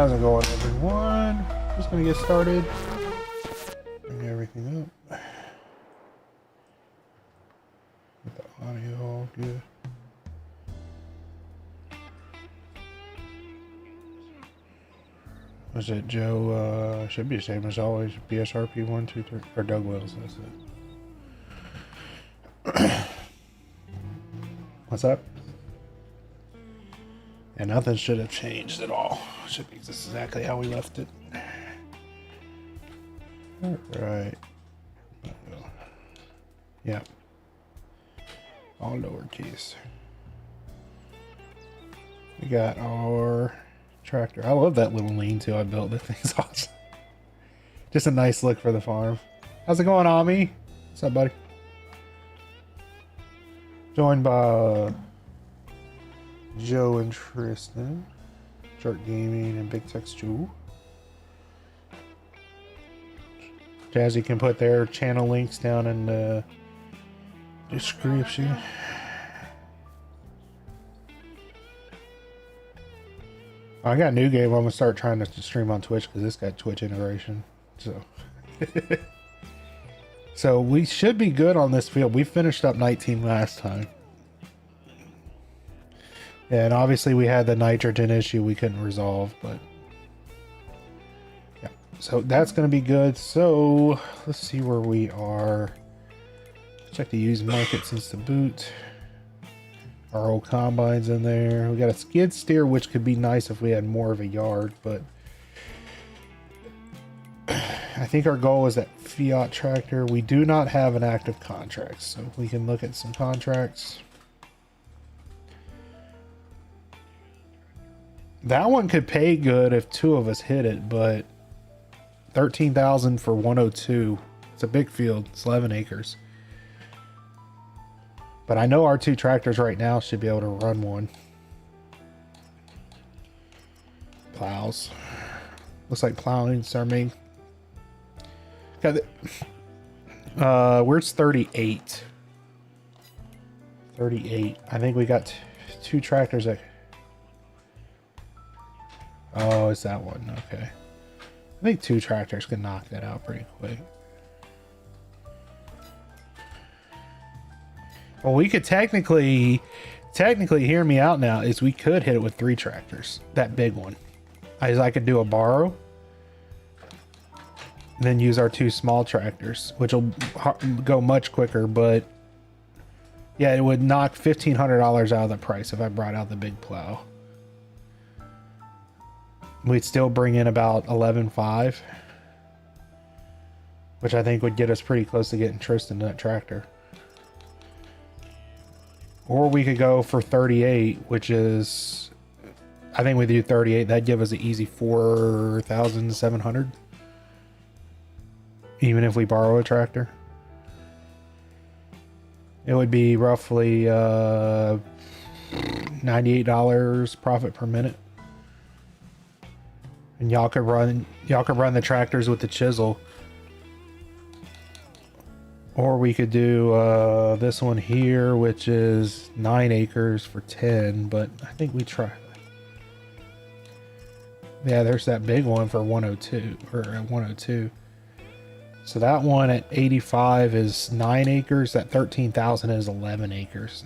How's it going, everyone? Just gonna get started. Bring everything up. Get the audio all good. Was it Joe? Should be the same as always. BSRP 1, 2, 3, or Doug Wills. That's it. What's up? And nothing should have changed at all. Should be just exactly how we left it. All right. Yeah. All lowercase. We got our tractor. I love that little lean-to I built. That thing's awesome. Just a nice look for the farm. How's it going, Ami? What's up, buddy? Joined by Joe and Tristan, Shark Gaming, and Big Tex Jewel. Jazzy can put their channel links down in the description. I got a new game. I'm gonna start trying to stream on Twitch because this got Twitch integration. So we should be good on this field. We finished up 19 last time. And obviously we had the nitrogen issue we couldn't resolve, but yeah, so that's going to be good. So let's see where we are. Check the used market since the boot. Our old combines in there. We got a skid steer, which could be nice if we had more of a yard, but I think our goal is that Fiat tractor. We do not have an active contract, so we can look at some contracts. That one could pay good if two of us hit it, but 13,000 for 102. It's a big field. It's 11 acres. But I know our two tractors right now should be able to run one. Plows. Looks like plowing's our main. Got it. Where's 38? 38. I think we got two tractors that. Oh, it's that one. Okay. I think two tractors can knock that out pretty quick. Well, we could technically hear me out now, is we could hit it with three tractors. That big one. I could do a borrow. And then use our two small tractors, which will go much quicker, but yeah, it would knock $1,500 out of the price if I brought out the big plow. We'd still bring in about 11.5, which I think would get us pretty close to getting Tristan that tractor. Or we could go for 38, which is, I think we do 38. That'd give us an easy 4,700, even if we borrow a tractor. It would be roughly $98 profit per minute. And y'all could run the tractors with the chisel. Or we could do this one here, which is 9 acres for 10, but I think we try. Yeah, there's that big one for 102 or 102. So that one at 85 is 9 acres. That 13,000 is 11 acres.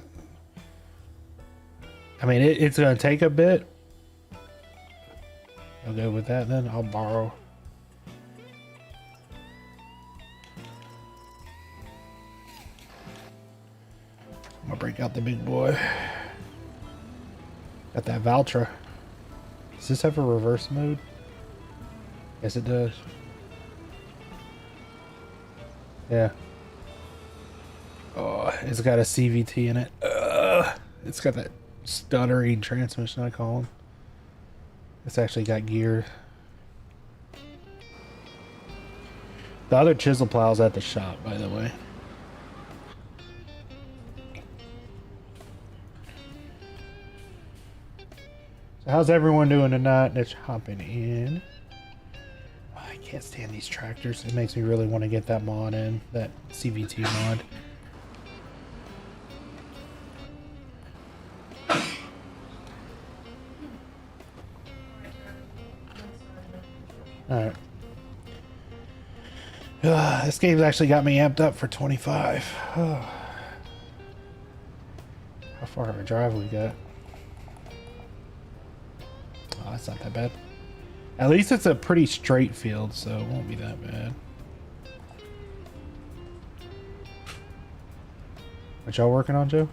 I mean, it's going to take a bit. I'll go with that then. I'll borrow. I'm going to break out the big boy. Got that Valtra. Does this have a reverse mode? Yes, it does. Yeah. Oh, it's got a CVT in it. It's got that stuttering transmission, I call them. It's actually got gear. The other chisel plow's at the shop, by the way. So how's everyone doing tonight? Let's hopping in. Oh, I can't stand these tractors. It makes me really want to get that mod in, that CVT mod. Alright. This game's actually got me amped up for 25. How far of a drive we got? Oh, that's not that bad. At least it's a pretty straight field, so it won't be that bad. What y'all working on, Joe?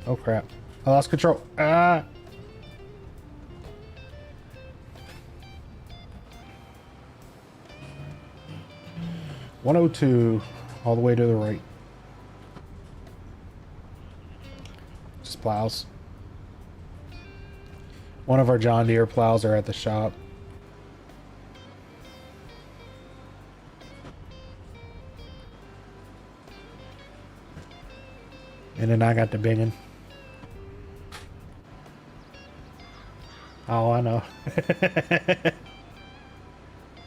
Oh crap. I lost control. Ah! $102 all the way to the right. Just plows. One of our John Deere plows are at the shop. And then I got the big one. Oh, I know.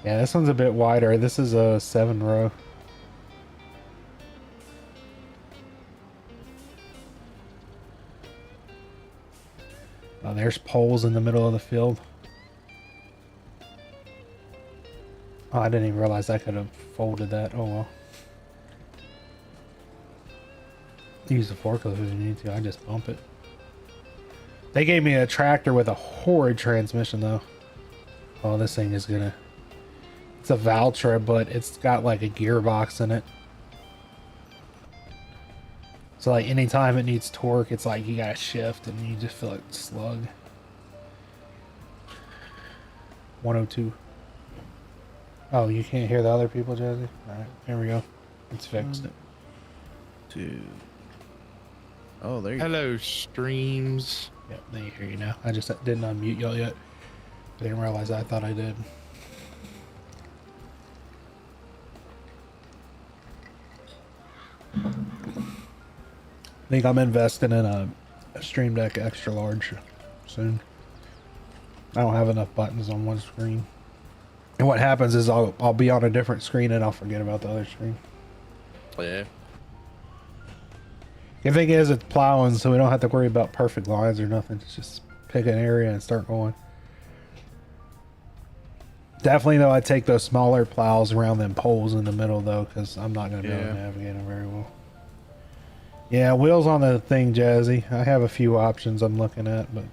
Yeah, this one's a bit wider. This is a 7-row. Oh, there's poles in the middle of the field. Oh, I didn't even realize I could have folded that. Oh well. Use the forklift if you need to. I just bump it. They gave me a tractor with a horrid transmission though. Oh, this thing is gonna... It's a Valtra, but it's got like a gearbox in it. So like anytime it needs torque, it's like you gotta shift and you just feel like slug. 102. Oh, you can't hear the other people, Jazzy? Alright, here we go. It's fixed. 2. Oh, there you Hello, streams. Yep, they hear you now. I just didn't unmute y'all yet. I didn't realize I thought I did. I think I'm investing in a Stream Deck extra large soon. I don't have enough buttons on one screen. And what happens is I'll be on a different screen and I'll forget about the other screen. Yeah. The thing is, it's plowing, so we don't have to worry about perfect lines or nothing. Just pick an area and start going. Definitely, though, I take those smaller plows around them poles in the middle, though, because I'm not going to be able to navigate them very well. Yeah, wheels on the thing, Jazzy. I have a few options I'm looking at, but...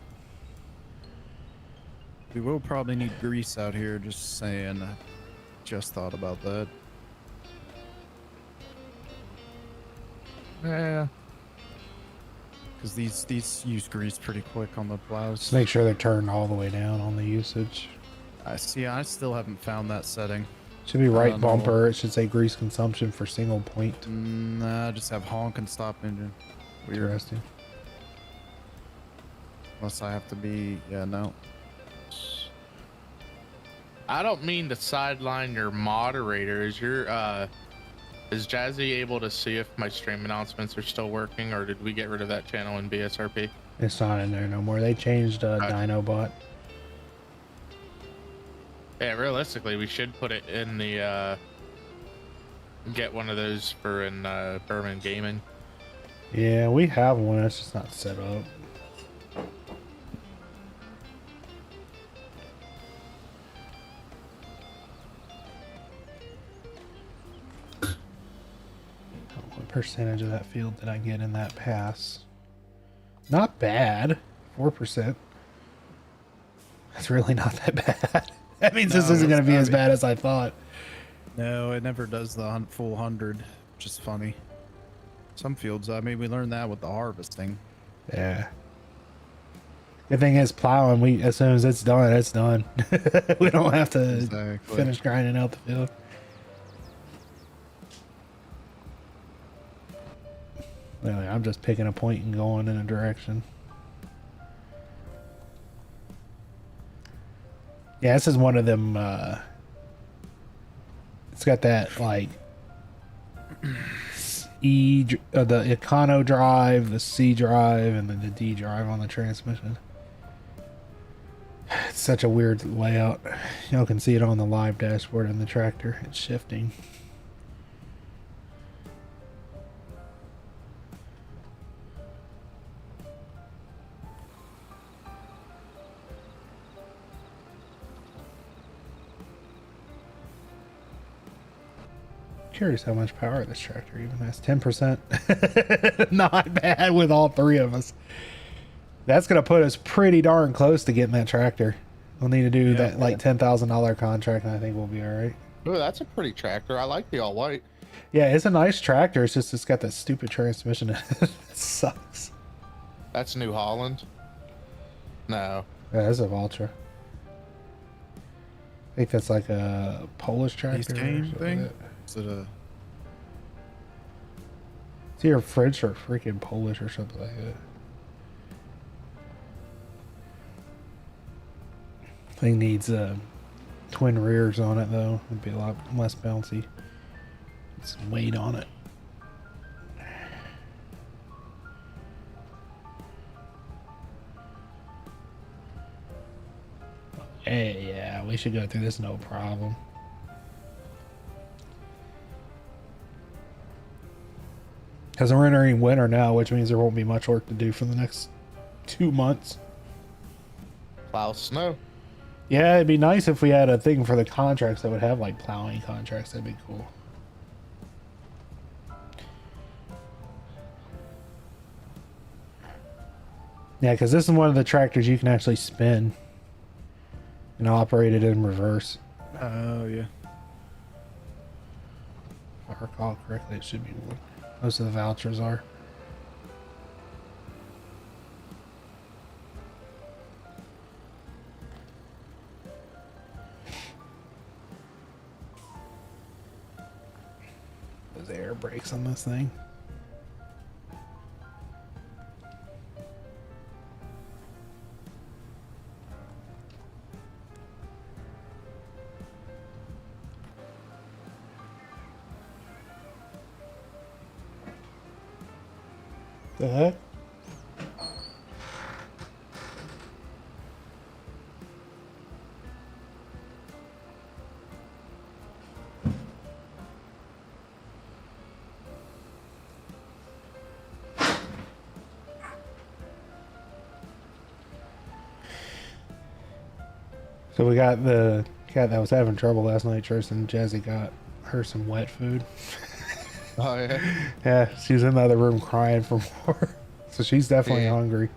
We will probably need grease out here, just saying. I just thought about that. Yeah. Because these use grease pretty quick on the plows. Just make sure they're turned all the way down on the usage. I see. I still haven't found that setting. Should be right bumper. It should say grease consumption for single point. Nah, just have honk and stop engine. Weird. Interesting. Unless I have to be... Yeah, no. I don't mean to sideline your moderator. Is Jazzy able to see if my stream announcements are still working, or did we get rid of that channel in BSRP? It's not in there no more. They changed Dinobot. Yeah, realistically, we should put it in the get one of those for in Bourbon Gaming. Yeah, we have one. It's just not set up. What percentage of that field did I get in that pass? Not bad. 4%. That's really not that bad. That means this isn't going to be as bad as I thought. No, it never does the full 100, which is funny. Some fields, I mean, we learned that with the harvesting. Yeah. The thing is, plowing, as soon as it's done, it's done. We don't have to finish grinding out the field. Really, I'm just picking a point and going in a direction. Yeah, this is one of them, it's got that, like, the Econo drive, the C drive, and then the D drive on the transmission. It's such a weird layout. Y'all can see it on the live dashboard in the tractor. It's shifting. Curious how much power this tractor even has. 10%. Not bad with all three of us. That's gonna put us pretty darn close to getting that tractor. We'll need to do that like $10,000 contract, and I think we'll be all right. Oh, that's a pretty tractor. I like the all white. Yeah, it's a nice tractor. It's just it's got that stupid transmission. It sucks. That's New Holland. No. Yeah, that's a Valtra. I think that's like a Polish tractor. Game thing? Like Is it a... it's either French or freaking Polish or something like that. Thing needs twin rears on it though. It'd be a lot less bouncy. Some weight on it. Hey, yeah, we should go through this no problem. Because we're entering winter now, which means there won't be much work to do for the next 2 months. Plow snow. Yeah, it'd be nice if we had a thing for the contracts that would have like plowing contracts. That'd be cool. Yeah, because this is one of the tractors you can actually spin and operate it in reverse. Oh, yeah. If I recall correctly, it should be one. Most of the vouchers are. Those air brakes on this thing. The heck? So we got the cat that was having trouble last night. Tristan Jazzy got her some wet food. Oh yeah. Yeah, she was in the other room crying for more. So she's definitely hungry.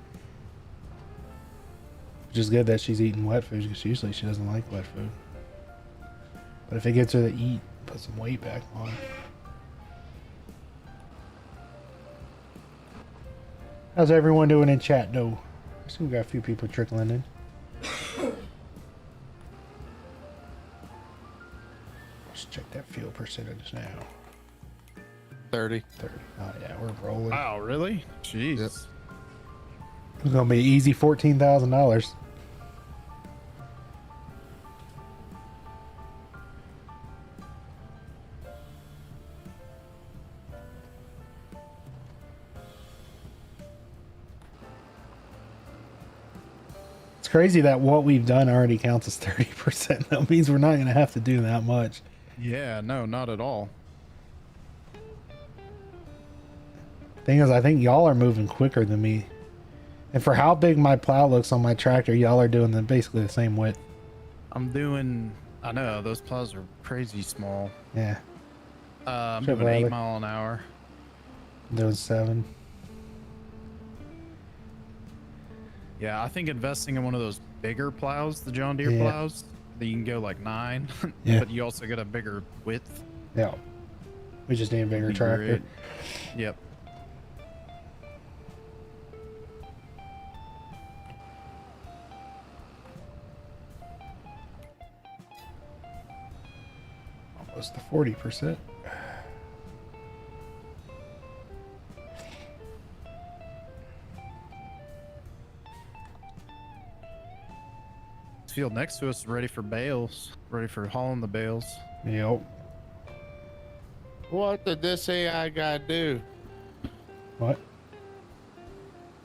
Which is good that she's eating wet food because usually she doesn't like wet food. But if it gets her to eat, put some weight back on. How's everyone doing in chat though? I see we got a few people trickling in. Let's check that fuel percentage now. 30. 30. Oh yeah, we're rolling. Wow, really? Jeez. Yep. It's gonna be easy $14,000. It's crazy that what we've done already counts as 30%. That means we're not going to have to do that much. Yeah, no, not at all. Thing is, I think y'all are moving quicker than me. And for how big my plow looks on my tractor, y'all are doing basically the same width. I'm doing, I know, those plows are crazy small. Yeah. I'm Sure, doing Bradley. 8 mile an hour. I'm doing 7. Yeah, I think investing in one of those bigger plows, the John Deere Yeah. plows, then you can go like 9, Yeah. but you also get a bigger width. Yeah. We just need a bigger Would be tractor. great. Yep. Almost to 40%. This field next to us is ready for bales, ready for hauling the bales. Yep. What did this AI guy do? What?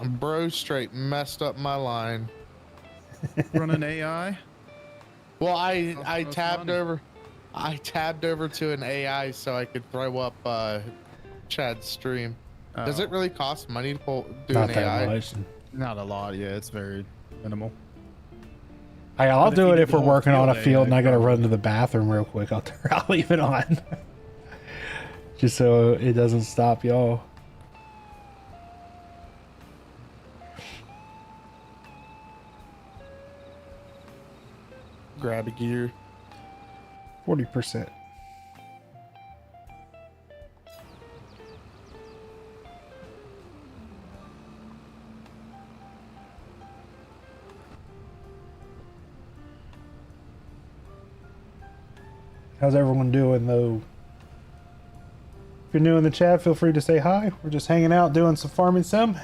Bro straight messed up my line. Running AI. Well, I That's tabbed funny. over. I tabbed over to an AI so I could throw up Chad's stream. Does it Oh, really cost money to do Not an that AI? much. Not a lot. Yeah, it's very minimal. I'll But if do you it did if the we're whole working on a field field and AI, I gotta run probably. to the bathroom real quick. I'll leave it on. Just so it doesn't stop y'all. Grab a gear. 40%. How's everyone doing though? If you're new in the chat, feel free to say hi. We're just hanging out doing some farming sim.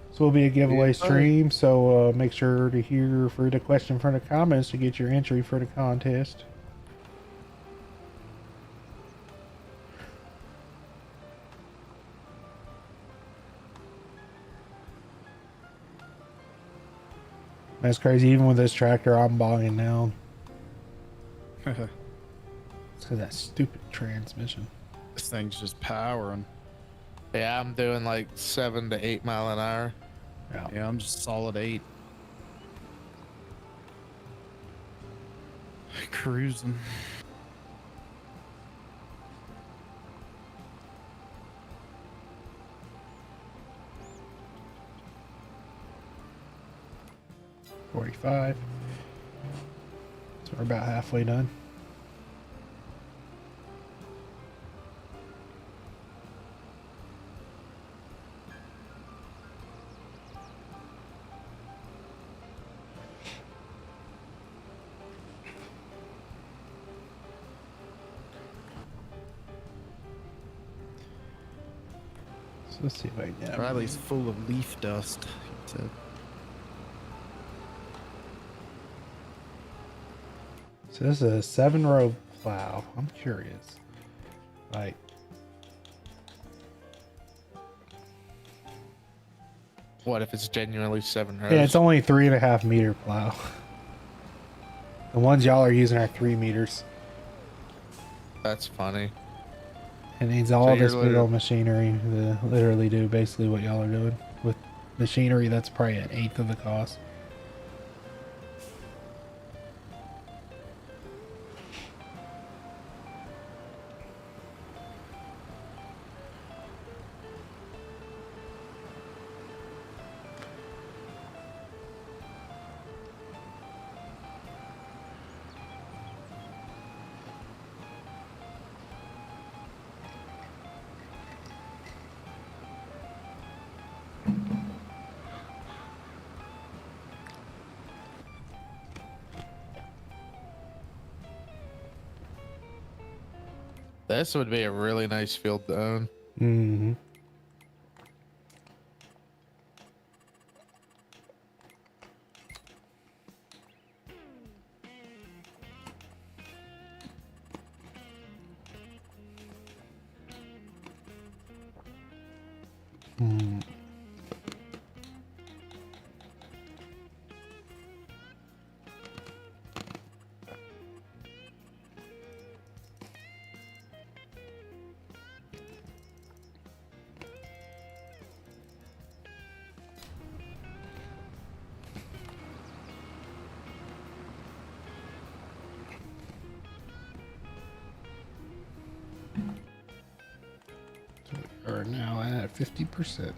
This will be a giveaway Yeah. stream, so make sure to hear for the question for the comments to get your entry for the contest. That's crazy. Even with this tractor, I'm bogging down. It's because that stupid transmission. This thing's just powering. Yeah, I'm doing like 7 to 8 mile an hour. Yeah, I'm just solid 8. Cruising. $45. So we're about halfway done. So let's see if I can get Riley's full of leaf dust. He said. So this is a 7-row plow. I'm curious. Like, What if it's genuinely 7 rows? yeah, it's only 3.5 meter plow. The ones y'all are using are 3 meters. That's funny. It needs all you're this big old machinery to literally do basically what y'all are doing. With machinery that's probably an eighth of the cost. This would be a really nice field to own. Mm-hmm. are now at 50%.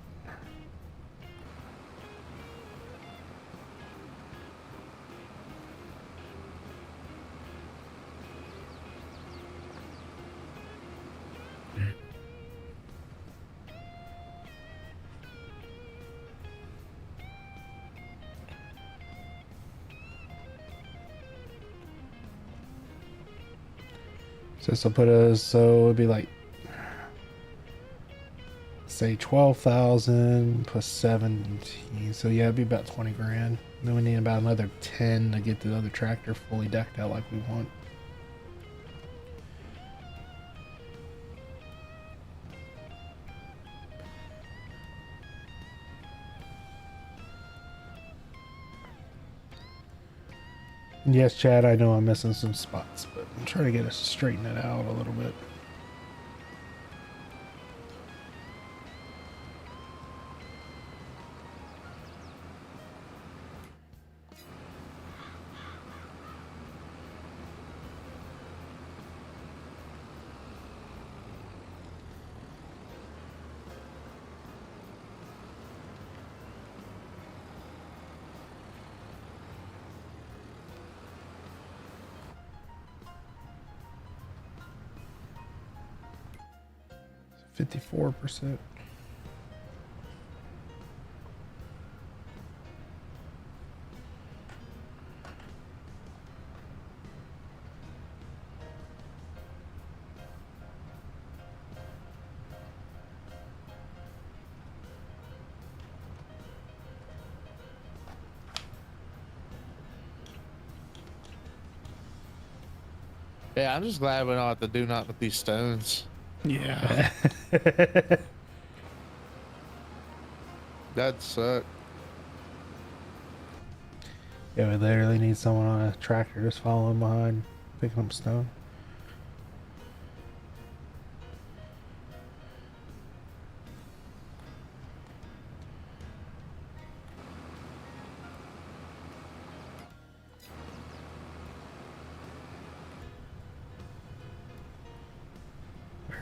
So this will put us, so it'd be like, say 12,000 plus 17. So yeah, it'd be about 20 grand. Then we need about another 10 to get the other tractor fully decked out like we want. And yes, Chad, I know I'm missing some spots, but I'm trying to get us to straighten it out a little bit. So 54%. Yeah, I'm just glad we don't have to do nothing with these stones. Yeah. That suck. Yeah, we literally need someone on a tractor just following behind, picking up stone.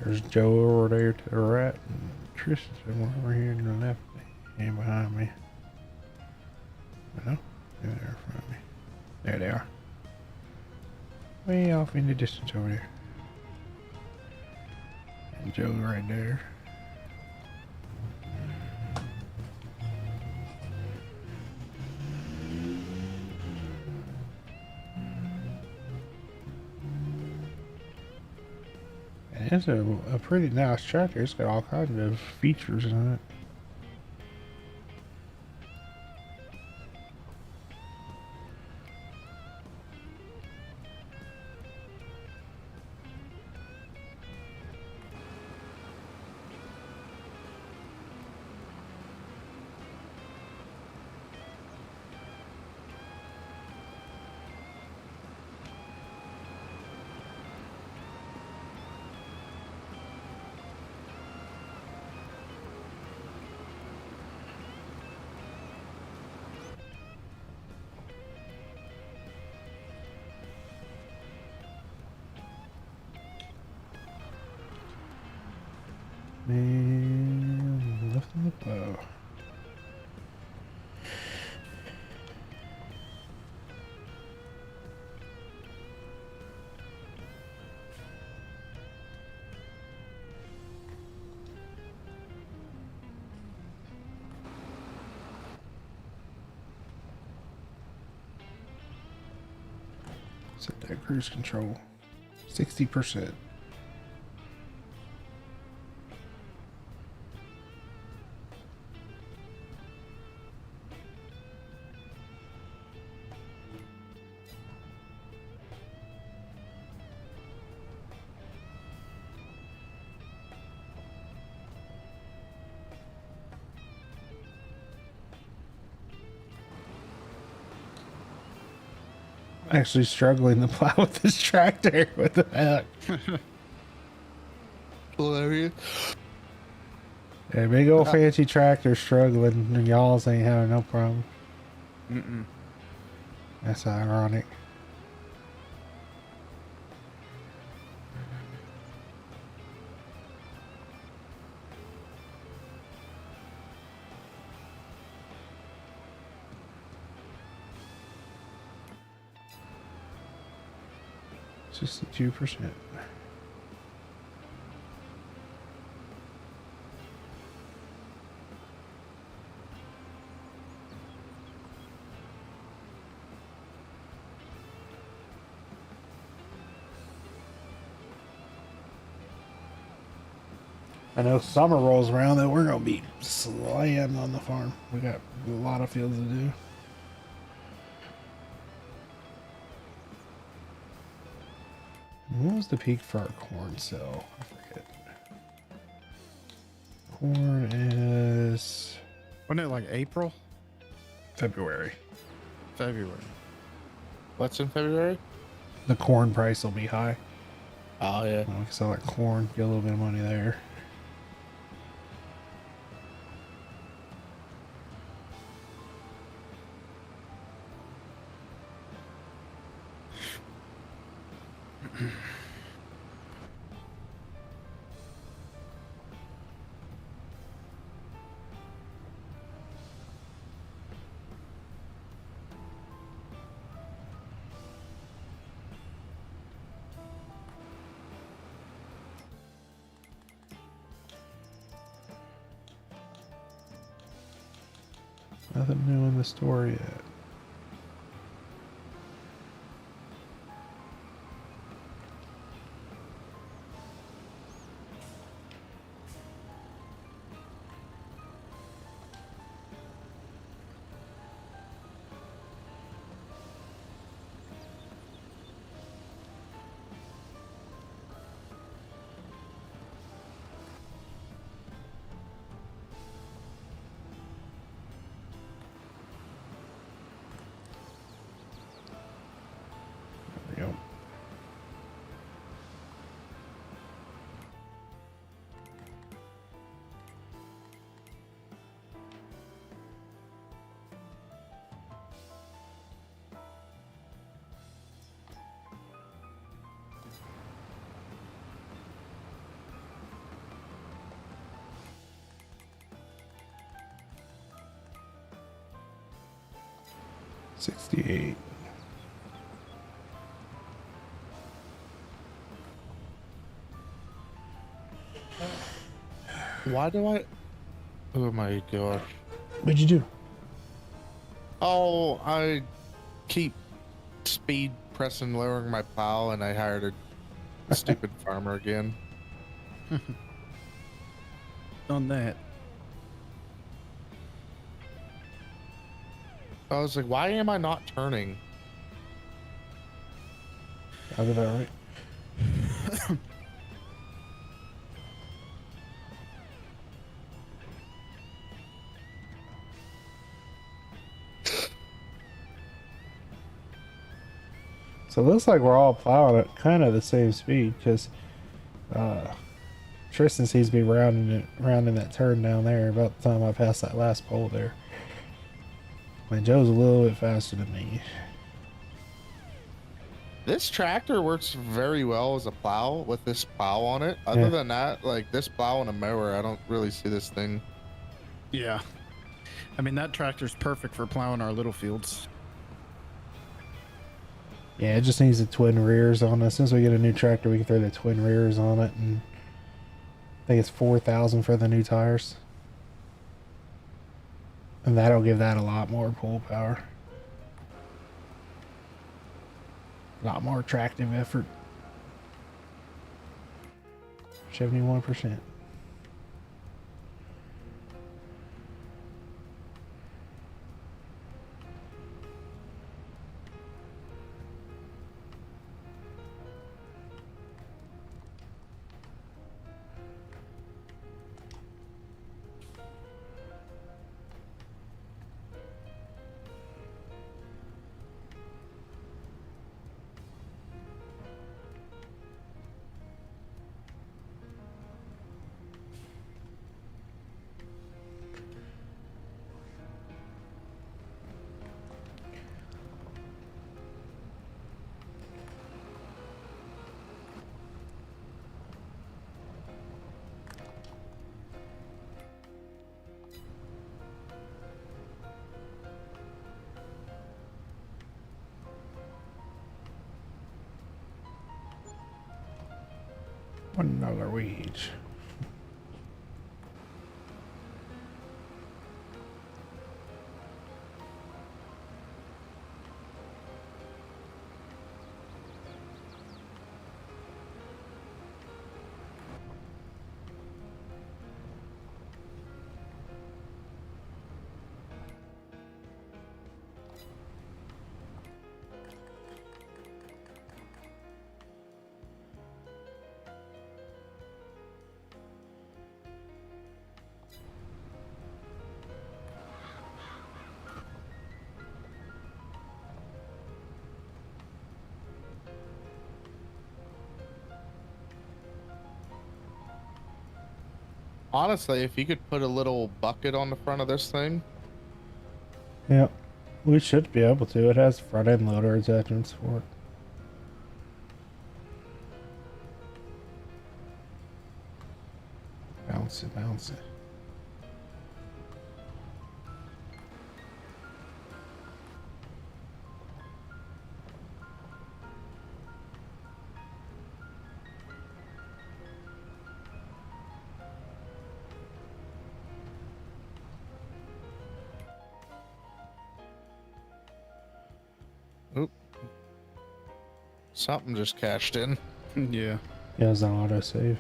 There's Joe over there to the right, and Tristan over here to the left, and behind me. No, they're there in front of me. There they are. Way off in the distance over there. And Joe right there. And it's a pretty nice tractor. It's got all kinds of features in it. And lifting the bow. Set that cruise control. 60%. Actually struggling to plow with this tractor. What the heck? Hilarious. A big old fancy tractor struggling, and y'all's ain't having no problem. Mm-mm. That's ironic. 62%. I know summer rolls around that we're gonna be slammed on the farm. We got a lot of fields to do. What was the peak for our corn sale? I forget. Corn is Wasn't it like April? February. February. What's in February? The corn price will be high. Oh yeah. We can sell that corn, get a little bit of money there. Nothing new in the store yet. There we go. $68. Why do I? Oh my gosh. What'd you do? Oh, I keep speed pressing, lowering my plow, and I hired a stupid farmer again. On that. I was like, why am I not turning? I did that right. So it looks like we're all plowing at kind of the same speed because Tristan seems to be rounding that turn down there about the time I passed that last pole there. Man, Joe's a little bit faster than me. This tractor works very well as a plow with this plow on it. Other Yeah. than that, like this plow and a mower, I don't really see this thing. Yeah. I mean, that tractor's perfect for plowing our little fields. Yeah, it just needs the twin rears on it. As soon as we get a new tractor, we can throw the twin rears on it, and I think it's $4,000 for the new tires, and that'll give that a lot more pull power, a lot more tractive effort. 71%. $1 each. Honestly, if you could put a little bucket on the front of this thing, Yep. We should be able to. It has front end loader attachments for it. Bounce it, bounce it. oop, something just cashed in. Yeah. Yeah, it's an autosave.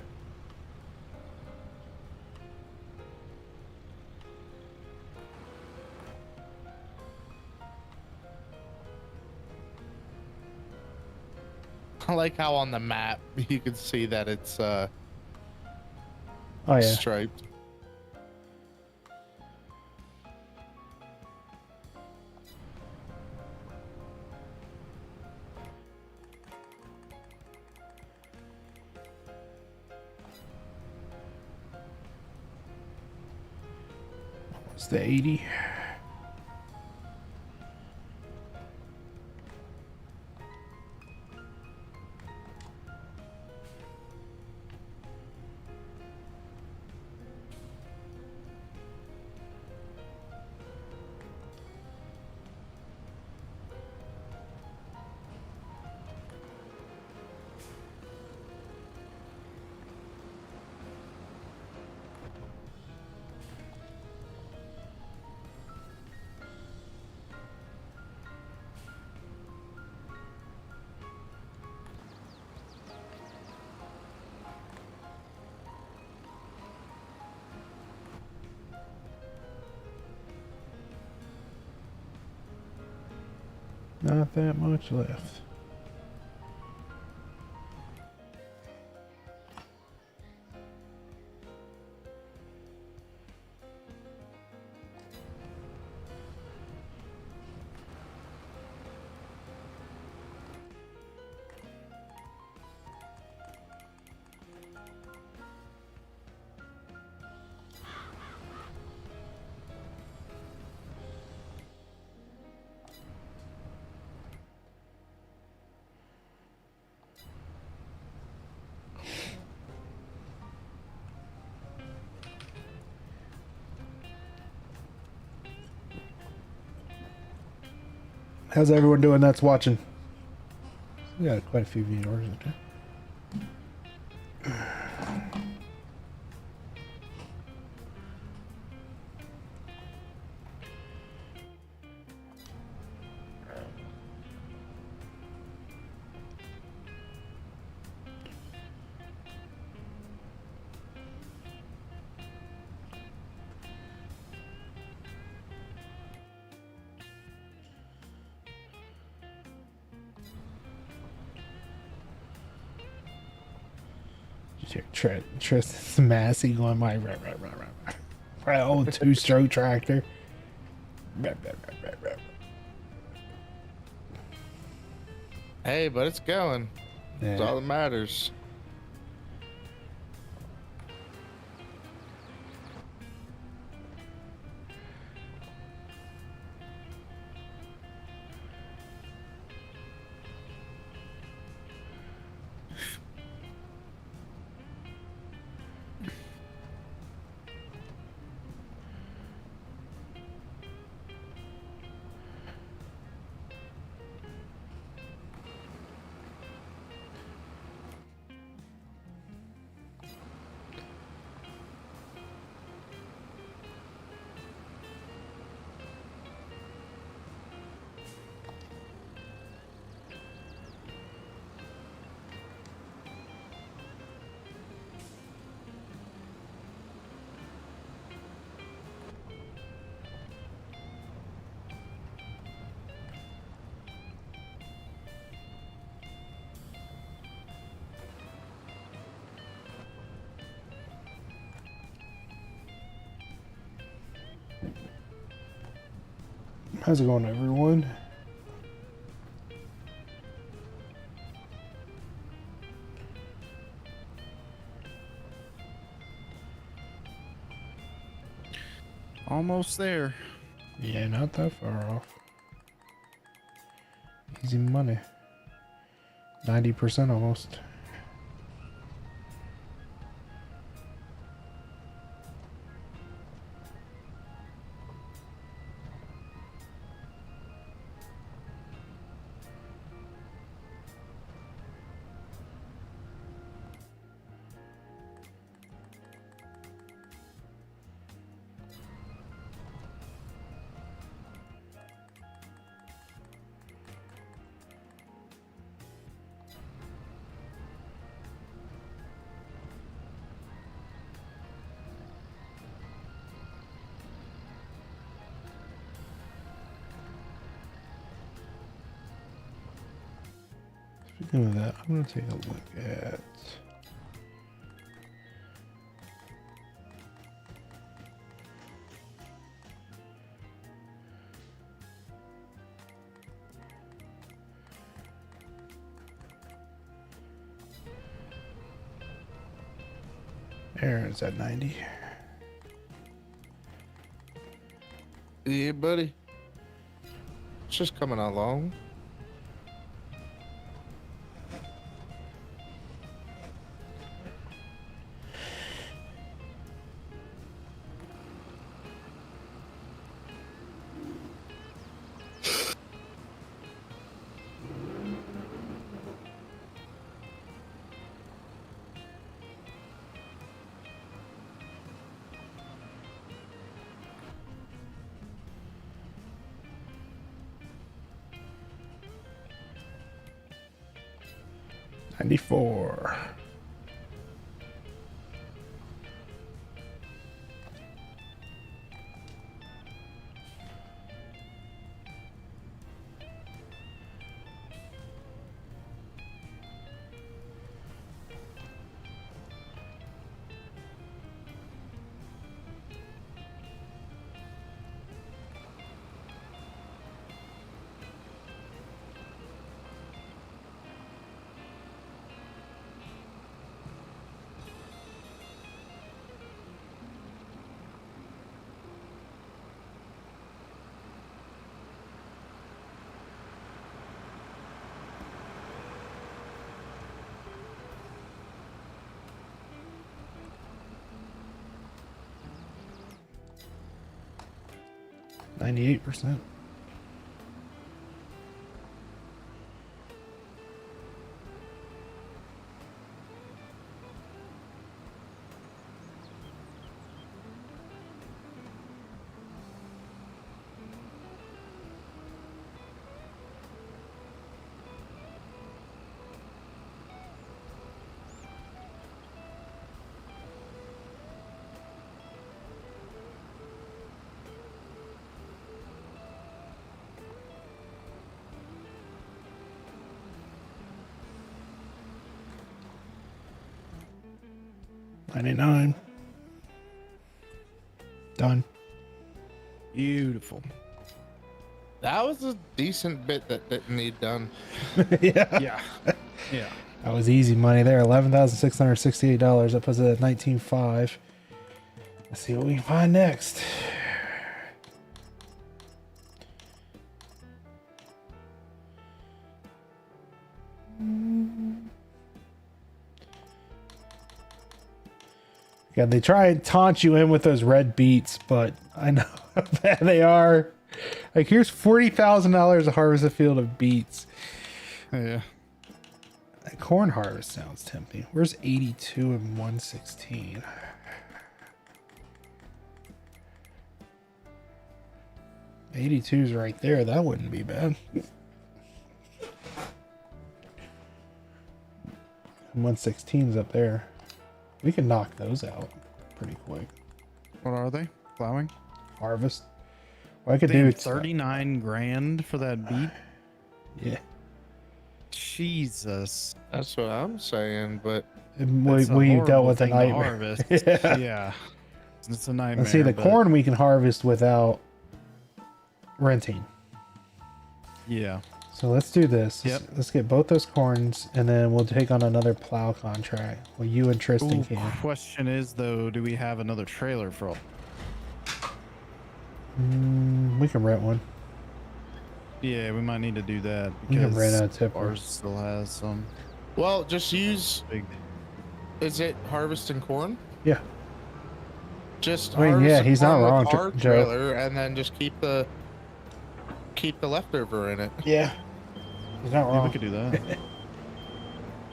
I like how on the map you can see that it's Oh yeah. striped. It's the 80. Not that much left. How's everyone doing that's watching? We got quite a few viewers. Okay. Tristan's Massey going my old 2-stroke tractor. Hey, but it's going. That's all Yeah. that matters. How's it going, everyone? Almost there. Yeah, not that far off. Easy money. 90% almost. Speaking of that, I'm going to take a look at... There, it's at 90. Yeah, buddy. It's just coming along. $94. %. $99. Done. Beautiful. That was a decent bit that didn't need done. Yeah. Yeah. Yeah. That was easy money there. $11,668. That puts it at 19.5. Let's see what we can find next. Yeah, they try and taunt you in with those red beets, but I know how bad they are. Like, here's $40,000 to harvest a field of beets. Yeah. That corn harvest sounds tempting. Where's 82 and 116? $82's right there. That wouldn't be bad. 116's up there. We can knock those out pretty quick. What are they? Plowing? Harvest. What I could Damn, do 39 grand for that beat? Yeah. Jesus. That's what I'm saying, but We dealt with a nightmare. Harvest. Yeah. Yeah. It's a nightmare. Let's see, the but corn we can harvest without renting. Yeah. So let's do this. Yep. Let's get both those corns, and then we'll take on another plow contract. Well, you and Tristan Ooh, can. question is though, do we have another trailer for all? We can rent one. Yeah, we might need to do that You can rent because a tipper. ours still has some Well, just use. big. Is it harvesting corn? Yeah. Just I mean, harvest yeah, the he's not corn with wrong, our Joe. trailer, and then just keep the leftover in it. Yeah. He's not Yeah, we wrong. could do that.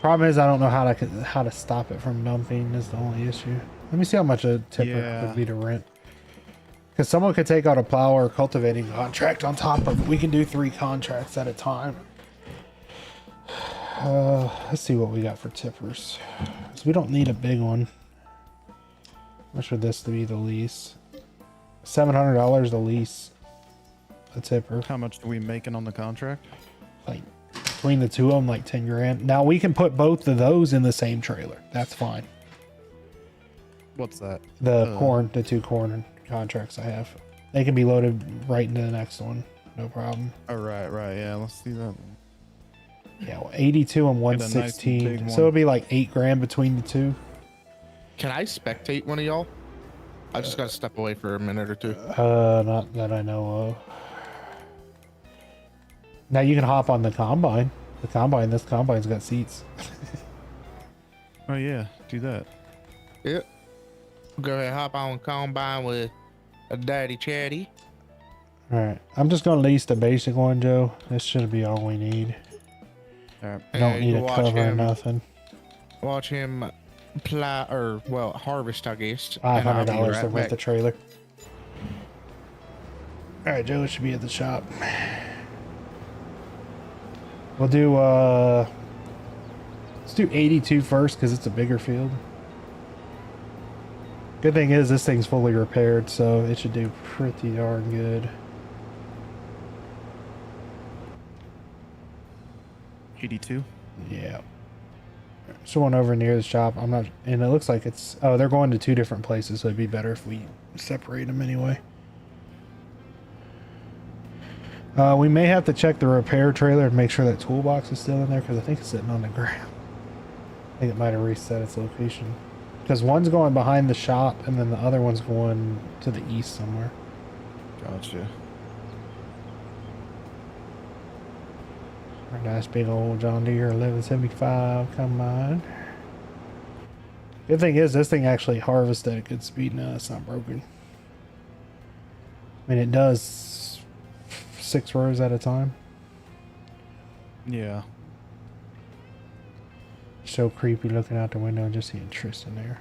Problem is, I don't know how to stop it from dumping. Is the only issue. Let me see how much a tipper Yeah. would be to rent. Because someone could take out a plow or cultivating contract on top of it. We can do 3 contracts at a time. Let's see what we got for tippers. So we don't need a big one. How much would this be the lease? $700 the lease. A tipper. How much are we making on the contract? Like between the two of them, like 10 grand. Now we can put both of those in the same trailer. That's fine. What's that? The corn, the 2 corn contracts I have, they can be loaded right into the next one. No problem. All right, yeah, let's do that. Yeah, well, 82 and Get a nice 116. big So one. it'll be like 8 grand between the 2. Can I spectate one of y'all? I just gotta step away for a minute or 2. Not that I know of. Now you can hop on the combine. This combine's got seats. Oh yeah, do that. Yep. Go ahead, hop on combine with a daddy chatty. All right, I'm just gonna lease the basic one, Joe. This should be all we need. All right. I don't And need you a watch cover or him. nothing. Watch him plow or harvest, I guess. and I'll be $500 right to rent back. the trailer. All right, Joe, it should be at the shop. We'll do let's do 82 first because it's a bigger field. Good thing is this thing's fully repaired, so it should do pretty darn good. 82. Yeah. So one over near the shop. I'm not, and it looks like it's. Oh, they're going to 2 different places, so it'd be better if we separate them anyway. We may have to check the repair trailer and make sure that toolbox is still in there because I think it's sitting on the ground. I think it might have reset its location. Because one's going behind the shop and then the other one's going to the east somewhere. Gotcha. Our nice big old John Deere 1175 combine. Good thing is this thing actually harvests at a good speed now. It's not broken. I mean, it does 6 rows at a time. Yeah. So creepy looking out the window and just seeing Tristan there.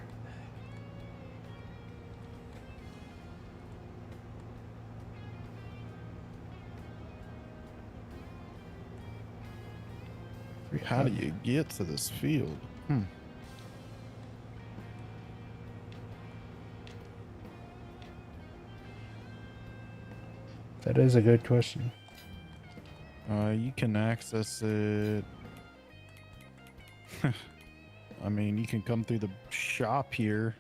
How do you get to this field? That is a good question. You can access it. I mean, you can come through the shop here.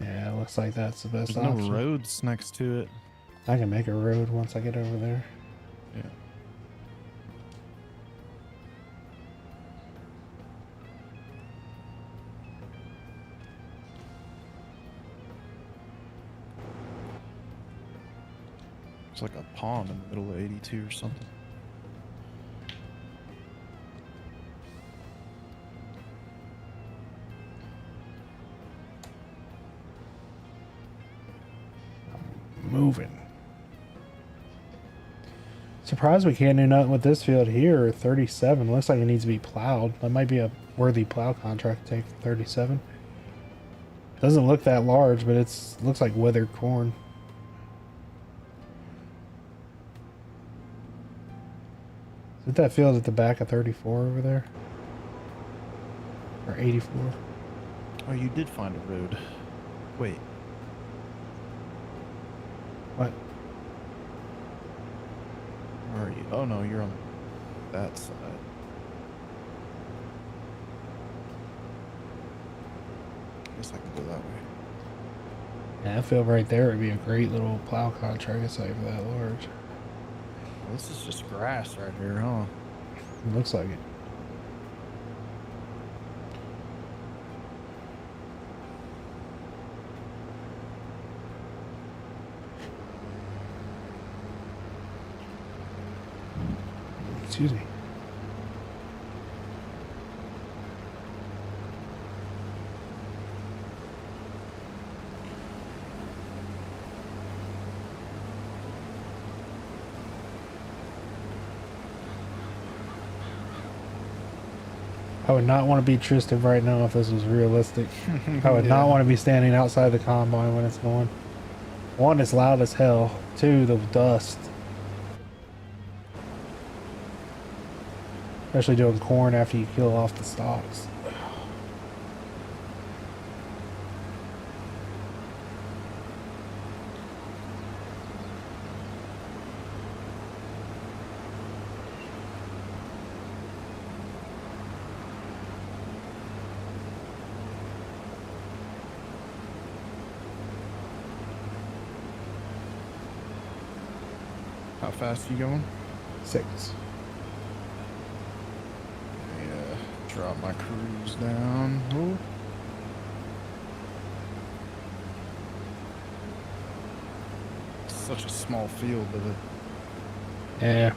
Yeah, it looks like that's the best There's no option. roads next to it. I can make a road once I get over there. Yeah. It's like a pond in the middle of 82 or something. Moving. Surprised we can't do nothing with this field here. 37 looks like it needs to be plowed. That might be a worthy plow contract to take for 37. Doesn't look that large, but it's looks like withered corn. Is it that field at the back of 34 over there? Or 84? Oh, you did find a road. Wait. What? Where are you? Oh no, you're on that side. Guess I can go that way. Yeah, that field right there would be a great little plow contract. It's not even that large. This is just grass right here, huh? Looks like it. Excuse me. I would not want to be Tristan right now if this was realistic. I would not want to be standing outside the combine when it's going. One, it's loud as hell. Two, the dust. Especially doing corn after you kill off the stalks. How fast are you going? 6. Yeah, drop my cruise down. Ooh. Such a small field of it. Yeah.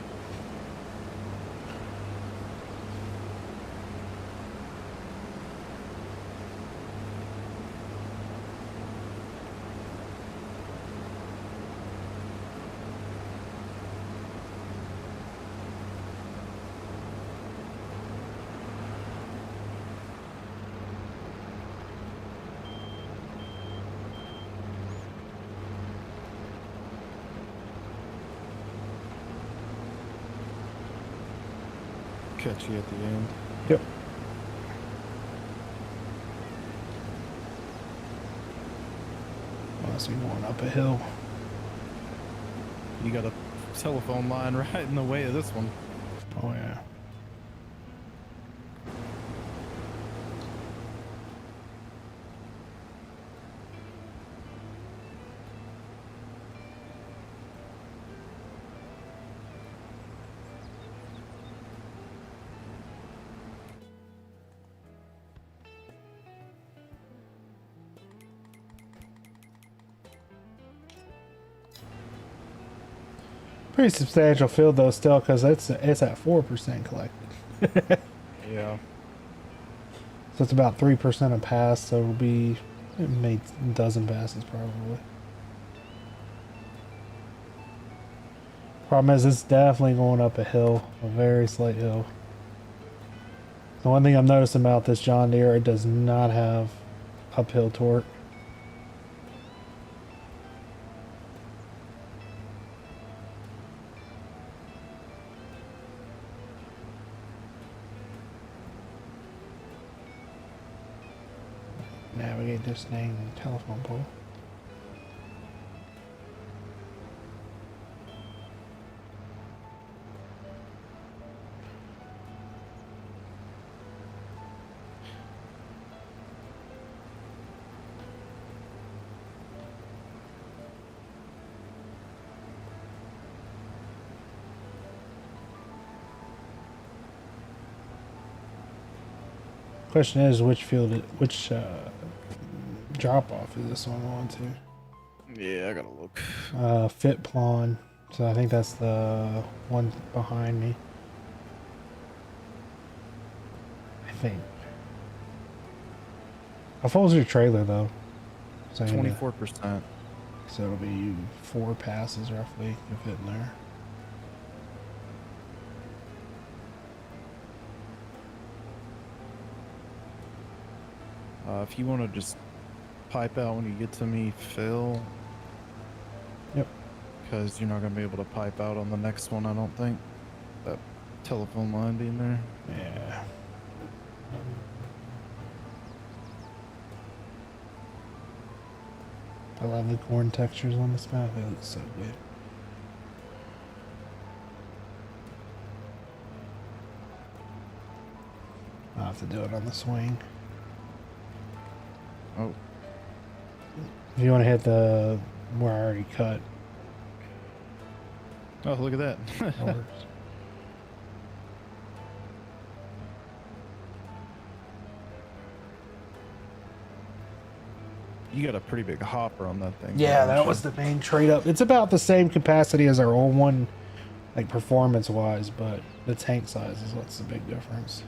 Catch you at the end. Yep. Unless we going up a hill. You got a telephone line right in the way of this one. Oh yeah. Pretty substantial field though still, because it's at 4% collected. Yeah. So it's about 3% a pass, so it'll be, it made a dozen passes probably. Problem is it's definitely going up a hill, a very slight hill. The one thing I'm noticing about this John Deere, it does not have uphill torque. Navigate this dang telephone pole. Question is, which field, which drop off is this one going to? Yeah, I gotta look. Fit Plawn. So I think that's the one behind me. I think. How full is your trailer though? So 24%. So it'll be 4 passes roughly to fit in there. If you want to just pipe out when you get to me, Phil. Yep. Because you're not going to be able to pipe out on the next one, I don't think. That telephone line being there. Yeah. I love the corn textures on this map. It looks so good. I'll have to do it on the swing. Oh. If you want to hit the where I already cut. Oh, look at that. That works. You got a pretty big hopper on that thing. Yeah, don't that you? was the main trade up. It's about the same capacity as our old one, like performance wise, but the tank size is what's the big difference.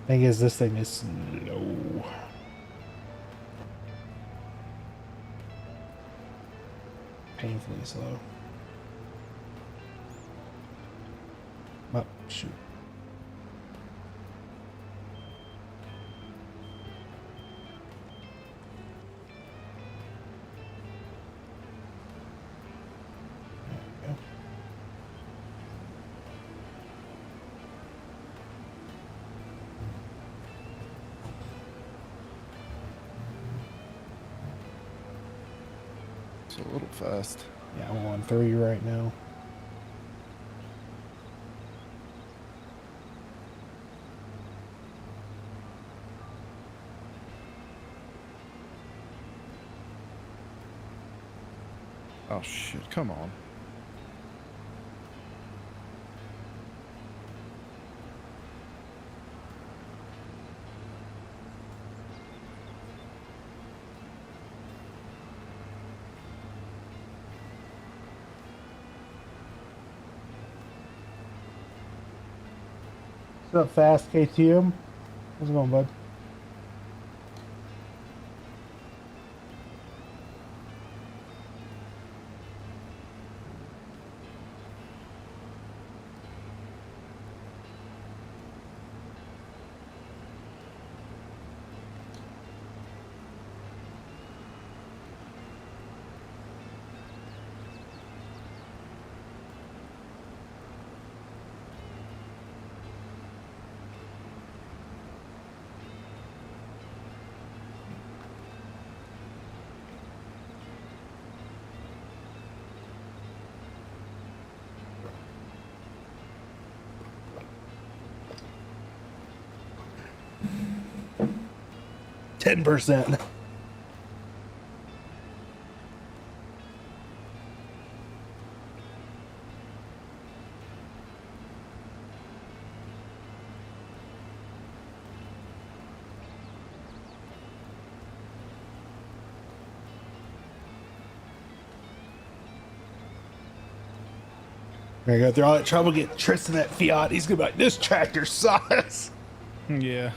Thing is, this thing is slow. Painfully slow. Oh, shoot. There we go. It's a little fast. Yeah, I'm on 3 right now. Oh shit! Come on. What's up, Fast KTM? How's it going, bud? %. We're gonna go through all that trouble getting Tristan that Fiat. He's gonna be like, this tractor sucks. Yeah.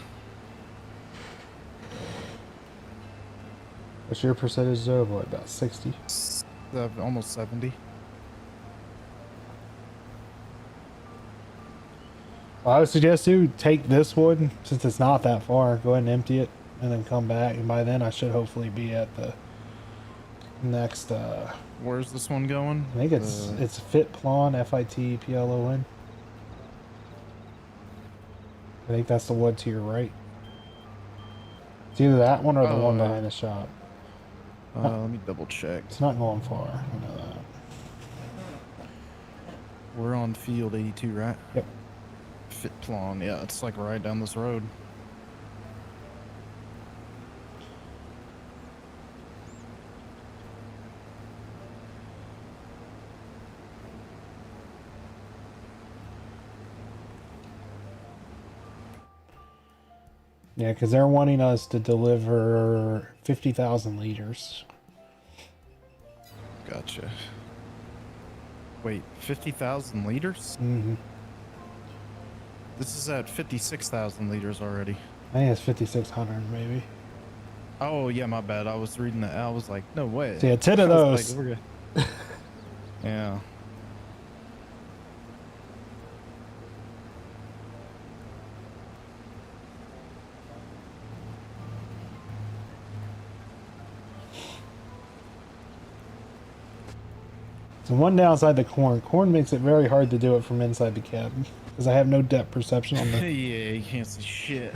What's your percentage though? What, about 60? Almost 70. Well, I would suggest you take this one since it's not that far. Go ahead and empty it and then come back. And by then I should hopefully be at the next, Where's this one going? I think it's Fitplon, FITPLON. I think that's the one to your right. It's either that one or the one behind the shop. Let me double check. It's not going far. I know that. We're on field 82, right? Yep. Fitplon, yeah, it's like right down this road. Yeah, because they're wanting us to deliver 50,000 liters. Gotcha. Wait, 50,000 liters? Mm-hmm. This is at 56,000 liters already. I think it's 5,600 maybe. Oh, yeah, my bad. I was reading that. I was like, no way. So yeah, 10 of I was those. like, we're good. Yeah. So one downside, the corn. Corn makes it very hard to do it from inside the cabin because I have no depth perception on the. Yeah, you can't see shit.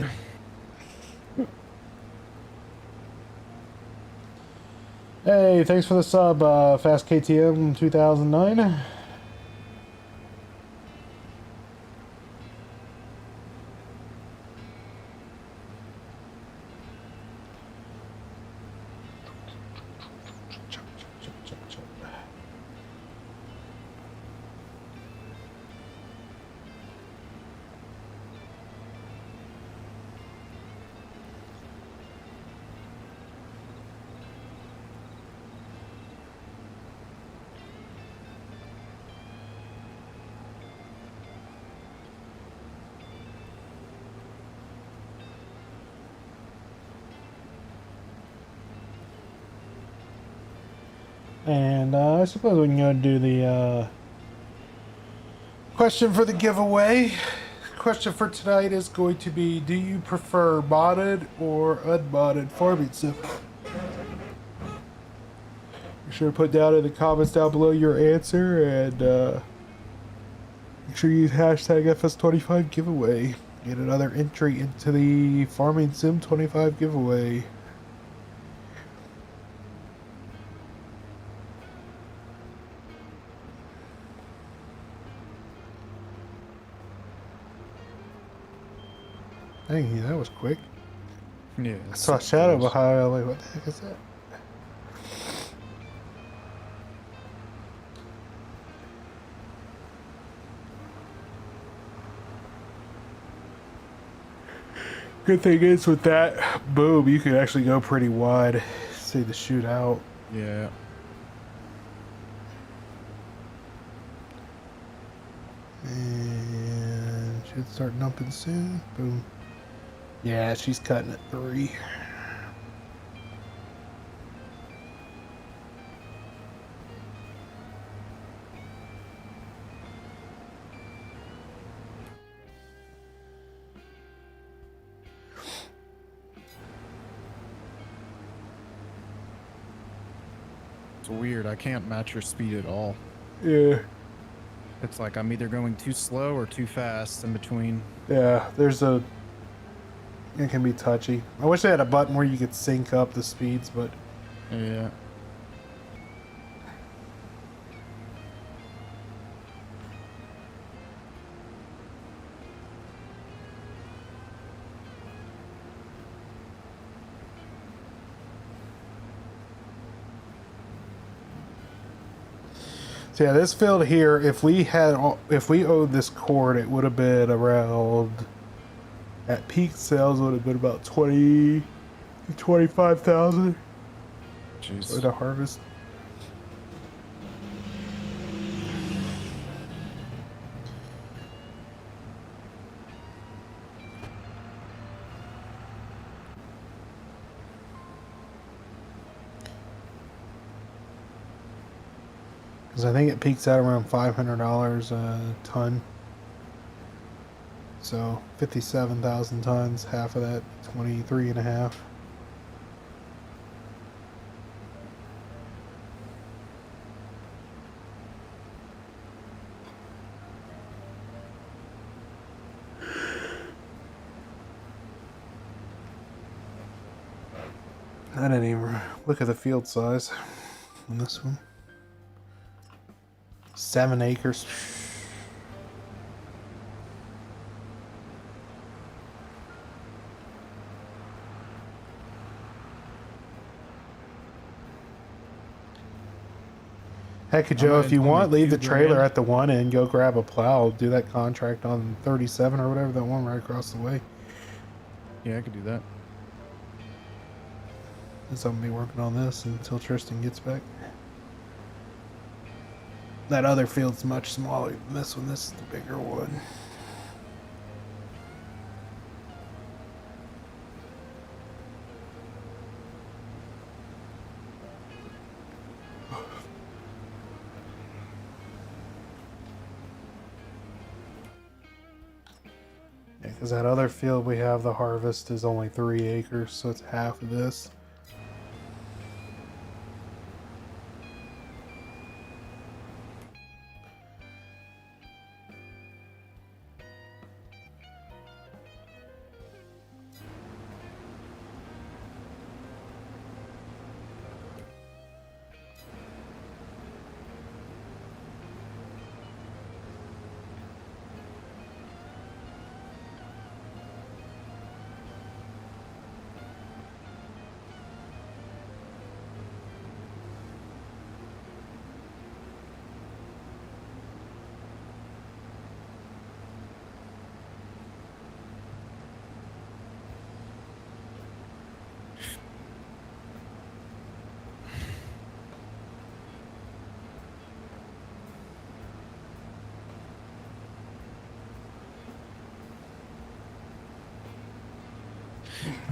Hey, thanks for the sub, Fast KTM 2009. And I suppose we can go and do the question for the giveaway. Question for tonight is going to be: do you prefer modded or unmodded farming sim? Be sure to put down in the comments down below your answer, and make sure you use hashtag FS25 giveaway. Get another entry into the Farming Sim 25 giveaway. Dang, that was quick. Yeah. I saw a shadow behind me. I'm like, what the heck is that? Good thing is with that boom, you can actually go pretty wide. See the shootout. Yeah. And should start dumping soon. Boom. Yeah, she's cutting at 3. It's weird. I can't match your speed at all. Yeah. It's like I'm either going too slow or too fast in between. Yeah, it can be touchy. I wish they had a button where you could sync up the speeds, but Yeah. so yeah, this field here, if we owed this cord, it would have been around, at peak sales would have been about 20 to 25,000 for Jeez. the harvest. Because I think it peaks out around $500 a ton. So 57,000 tons, half of that, 23 and a half. I didn't even look at the field size on this one. 7 acres. Heck, Joe, if you want, leave the trailer at the one end, go grab a plow, do that contract on 37 or whatever, that one right across the way. Yeah, I could do that. Since I'm gonna be working on this until Tristan gets back. That other field's much smaller than this one. This is the bigger one. Yeah, because that other field we have, the harvest is only 3 acres, so it's half of this.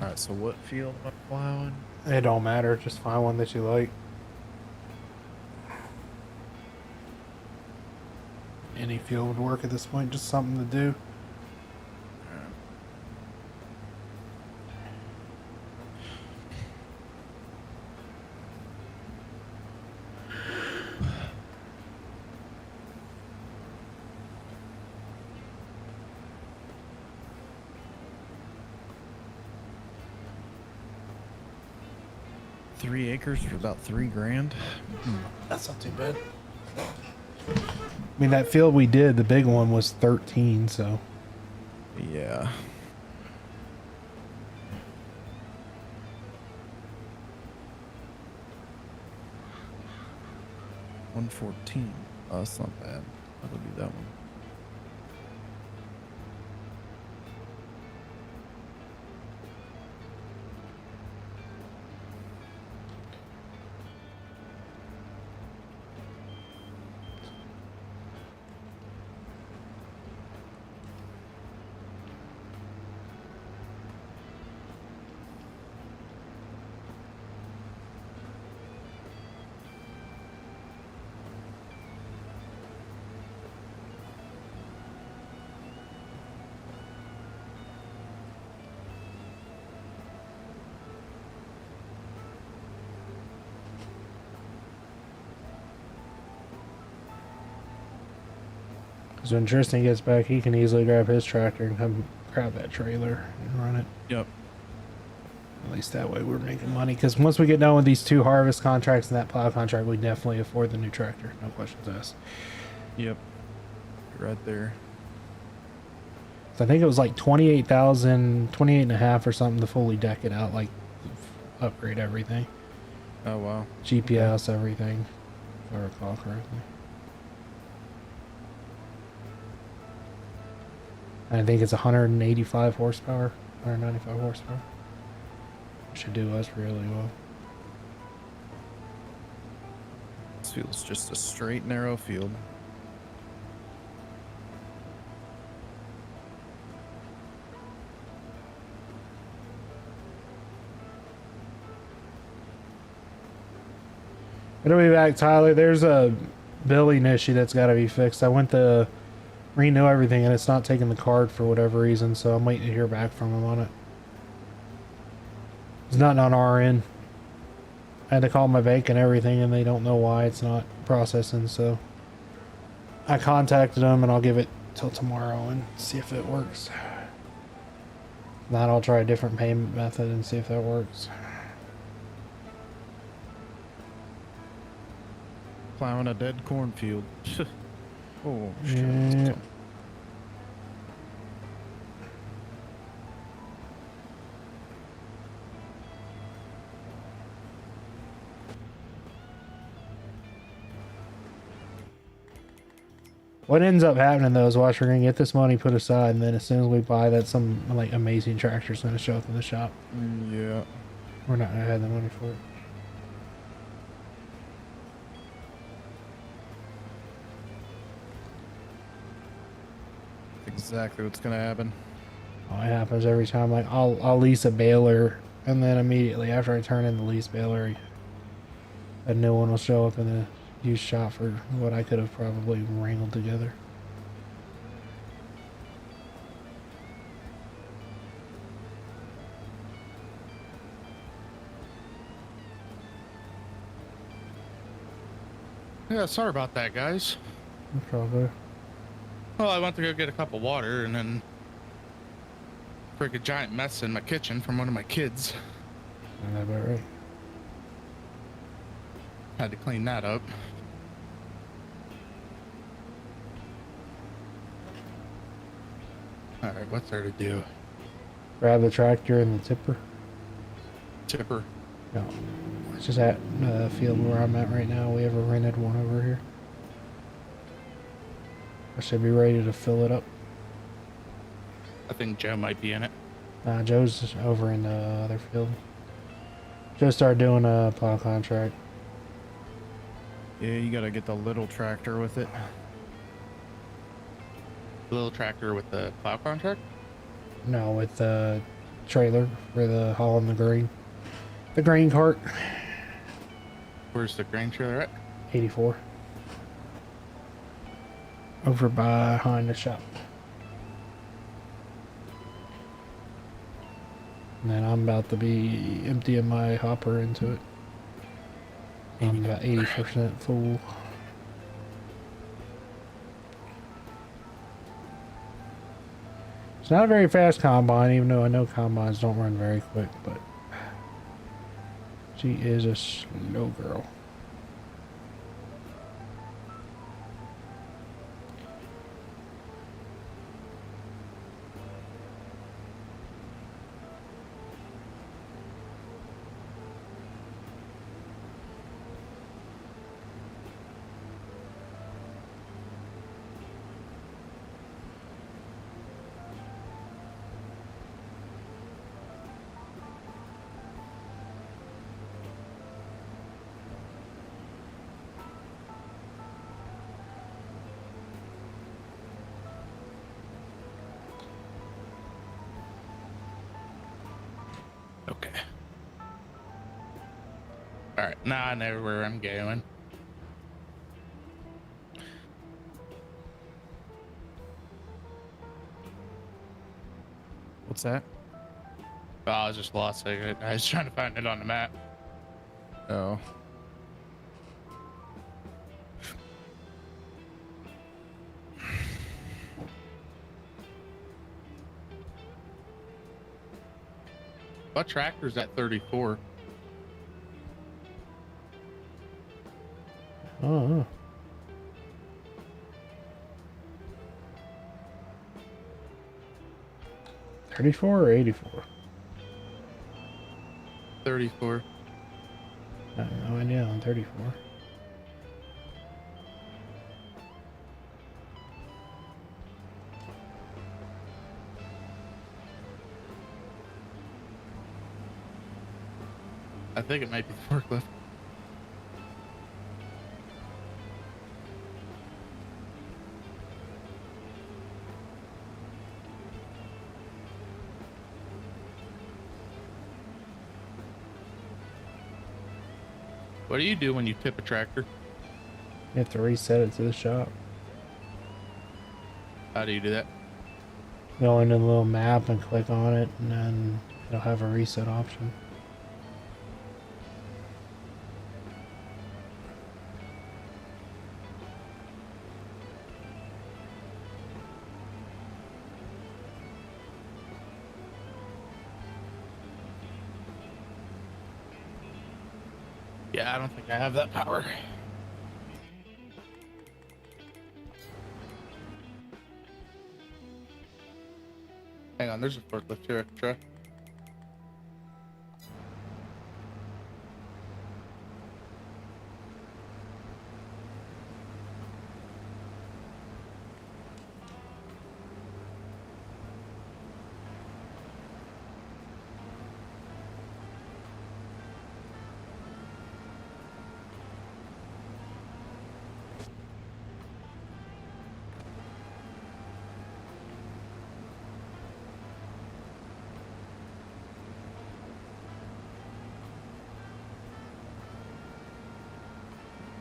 Alright, so what field am I plowing? It don't matter, just find one that you like. any field would work at this point. Just something to do. Three acres for about $3,000. That's not too bad. I mean, that field we did, the big one was 13, so. Yeah. $114. Oh, that's not bad. That'll be that one. So when Tristan gets back, he can easily grab his tractor and come grab that trailer and run it. Yep. At least that way we're making money. Because once we get done with these 2 harvest contracts and that plow contract, we definitely afford the new tractor. No questions asked. Yep. Right there. So I think it was like 28,000, 28 and a half or something to fully deck it out, like upgrade everything. Oh, wow. GPS, everything, if I recall correctly. And I think it's 185 horsepower, 195 horsepower. Should do us really well. This field's just a straight, narrow field. It'll be back, Tyler. There's a billing issue that's got to be fixed. I went to renew everything and it's not taking the card for whatever reason, so I'm waiting to hear back from him on it. It's not on our end. I had to call my bank and everything and they don't know why it's not processing, so I contacted them and I'll give it till tomorrow and see if it works. If not, I'll try a different payment method and see if that works. Plowing a dead cornfield. Oh, shit. Yeah. What ends up happening though is watch, we're gonna get this money put aside, and then as soon as we buy that, some like amazing tractor's gonna show up in the shop. Yeah. We're not gonna have the money for it. Exactly what's gonna happen. Oh, it happens every time. Like I'll lease a baler, and then immediately after I turn in the lease baler, a new one will show up in the used shop for what I could have probably wrangled together. Yeah, sorry about that, guys. No problem. Well, I went to go get a cup of water and then break a giant mess in my kitchen from one of my kids. Isn't that about right? Had to clean that up. All right, what's there to do? Grab the tractor and the tipper. Tipper. No, it's just at the field where I'm at right now. We have a rented one over here. I should be ready to fill it up. I think Joe might be in it. Joe's just over in the other field. Joe started doing a plow contract. Yeah, you gotta get the little tractor with it. Little tractor with the plow contract? No, with the trailer for the hauling the grain. The grain cart. Where's the grain trailer at? 84. over behind the shop. And then I'm about to be emptying my hopper into it. I'm about 80% full. It's not a very fast combine, even though I know combines don't run very quick, but she is a slow girl. Okay. All right, now I know where I'm going. What's that? Oh, I was just lost it. I was trying to find it on the map. Oh. What tractor's at 34? Oh. 34 or 84? 34. I have no idea on 34. I think it might be the forklift. What do you do when you tip a tractor? You have to reset it to the shop. How do you do that? Go into the little map and click on it, and then it'll have a reset option. Yeah, I don't think I have that power. Hang on, there's a forklift here, truck.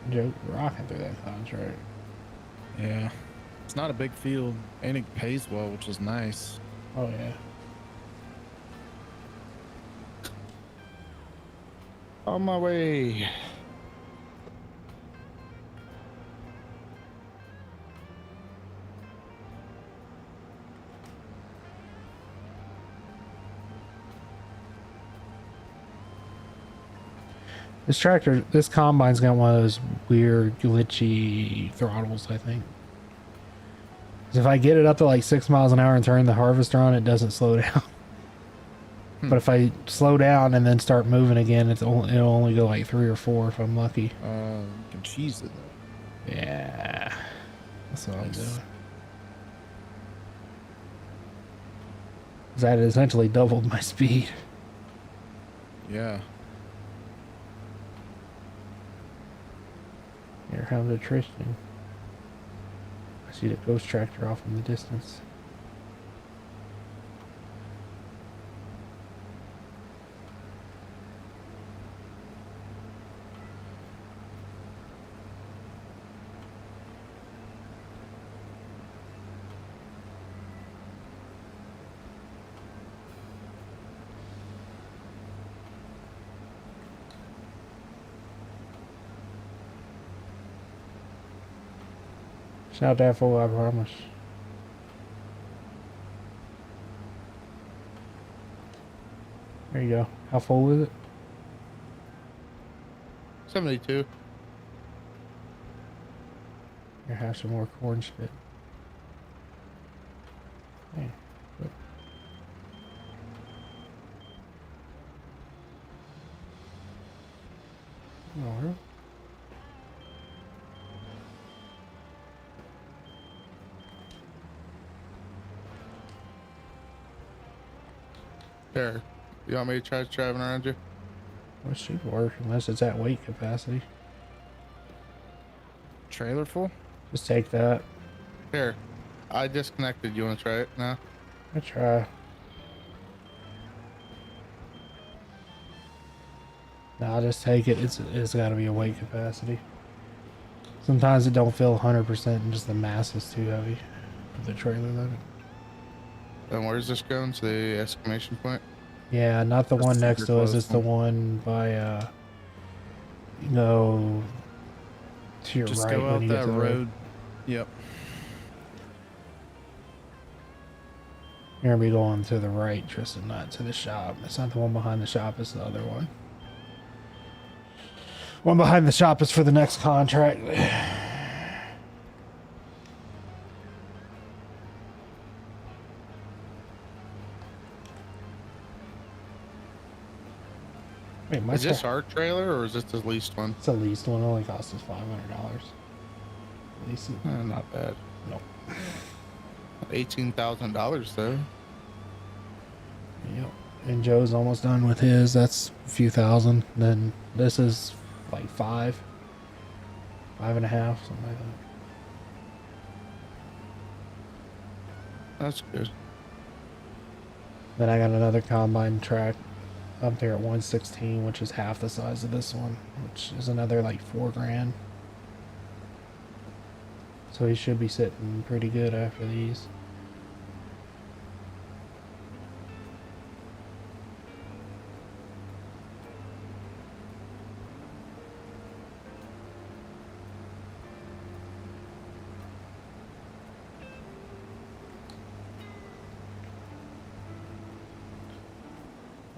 Joke rocking through that contract. Yeah. It's not a big field, and it pays well, which is nice. Oh yeah. On my way. This combine's got one of those weird glitchy throttles, I think. 'Cause if I get it up to like 6 miles an hour and turn the harvester on, it doesn't slow down. But if I slow down and then start moving again, it'll only go like 3 or 4 if I'm lucky. You can cheese it though. Yeah. That's what I'm Nice. doing. 'Cause that essentially doubled my speed. Yeah. Here comes a Tristan. I see the ghost tractor off in the distance. It's not that full, I promise. There you go. How full is it? 72. Here, have some more corn spit. Hey, look. Oh, really? There. You want me to try driving around you? Well, it should work unless it's at weight capacity. Trailer full? Just take that. Here. I disconnected. You want to try it now? I try. No, I'll just take it. It's got to be a weight capacity. Sometimes it don't feel 100% and just the mass is too heavy for the trailer load. And where's this going? To the exclamation point? Yeah, not the That's one the next super to us. close It's the one by you know, to your Just right go when out you get that to the road. road. Yep. You're gonna be going to the right, Tristan, not to the shop. It's not the one behind the shop, it's the other one. One behind the shop is for the next contract. Wait, my Is this car- our trailer or is this the leased one? It's the least one. It only cost us $500. Lease it. Not bad. Nope. $18,000 though. Yep. And Joe's almost done with his. That's a few thousand. Then this is like 5.5, something like that. That's good. Then I got another combine track up there at 116, which is half the size of this one, which is another like $4,000. So he should be sitting pretty good after these.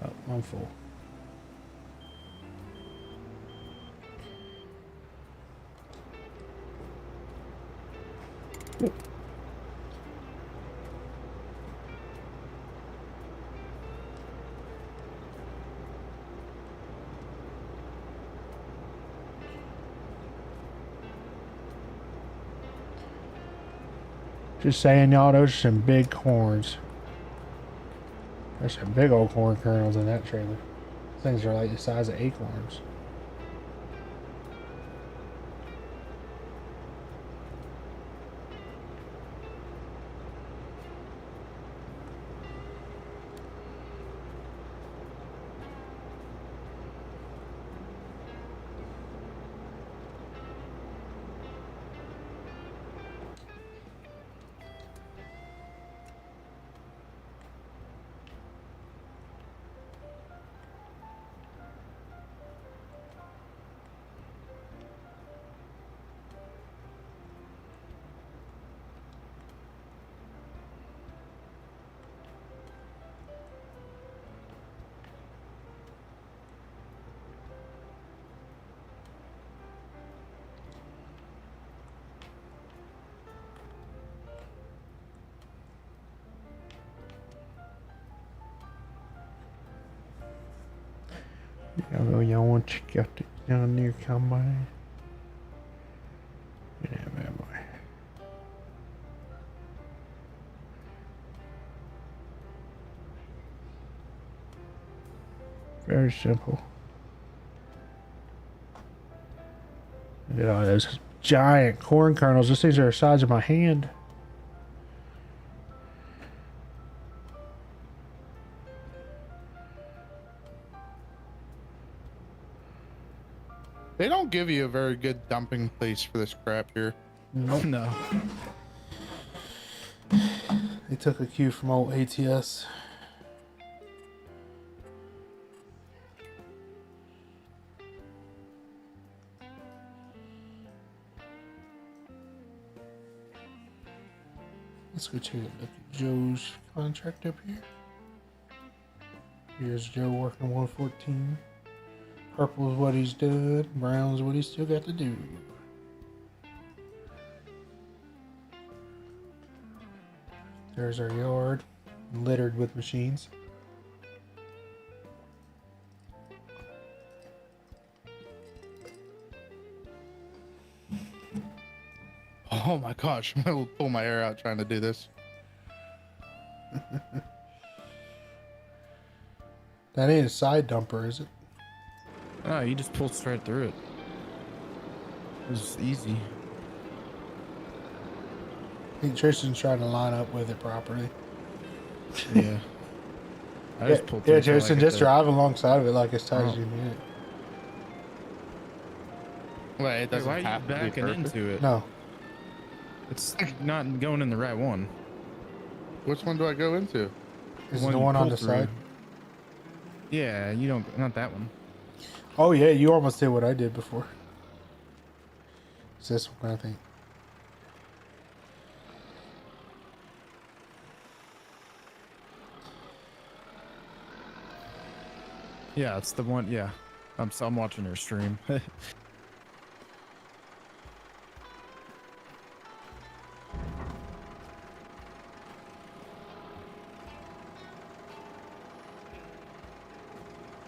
Oh, I'm full. Just saying, y'all, those are some big corns. There's some big old corn kernels in that trailer. Things are like the size of acorns. Y'all want to check out the down near combine? Yeah, man, boy. Very simple. Look at all those giant corn kernels. Those things are the size of my hand. They don't give you a very good dumping place for this crap here. Nope. No. They took a cue from old ATS. Let's go take a look at Joe's contract up here. Here's Joe working 114. Purple is what he's done. Brown is what he's still got to do. There's our yard, littered with machines. Oh my gosh, I will pull my hair out trying to do this. That ain't a side dumper, is it? Oh, you just pulled straight through it. It was easy. I think Tristan's trying to line up with it properly. Yeah. I just pulled through. Yeah, till I Tristan, get just the- drive alongside of it like as tight as Oh. you need it. Wait, it Hey, doesn't why are you have to be backing perfect. into it? No. It's not going in the right one. Which one do I go into? Is one the you one on pulled the through. side? Yeah, you don't. Not that one. Oh, yeah, you almost did what I did before. It's this one, I think. Yeah, it's the one. Yeah, I'm watching your stream.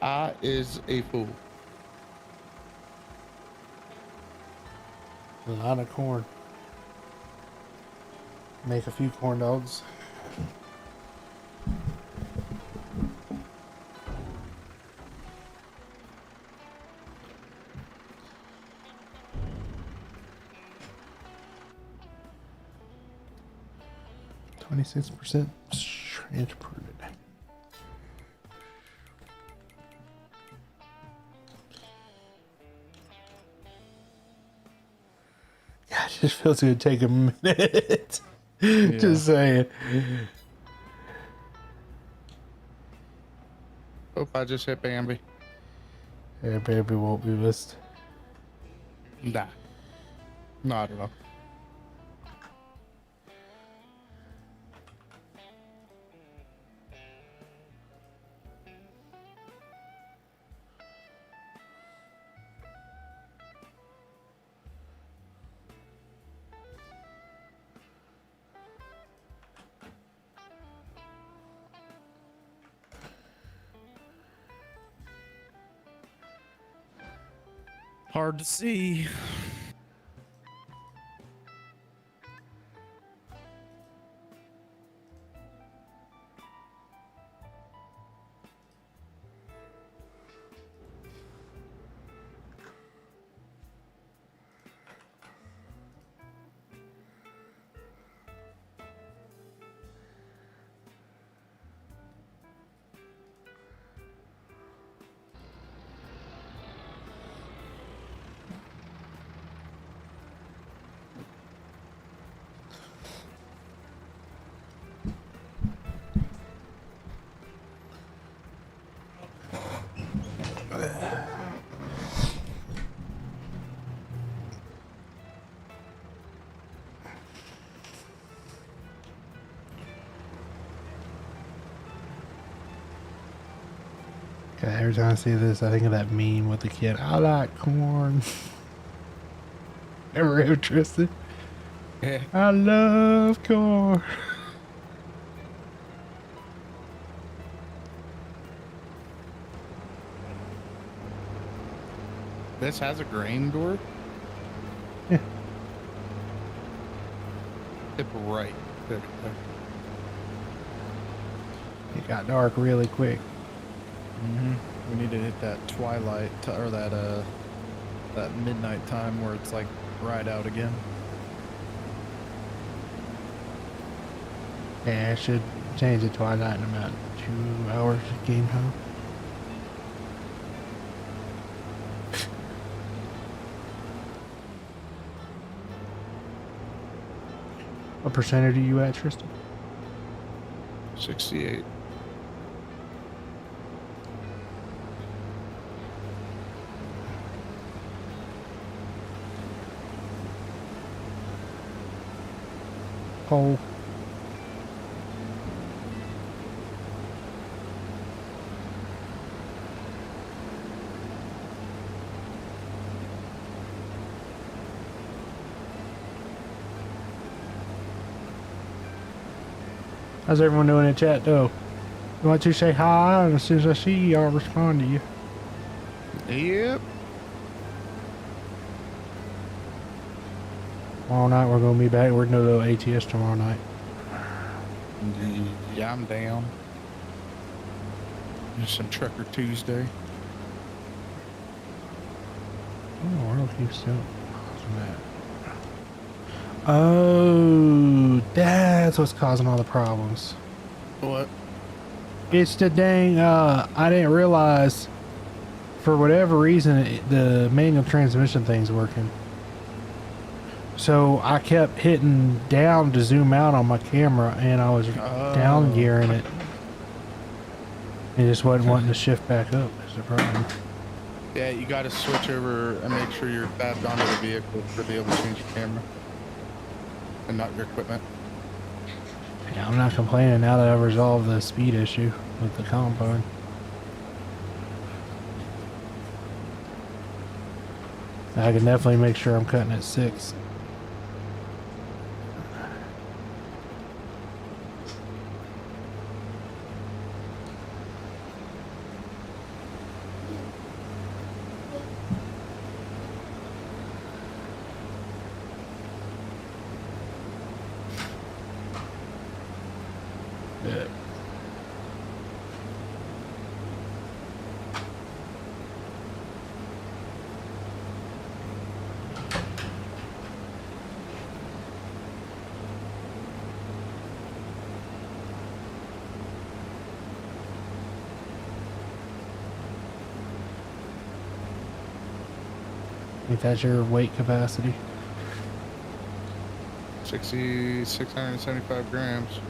I is a fool. A lot of corn. Make a few corn dogs. %, transported. Yeah, it just feels like it'd take a minute. Just saying. Oh, I just hit Bambi. Yeah, baby won't be missed. Nah. Not at all. Hard to see. God, every time I see this, I think of that meme with the kid. I like corn. Ever heard Tristan? Yeah. I love corn. This has a grain door? Yeah. Tip right. There. It got dark really quick. We need to hit that twilight or that midnight time where it's like right out again. Yeah, I should change the twilight in about 2 hours to game time. What percentage are you at, Tristan? 68. Pole. How's everyone doing in chat, though? You want to say hi, and as soon as I see you, I'll respond to you. Yep. Tomorrow night, we're going to be back. We're going to go ATS tomorrow night. Yeah, I'm down. Just some Trucker Tuesday. Oh, we're looking still. Oh, that's what's causing all the problems. What? It's the dang, I didn't realize, for whatever reason, the manual transmission thing's working. So I kept hitting down to zoom out on my camera, and I was down gearing it. It just wasn't wanting to shift back up. That's the problem. Yeah, you got to switch over and make sure you're tabbed onto the vehicle to be able to change your camera. And not your equipment. Yeah, I'm not complaining now that I've resolved the speed issue with the compound. I can definitely make sure I'm cutting at 6. Yeah. I think that's your weight capacity. 675 grams.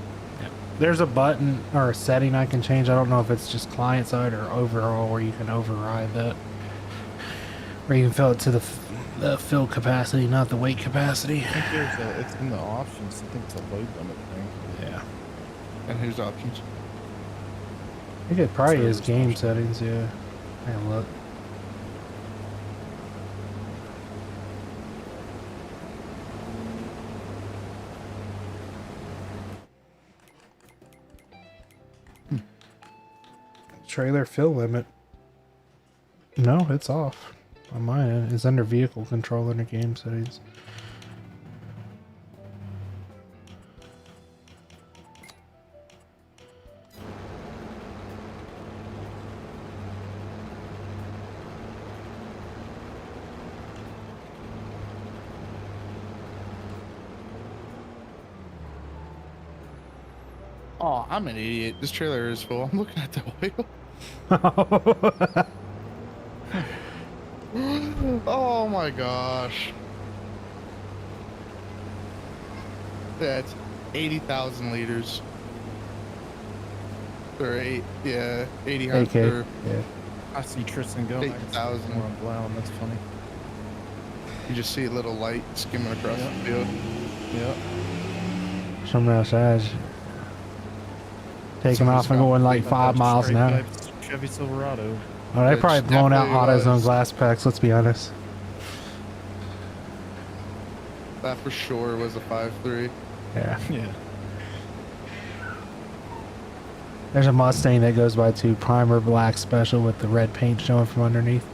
There's a button or a setting I can change. I don't know if it's just client side or overall where you can override that. Or you can fill it to the fill capacity, not the weight capacity. I think there's a, it's in the options. I think it's a load limit thing. Yeah. And here's options. I think it probably is Service game option. settings, yeah. Hang on, look. Trailer fill limit. No, it's off. On mine, it's under vehicle control under game settings. Oh, I'm an idiot. This trailer is full. I'm looking at the wheel. Oh my gosh. That's 80,000 liters. Or 80 AK, or yeah. I see Tristan going. I can see 8,000. more on Blown. That's funny. You just see a little light skimming across the field. Yep. Something outside. Taking off and going like 5 miles an hour. Chevy Silverado. Oh, they Which probably blown out definitely AutoZone was. glass packs, let's be honest. That for sure was a 5.3. Yeah. Yeah. There's a Mustang that goes by too, primer black special with the red paint showing from underneath.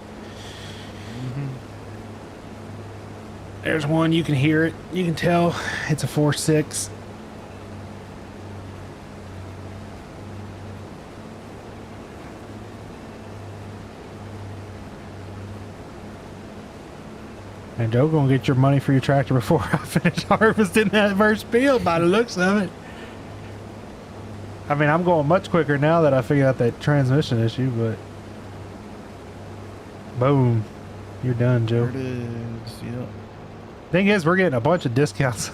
There's one, you can hear it. You can tell it's a 4.6. And Joe gonna get your money for your tractor before I finish harvesting that first field by the looks of it. I mean, I'm going much quicker now that I figured out that transmission issue, but boom, you're done, Joe. There it is. Yep. Thing is, we're getting a bunch of discounts.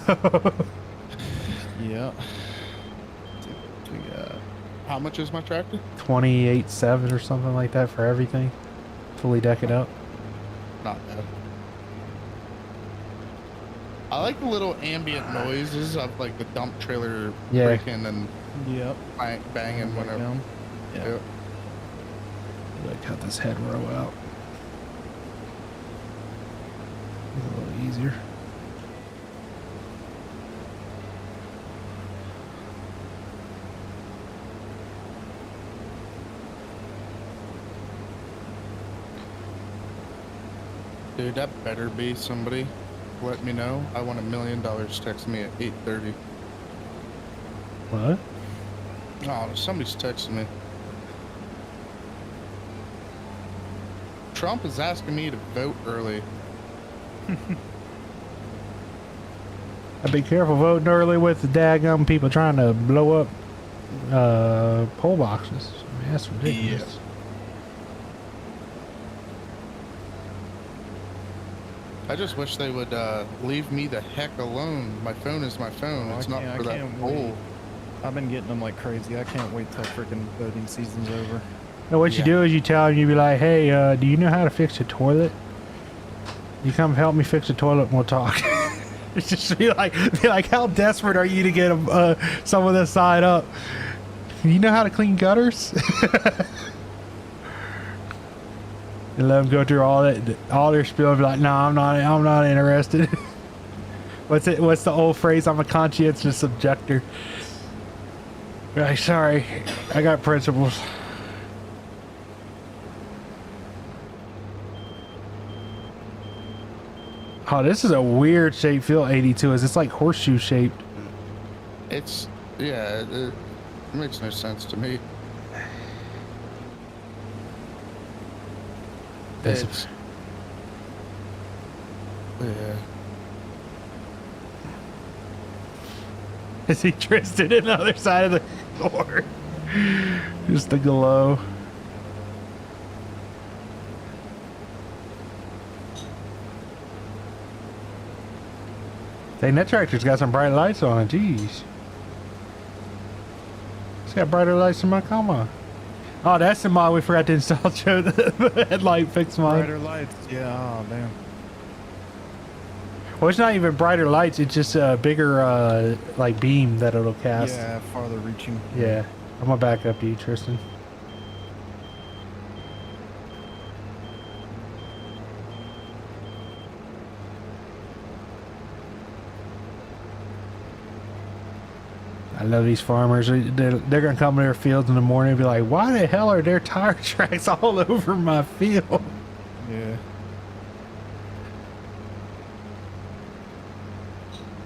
Yep. How much is my tractor? 28.7 or something like that for everything, fully deck it up. Not bad. I like the little ambient noises of like the dump trailer Yeah. breaking and Yep. banging Right whenever. down. Yeah. Yep. Gotta cut this head row out. A little easier. Dude, that better be somebody. Let me know. I want $1 million. Text me at 8:30. What? Oh, somebody's texting me. Trump is asking me to vote early. I'd be careful voting early with the daggum people trying to blow up poll boxes. I mean, that's ridiculous. I just wish they would leave me the heck alone. My phone is my phone. It's not for that poll. I've been getting them like crazy. I can't wait till freaking voting season's over. And what you do is you tell them, you be like, hey, do you know how to fix a toilet? You come help me fix a toilet and we'll talk. It's just be like, how desperate are you to get some of this side up? You know how to clean gutters? And let them go through all their spiel and be like, no, I'm not interested. What's the old phrase? I'm a conscientious objector. Like, sorry, I got principles. Oh, this is a weird shaped field. 82 is. It's like horseshoe shaped. It's it makes no sense to me. It's yeah. Is he Tristan in the other side of the door? Just the glow. Dang, that tractor's got some bright lights on it. Jeez. It's got brighter lights than my Kama. Oh, that's the mod we forgot to install. Show the headlight fix mod. Brighter lights. Yeah, oh, damn. Well, it's not even brighter lights. It's just a bigger, like, beam that it'll cast. Yeah, farther reaching. Yeah. I'm gonna back up to you, Tristan. I love these farmers. They're gonna come to their fields in the morning and be like, why the hell are there tire tracks all over my field? Yeah.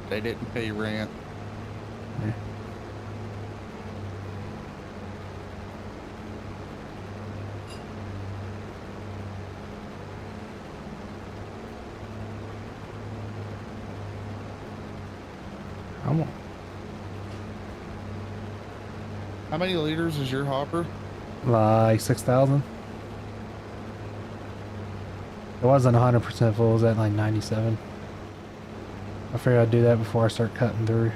They didn't pay rent. Yeah. Come on. How many liters is your hopper? Like 6,000. It wasn't 100% full. It was at like 97. I figured I'd do that before I start cutting through.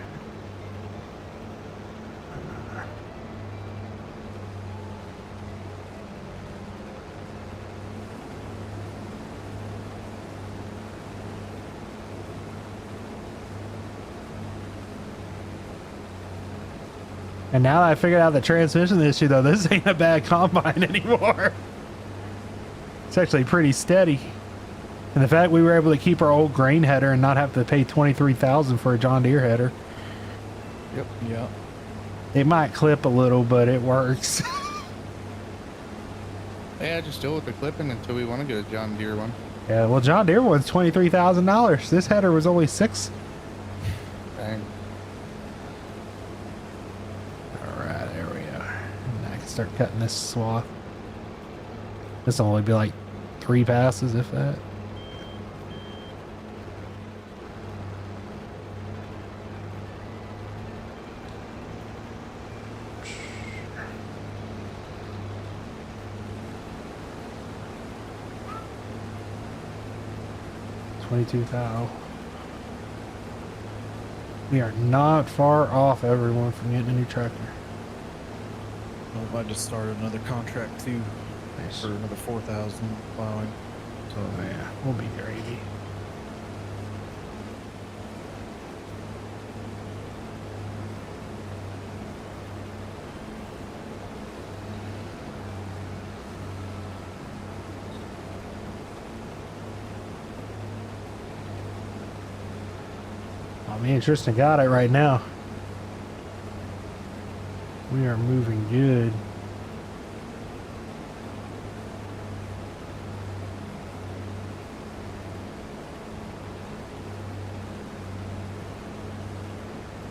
And now that I figured out the transmission issue, though, this ain't a bad combine anymore. It's actually pretty steady. And the fact we were able to keep our old grain header and not have to pay $23,000 for a John Deere header. Yep. Yeah. It might clip a little, but it works. Yeah, just deal with the clipping until we want to get a John Deere one. Yeah, well, John Deere one's $23,000. This header was only $6,000. Dang. Alright, there we are. And I can start cutting this swath. This will only be like 3 passes, if that. $22,000. We are not far off, everyone, from getting a new tractor. Well, I just started another contract too Nice. for another 4,000 plowing. So yeah, we'll be gravy. Oh, me and Tristan got it right now. We are moving good.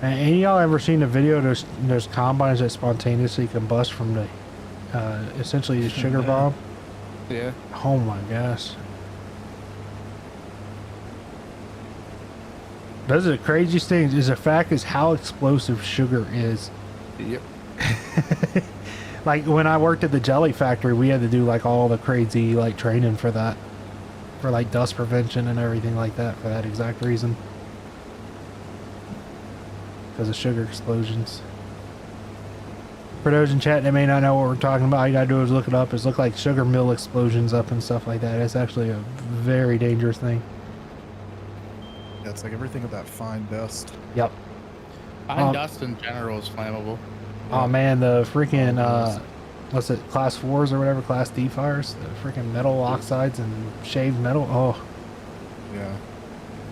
And y'all ever seen the video? There's combines that spontaneously combust from the essentially the sugar bomb. Yeah. Oh my gosh. Those are the craziest things. Is the fact is how explosive sugar is. Yep. Like when I worked at the jelly factory, we had to do like all the crazy like training for that, for like dust prevention and everything like that for that exact reason. Because of sugar explosions. For those in chat that may not know what we're talking about, all you gotta do is look it up. It's look like sugar mill explosions up and stuff like that. It's actually a very dangerous thing. Yeah, it's like everything with that fine dust. Yep. Fine dust in general is flammable. Oh man, the freaking what's it, class 4s or whatever, class D fires, the freaking metal oxides and shaved metal. Oh, Yeah.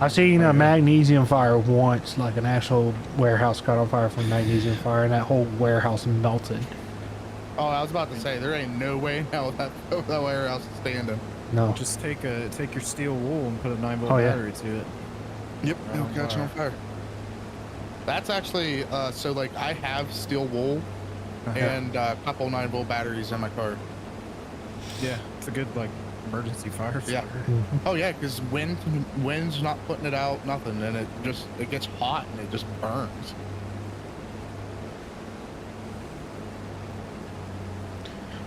I've seen a magnesium fire once, like an actual warehouse caught on fire from magnesium fire, and that whole warehouse melted. Oh, I was about to say there ain't no way now that warehouse is standing. No. Just take your steel wool and put a 9-volt Oh, yeah. battery to it. Yep. Right It'll on catch fire. on fire. That's actually so like I have steel wool and a couple 9-volt batteries in my car. Yeah, it's a good like emergency fire starter. Yeah. Oh yeah, because wind's not putting it out, nothing, and it gets hot and it just burns.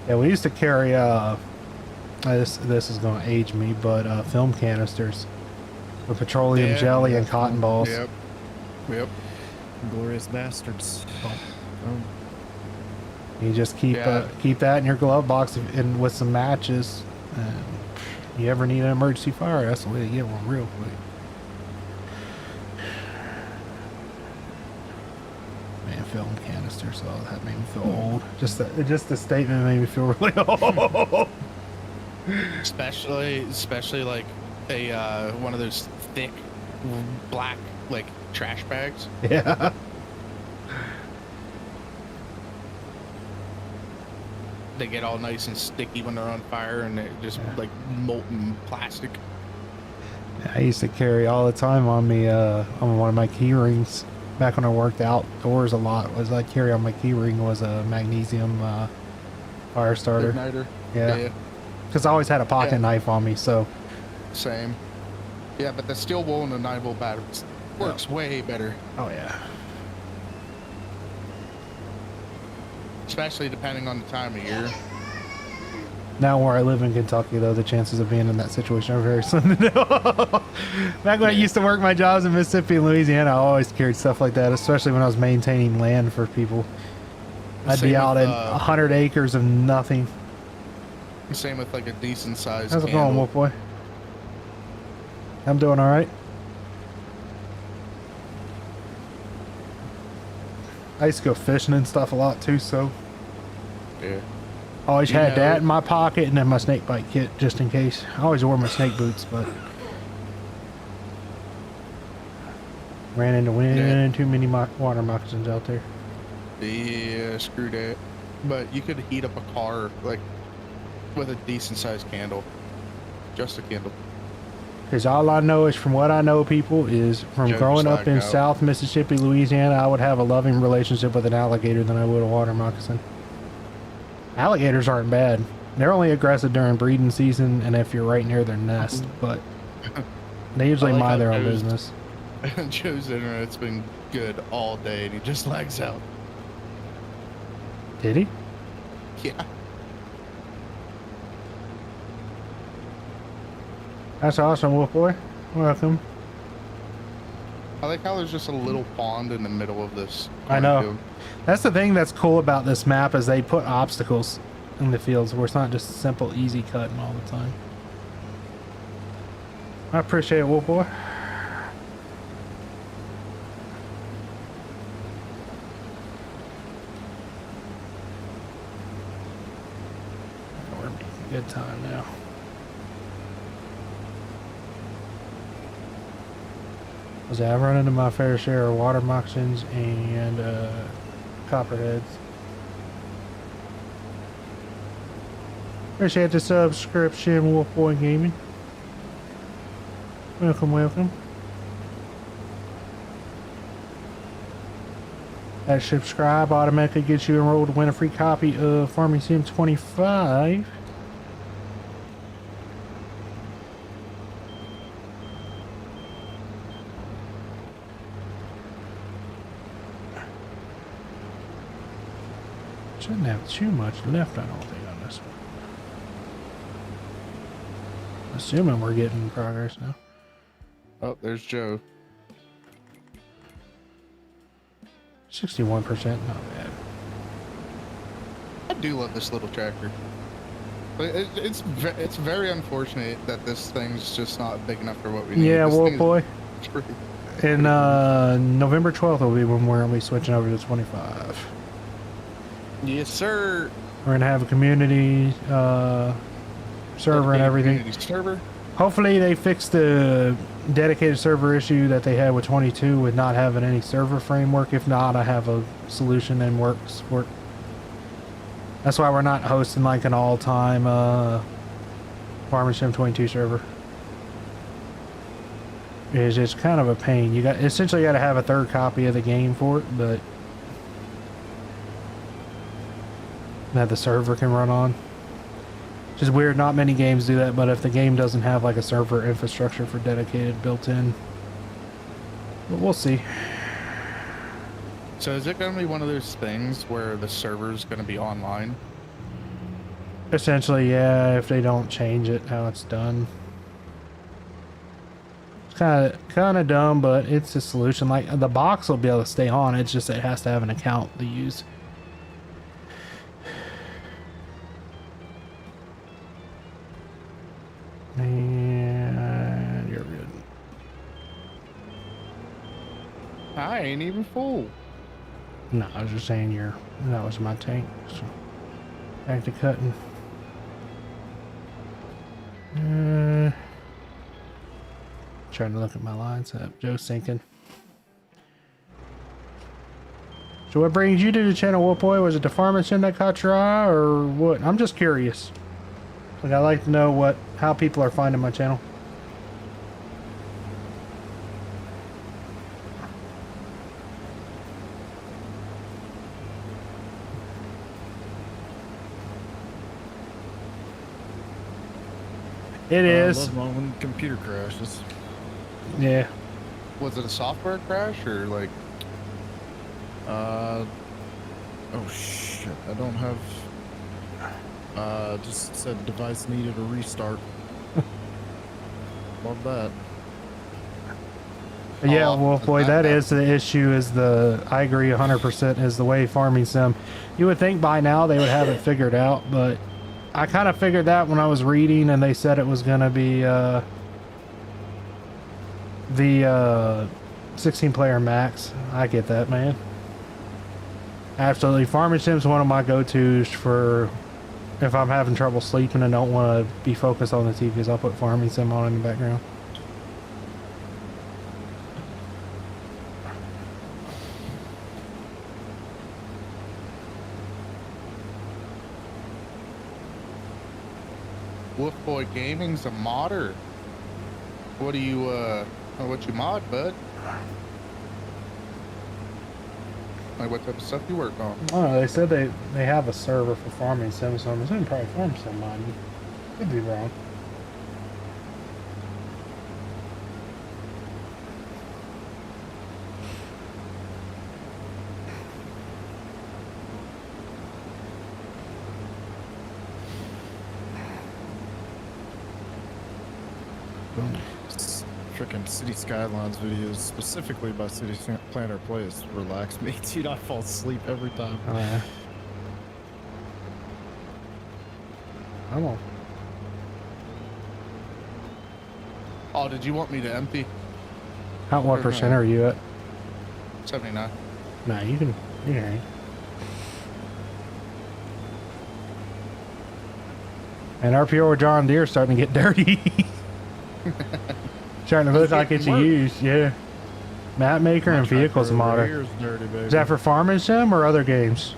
Yeah, we used to carry this is going to age me, but film canisters with petroleum jelly and cotton balls. Yep. Yep. Glorious bastards. You just keep that in your glove box and with some matches. And you ever need an emergency fire, that's the way to get one real quick. Man, film canisters, so that made me feel old. Just the statement made me feel really old. Especially like a one of those thick black like trash bags. Yeah. They get all nice and sticky when they're on fire, and they're just like molten plastic. I used to carry all the time on me on one of my key rings back when I worked outdoors a lot. Was I carry on my key ring was a magnesium fire starter. Igniter. Yeah. Because I always had a pocket knife on me, so. Same. Yeah, but the steel wool and the 9-volt batteries works way better. Oh yeah. Especially depending on the time of year. Now where I live in Kentucky, though, the chances of being in that situation are very slim to know. Back when I used to work my jobs in Mississippi and Louisiana, I always carried stuff like that, especially when I was maintaining land for people. I'd be out in 100 acres of nothing. Same with like a decent size How's it going, Wolf Boy? I'm doing all right. I used to go fishing and stuff a lot too, so Yeah. always You had know- that in my pocket and then my snake bite kit just in case. I always wore my snake boots, but ran into wind, too many water moccasins out there. Yeah, screw that. But you could heat up a car like with a decent sized candle. Just a candle. Because all I know is from what I know, people, is from Joe growing just up in lagged out. South Mississippi, Louisiana, I would have a loving relationship with an alligator than I would a water moccasin. Alligators aren't bad. They're only aggressive during breeding season and if you're right near their nest, but they usually I like mind how their own Joe's- business. Joe's internet's been good all day and he just lags out. Did he? Yeah. That's awesome, Wolf Boy. Welcome. I like how there's just a little pond in the middle of this. I know. cornfield. That's the thing that's cool about this map is they put obstacles in the fields where it's not just simple, easy cutting all the time. I appreciate it, Wolf Boy. We're making good time now. I've run into my fair share of water moccasins and copperheads. Appreciate the subscription, Wolf Boy Gaming. Welcome, welcome. That subscribe automatically gets you enrolled to win a free copy of Farming Sim 25. Shouldn't have too much left, I don't think, on this one. Assuming we're getting progress now. Oh, there's Joe. 61%, not bad. I do love this little tractor. But it's very unfortunate that this thing's just not big enough for what we need. Yeah, This well, thing is boy. pretty- And November 12th will be when we're going to be switching over to 25. Yes, sir. We're going to have a community server and everything. Community server. Hopefully they fix the dedicated server issue that they had with 22 with not having any server framework. If not, I have a solution in works for it. That's why we're not hosting like an all-time Farming Sim 22 server. It's just kind of a pain. You got essentially got to have a third copy of the game for it, but that the server can run on. Which is weird, not many games do that, but if the game doesn't have like a server infrastructure for dedicated built in. But we'll see. So is it going to be one of those things where the server's going to be online? Essentially, yeah, if they don't change it, how it's done. It's kind of dumb, but it's a solution. Like, the box will be able to stay on, it's just it has to have an account to use. And you're good. I ain't even full. No, I was just saying that was my tank. So back to cutting. Trying to look at my lines up. Joe's sinking. So what brings you to the channel, Wolf Boy? Was it the Farming Sim that caught your eye, or what? I'm just curious. Like, I like to know how people are finding my channel. It is. I love when the computer crashes. Yeah. Was it a software crash or like? Oh shit! I don't have. Just said device needed a restart. Love that. Yeah, Oh, Wolf Boy, that- that is the issue. I agree 100% is the way Farming Sim. You would think by now they would have it figured out, but I kind of figured that when I was reading and they said it was going to be the 16 player max. I get that, man. Absolutely. Farming Sim's one of my go-tos for if I'm having trouble sleeping and don't want to be focused on the TVs. I'll put Farming Sim on in the background. Wolf Boy Gaming's a modder. What do you what you mod, bud? Like what type of stuff you work on? I don't know, they said they have a server for Farming Sim, so I'm assuming probably Farming Sim modding. Could be wrong. Freaking City Skylines videos, specifically by City Planner Plays, relax me. Dude, I fall asleep every time. Oh, yeah. Come on. Oh, did you want me to empty? What percent are you at? 79. Nah, you can hang. And RPO or John Deere starting to get dirty. Starting to look like it's used, yeah. Map maker and vehicles modder. Here's dirty, baby. Is that for Farming Sim or other games?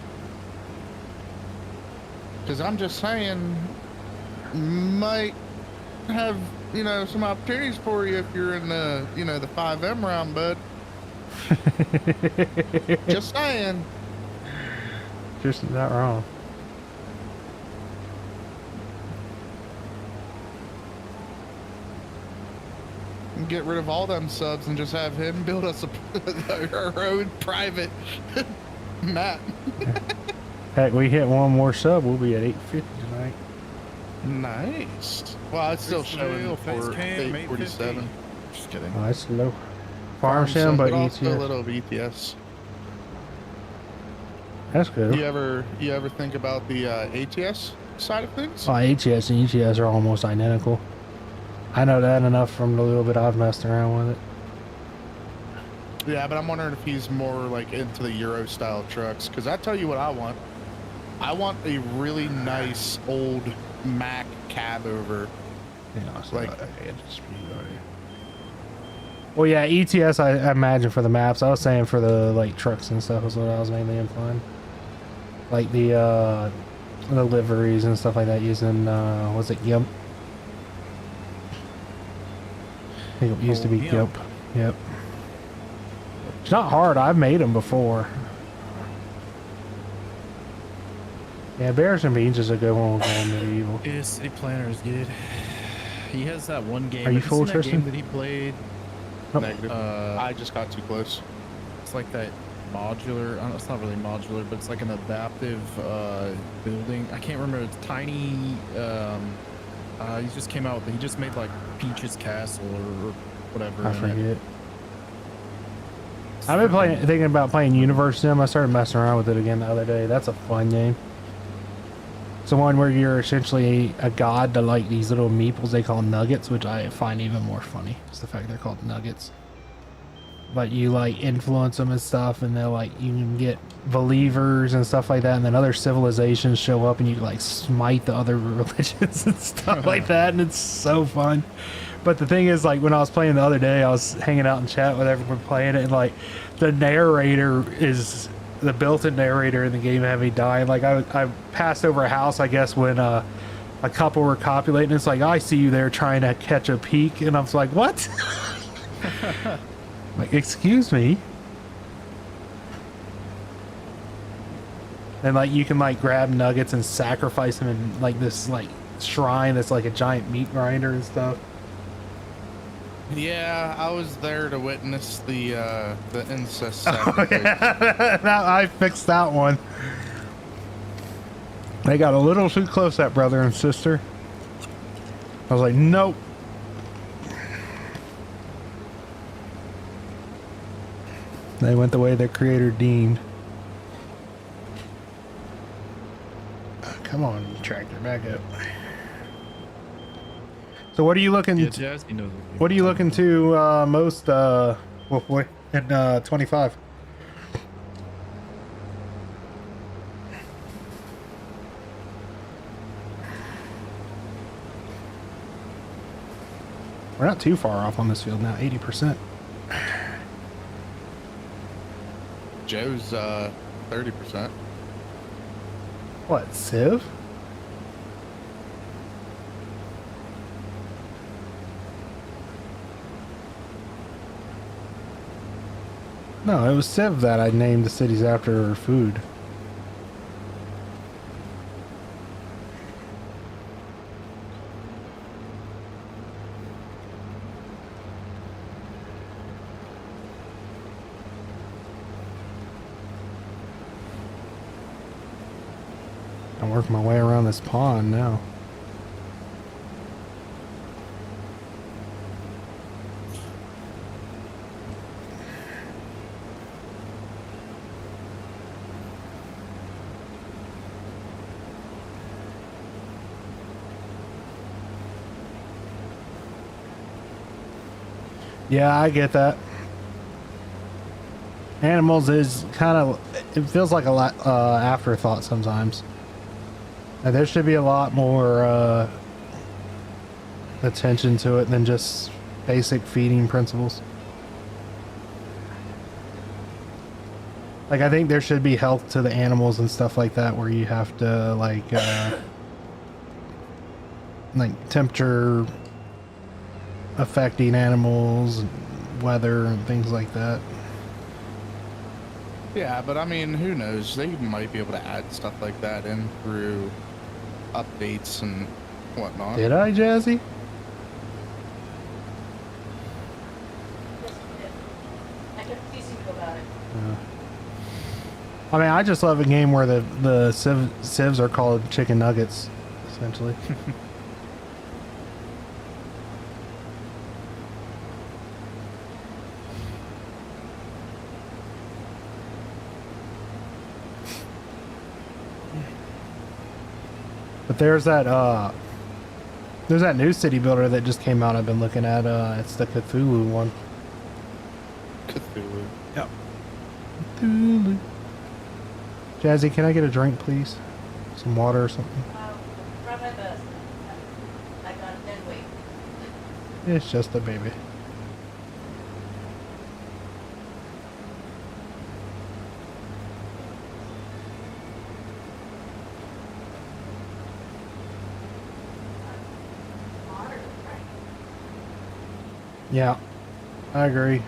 Because I'm just saying, might have, some opportunities for you if you're in the, the FiveM round, bud. Just saying. Just not wrong. Get rid of all them subs and just have him build us our own private map. Heck, we hit one more sub, we'll be at 850 tonight. Nice. Well, it's still showing for 847. Just kidding. Oh, that's low. Farm sim, but also a ETS. little of ETS. That's good. You ever think about the ATS side of things? ATS and ETS are almost identical. I know that enough from the little bit I've messed around with it. Yeah, but I'm wondering if he's more like into the Euro style trucks. Because I tell you what I want. I want a really nice old Mack cab over. Yeah, so Like- well, yeah, ETS I imagine for the maps. I was saying for the like trucks and stuff was what I was mainly implying. Like the liveries and stuff like that using was it GIMP? I think it used to be GIMP. Yep. It's not hard. I've made them before. Yeah, Bears and Beans is a good one going medieval. Yeah, City Planner is good. He has that one game. Are you have full, seen that Tristan? game that he played? Nope. Negative. I just got too close. It's like that modular. It's not really modular, but it's like an adaptive building. I can't remember. It's tiny. He just came out. He just made like Peach's Castle or whatever. I in it. forget. I've been thinking about playing Universe Sim. I started messing around with it again the other day. That's a fun game. It's the one where you're essentially a god to like these little meeples they call nuggets, which I find even more funny. It's the fact they're called nuggets. But you like influence them and stuff, and they're like you can get believers and stuff like that, and then other civilizations show up, and you like smite the other religions and stuff like that, and it's so fun. But the thing is, like when I was playing the other day, I was hanging out in chat with everyone playing it, and like the narrator is the built-in narrator in the game had me dying. Like I passed over a house, I guess, when a couple were copulating. It's like, I see you there trying to catch a peak, and I was like, what? Like, excuse me. And like you can like grab nuggets and sacrifice them in like this like shrine that's like a giant meat grinder and stuff. Yeah, I was there to witness the incest Oh, sacrifice. yeah. Now I fixed that one. They got a little too close, that brother and sister. I was like, nope. They went the way their creator deemed. Come on, tractor, back up. So what are you looking? Yeah, Jazz, he knows What are you looking to most, Wolf Boy, in 25? We're not too far off on this field now, 80%. Joe's 30%. What, Civ? No, it was Civ that I named the cities after food. I'm working my way around this pond now. Yeah, I get that. Animals is kind of, it feels like a lot afterthought sometimes. And there should be a lot more attention to it than just basic feeding principles. Like, I think there should be health to the animals and stuff like that, where you have to like temperature affecting animals, weather, and things like that. Yeah, but I mean, who knows? They might be able to add stuff like that in through updates and whatnot. Did I, Jazzy? I kept teasing you about it. I mean, I just love a game where the civs are called chicken nuggets, essentially. But there's that new city builder that just came out. I've been looking at. It's the Cthulhu one. Cthulhu. Yep. Cthulhu. Jazzy, can I get a drink, please? Some water or something? Try my best. I got dead weight. It's just a baby. Moderate, right? Yeah, I agree.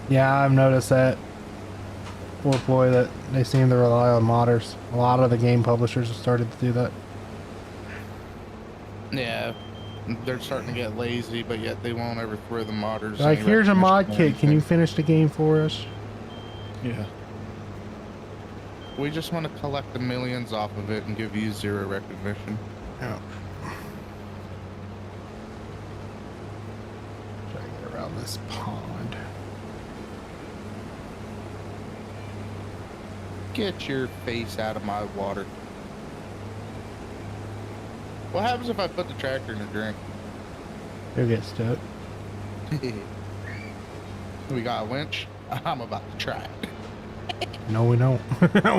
Yeah, I've noticed that. Oh boy, that they seem to rely on modders. A lot of the game publishers have started to do that. Yeah, they're starting to get lazy, but yet they won't ever throw the modders. Like, any here's a mod recognition or kit. Can you anything. finish the game for us? Yeah. We just want to collect the millions off of it and give you 0 recognition. Yeah. Try to get around this pond. Get your face out of my water. What happens if I put the tractor in a drink? You'll get stuck. We got a winch. I'm about to try it. No, we don't.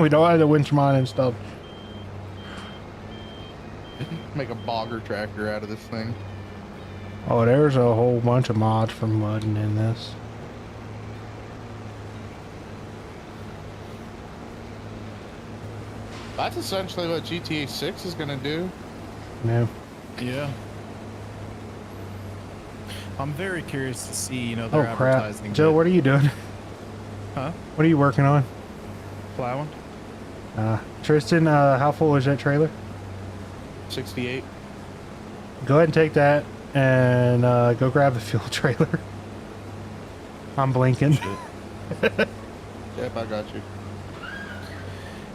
We don't have the winch mine and stuff. Make a bogger tractor out of this thing. Oh, there's a whole bunch of mods for mudding in this. That's essentially what GTA 6 is going to do. No. Yeah. I'm very curious to see, you know, Oh their crap. advertising. Joe, what are you doing? Huh? What are you working on? Plowing? Tristan, how full is that trailer? 68. Go ahead and take that and go grab the fuel trailer. I'm blinking. Yep, I got you.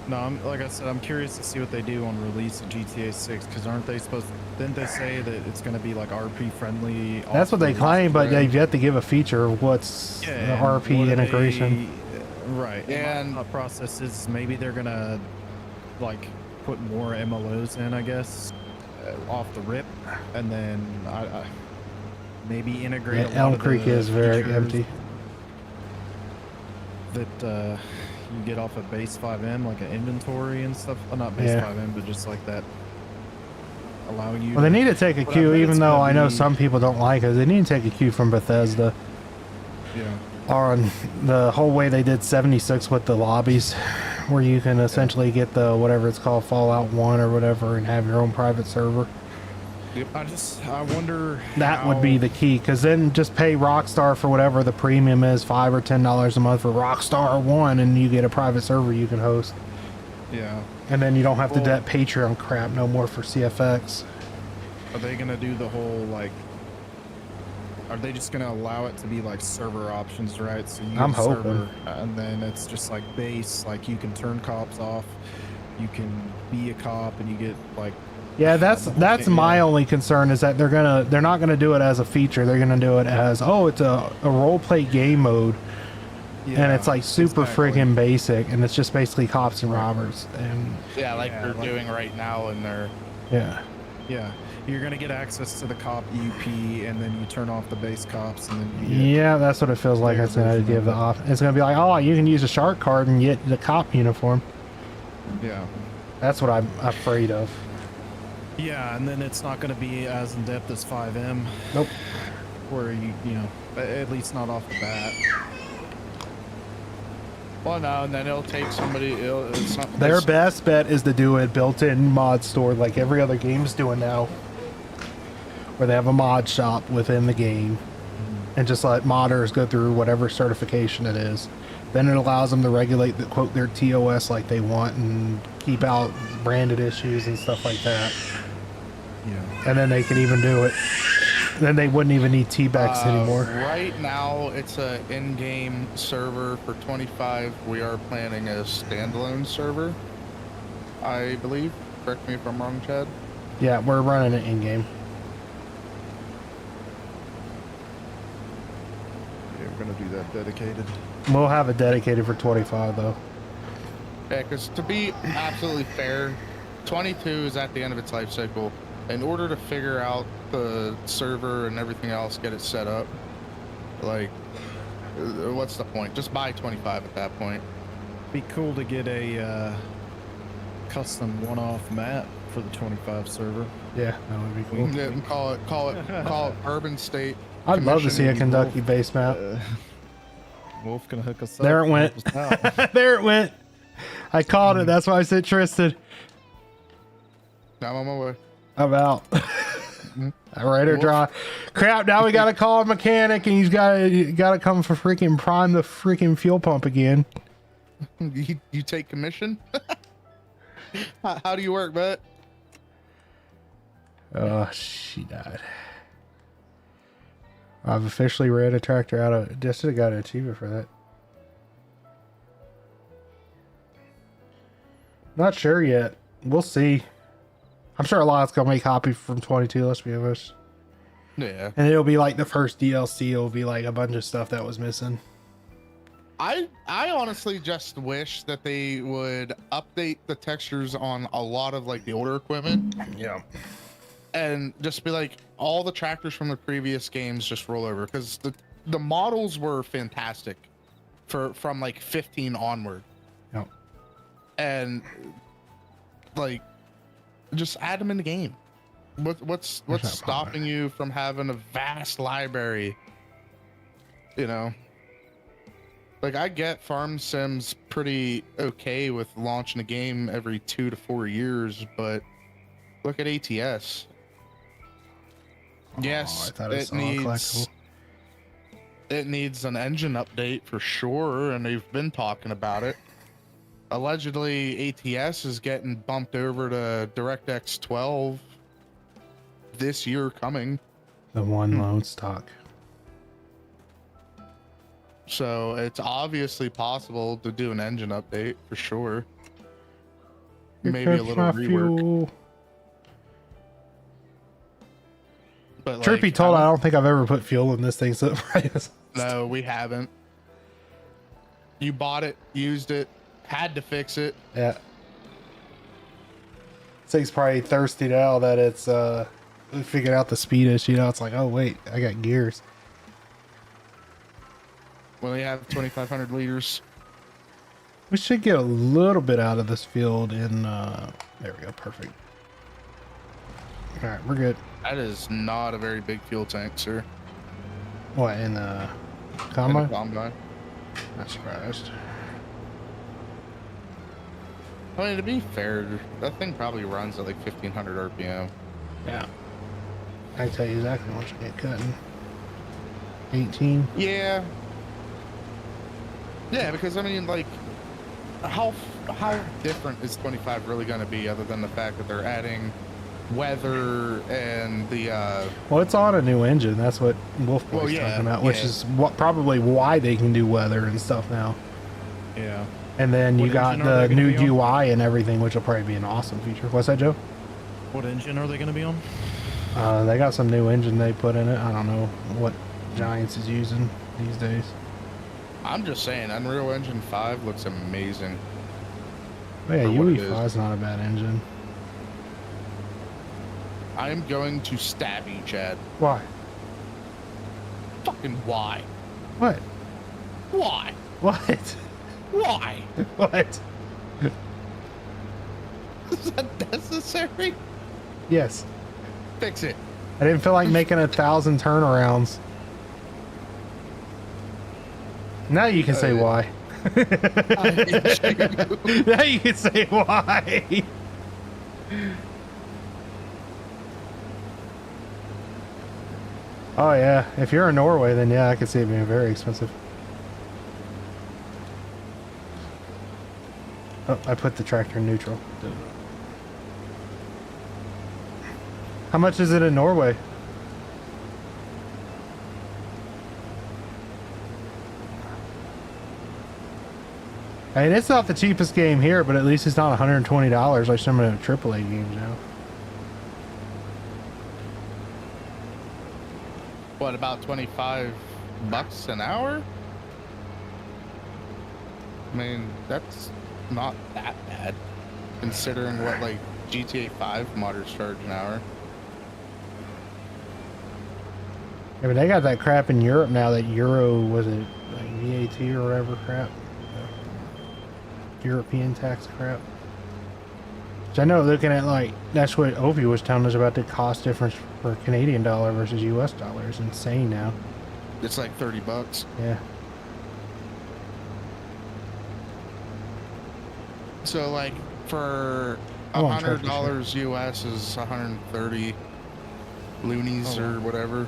No, like I said, I'm curious to see what they do on release of GTA 6, because aren't they supposed? Didn't they say that it's going to be like RP friendly? That's what they off-road? claim, but right. they've yet to give a feature of what's the and RP what are integration. Right. And- And my thought process is maybe they're going to like put more MLOs in, I guess, off the rip, and then I maybe integrate. Yeah, a lot Elm of Creek the is very features empty. that you get off of base FiveM, like an inventory and stuff. Well, not base Yeah. FiveM, but just like that, allowing you. Well, they need to take a But I cue, bet even it's though gonna I know be- some people don't like it. They need to take a cue from Bethesda Yeah. on the whole way they did 76 with the lobbies, where you can essentially get the whatever it's called, Fallout 1 or whatever, and have your own private server. I wonder. That would be the key, because then just pay Rockstar for whatever the premium is, $5 or $10 a month for Rockstar 1, and you get a private server you can host. Yeah. And then you don't have to Well- that Patreon crap no more for CFX. Are they gonna do the whole like? Are they just gonna allow it to be like server options, right? So you I'm get a hoping. server, and then it's just like base, like you can turn cops off, you can be a cop, and you get like. Yeah, that's my only concern, is that they're not gonna do it as a feature. They're gonna do it as, oh, it's a role play game mode, and it's like super exactly. friggin' basic, and it's just basically cops and robbers, and Yeah, like Yeah, they're like- doing right now in their... yeah. Yeah, you're gonna get access to the cop UP, and then you turn off the base cops, and then you get, Yeah, that's what it feels like. Their It's gonna version give of the it. off. It's gonna be like, oh, you can use a shark card and get the cop uniform. yeah. That's what I'm afraid of. Yeah, and then it's not going to be as in depth as FiveM. Nope. Where you know, at least not off the bat. Well, no, and then it'll take somebody. It's not, Their best bet is to do a built-in mod store like every other game's doing now, where they have a mod shop within the game, and just let modders go through whatever certification it is. Then it allows them to regulate the quote their TOS like they want and keep out branded issues and stuff like that. Yeah. And then they can even do it. Then they wouldn't even need T-backs anymore. Right now, it's a in-game server for 25. We are planning a standalone server, I believe. Correct me if I'm wrong, Chad. Yeah, we're running it in-game. Yeah, we're going to do that dedicated. We'll have it dedicated for 25 though. Yeah, because to be absolutely fair, 22 is at the end of its life cycle. In order to figure out the server and everything else, get it set up, like, what's the point? Just buy 25 at that point. Be cool to get a custom one-off map for the 25 server. Yeah, that would be cool. Yeah, call it Bourbon State. I'd love to see a Commission. Kentucky-based map. Wolf gonna hook us up. There it went. Help us out. There it went. I called it. That's why I said Tristan. I'm on my way. I'm out. Right or dry. Crap, now we gotta call a mechanic and he's gotta come for freaking prime the freaking fuel pump again. You take commission? How do you work, bud? Oh, she died. I've officially ran a tractor out of just got an achievement for that. Not sure yet. We'll see. I'm sure a lot's gonna make copy from 22, let's be honest. Yeah. And it'll be like the first DLC, it'll be like a bunch of stuff that was missing. I honestly just wish that they would update the textures on a lot of like the older equipment. Yeah. And just be like, all the tractors from the previous games just roll over, because the models were fantastic from like 15 onward. Yep. And like, just add them in the game. What's stopping you from having a vast library? You know, like, I get farm sims pretty okay with launching a game every 2 to 4 years, but look at ATS. Yes, I thought I saw a collectible. it needs an engine update for sure, and they've been talking about it. Allegedly, ATS is getting bumped over to DirectX 12 this year coming. The one lone stock. So it's obviously possible to do an engine update for sure. Maybe a little rework. Fuel. But Truth be like, told, I don't think I've ever put fuel in this thing, so no, we haven't. You bought it, used it, had to fix it. yeah. This thing's probably thirsty now that it's we figured out the speed issue. Now it's like, oh wait, I got gears. We only have 2,500 liters. We should get a little bit out of this field in there we go, perfect. All right, we're good. That is not a very big fuel tank, sir. What, in the In the combine? combine. Not surprised. I mean, to be fair, that thing probably runs at like 1,500 RPM. Yeah. I can tell you exactly what you get cutting. 18. Yeah. Yeah, because I mean, like, how different is 25 really going to be, other than the fact that they're adding weather and the Well, it's on a new engine. That's what Wolf Boy's Well, yeah, talking about, which yeah. is what probably why they can do weather and stuff now. Yeah. And then you What got engine are the they gonna new be on? UI and everything, which will probably be an awesome feature. What's that, Joe? What engine are they going to be on? They got some new engine they put in it. I don't know what Giants is using these days. I'm just saying, Unreal Engine 5 looks amazing. But yeah, For what it UE5 is not a bad engine. I am going to stab you, Chad. Why? Fucking why? What? Why? What? Why? What? Is that necessary? Yes. Fix it. I didn't feel like making 1,000 turnarounds. Now you can say why. I hate you. Now you can say why. Oh yeah, if you're in Norway, then yeah, I could see it being very expensive. Oh, I put the tractor in neutral. How much is it in Norway? I mean, it's not the cheapest game here, but at least it's not $120 like some of the AAA games now. What, about 25 bucks an hour? I mean, that's not that bad, considering what, like, GTA 5 modders charge an hour. Yeah, but they got that crap in Europe now, that Euro, was it like VAT or whatever crap? European tax crap. Which I know, looking at, like, that's what Opie was telling us about, the cost difference for Canadian dollar versus US dollar is insane now. It's like 30 bucks. Yeah. So, like, for $100 US is 130 loonies or whatever.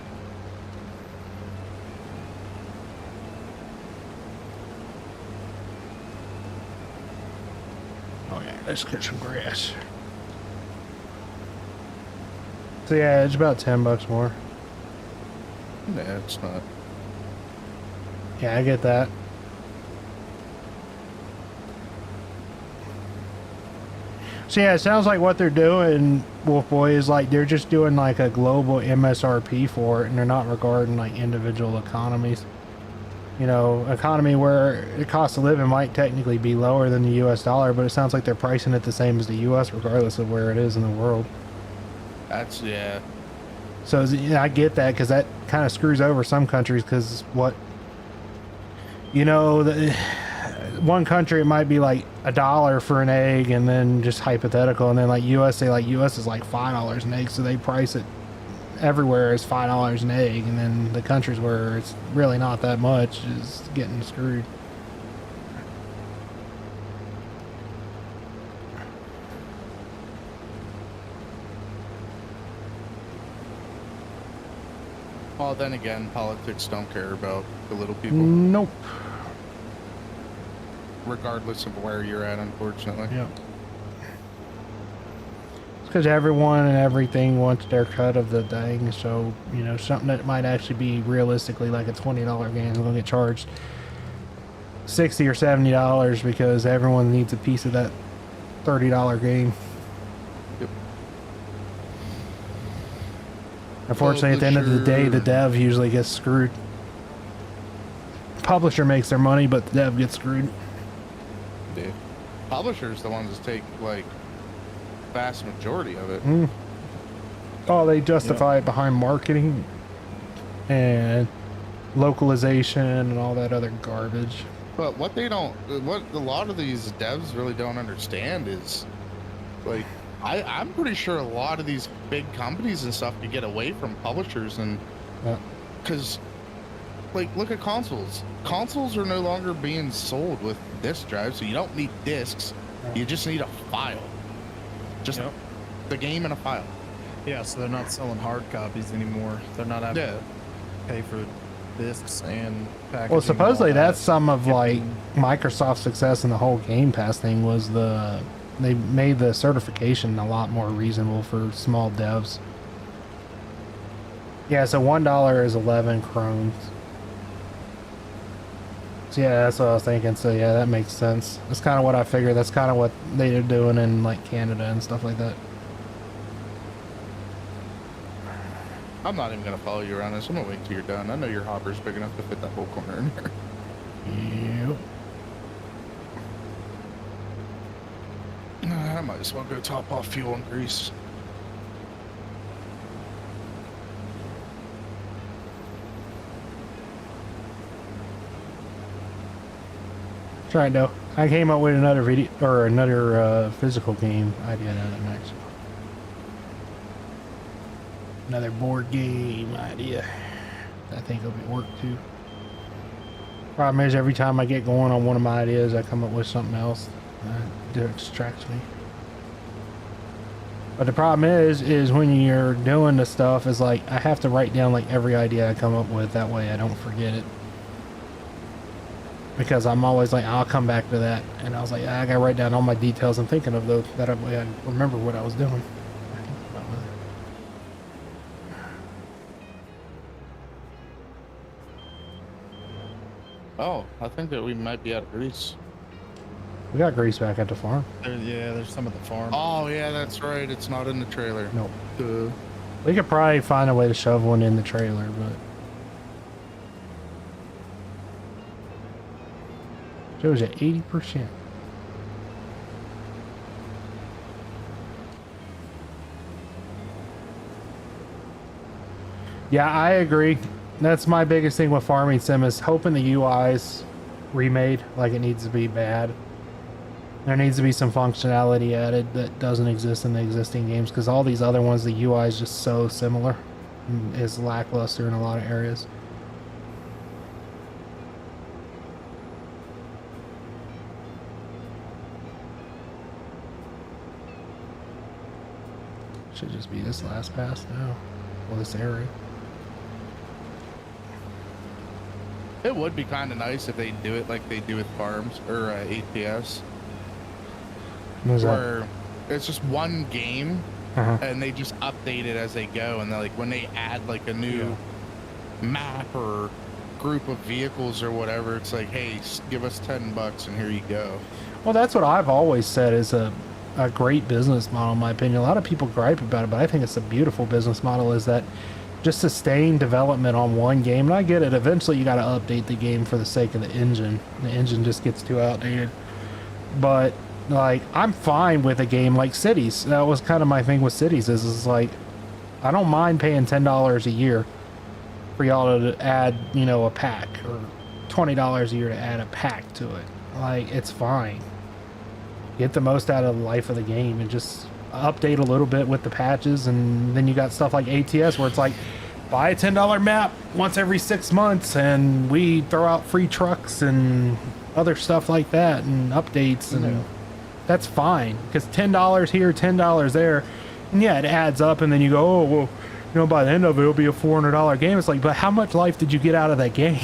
Oh yeah, let's get some grass. So yeah, it's about 10 bucks more. Yeah, it's not. Yeah, I get that. So yeah, it sounds like what they're doing, Wolf Boy, is like they're just doing like a global MSRP for it, and they're not regarding like individual economies. You know, economy where the cost of living might technically be lower than the US dollar, but it sounds like they're pricing it the same as the US regardless of where it is in the world. That's, yeah. So yeah, I get that, because that kind of screws over some countries, because what, you know, one country it might be like $1 for an egg, and then just hypothetical, and then like US, say like US is like $5 an egg, so they price it everywhere as $5 an egg, and then the countries where it's really not that much is getting screwed. Well, then again, politics don't care about the little people, Nope. regardless of where you're at, unfortunately. Yep. It's because everyone and everything wants their cut of the thing, so, you know, something that might actually be realistically like a $20 game is going to get charged $60 or $70 because everyone needs a piece of that $30 game. Yep. Unfortunately, at the end of the day, the dev usually gets screwed. Publisher makes their money, but the dev gets screwed. Yeah. Publishers the ones that take, like, vast majority of it. Oh, they justify it behind marketing and localization and all that other garbage. But what they don't, what a lot of these devs really don't understand is, like, I'm pretty sure a lot of these big companies and stuff could get away from publishers, and because, like, look at consoles. Consoles are no longer being sold with disk drives, so you don't need discs. You just need a file. Just the game and a file. Yeah, so they're not selling hard copies anymore. They're not having to pay for discs and packaging. Well, supposedly and all that's some of like Microsoft's success in the whole Game Pass thing was they made the certification a lot more reasonable for small devs. Yeah, so $1 is 11 krones. So yeah, that's what I was thinking. So yeah, that makes sense. That's kind of what I figured. That's kind of what they're doing in like Canada and stuff like that. I'm not even gonna follow you around this. I'm gonna wait till you're done. I know your hopper's big enough to fit that whole corner in there. Yep. I might as well go top off fuel and grease. Trying to. I came up with another video or another physical game idea now that next. Another board game idea. I think it'll be work too. Problem is, every time I get going on one of my ideas, I come up with something else that distracts me. But the problem is when you're doing the stuff, is like I have to write down like every idea I come up with. That way I don't forget it. Because I'm always like, I'll come back to that. And I was like, I gotta write down all my details I'm thinking of, though. That way I remember what I was doing. Oh, I think that we might be out of grease. We got grease back at the farm. Yeah, there's some at the farm. Oh, yeah, that's right. It's not in the trailer. Nope. Duh. We could probably find a way to shove one in the trailer, but shows you 80%. Yeah, I agree. That's my biggest thing with Farming Sim is hoping the UI's remade like it needs to be bad. There needs to be some functionality added that doesn't exist in the existing games because all these other ones, the UI is just so similar and is lackluster in a lot of areas. Should just be this last pass now. Well, this area. It would be kind of nice if they do it like they do with farms or ATS. Where it's just one game and they just update it as they go, and like when they add like a new map or group of vehicles or whatever, it's like, hey, give us $10 and here you go. Well, that's what I've always said is a great business model, in my opinion. A lot of people gripe about it, but I think it's a beautiful business model, is that just sustain development on one game. And I get it, eventually you got to update the game for the sake of the engine. The engine just gets too outdated. But like, I'm fine with a game like Cities. That was kind of my thing with Cities, is like, I don't mind paying $10 a year for y'all to add, you know, a pack, or $20 a year to add a pack to it. Like, it's fine. Get the most out of the life of the game and just update a little bit with the patches. And then you got stuff like ATS where it's like, buy a $10 map once every 6 months and we throw out free trucks and other stuff like that and updates, and that's fine, because $10 here, $10 there, and yeah, it adds up. And then you go, oh well, you know, by the end of it, it'll be a $400 game. It's like, but how much life did you get out of that game?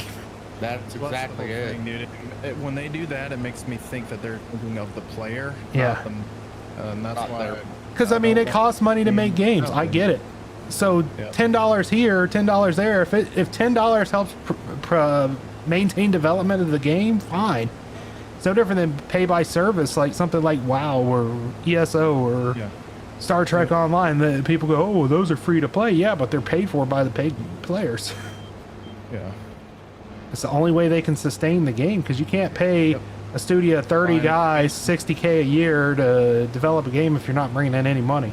That's exactly it. Thing, dude. When they do that, it makes me think that they're thinking of the player. Yeah. And that's why. Because I mean, it costs money to make games. I get it. So $10 here, $10 there. If $10 helps maintain development of the game, fine. It's no different than pay by service, like something like WoW or ESO or Star Trek Online. That people go, oh, well, those are free to play. Yeah, but they're paid for by the paid players. Yeah. It's the only way they can sustain the game, because you can't pay a studio 30 guys $60K a year to develop a game if you're not bringing in any money.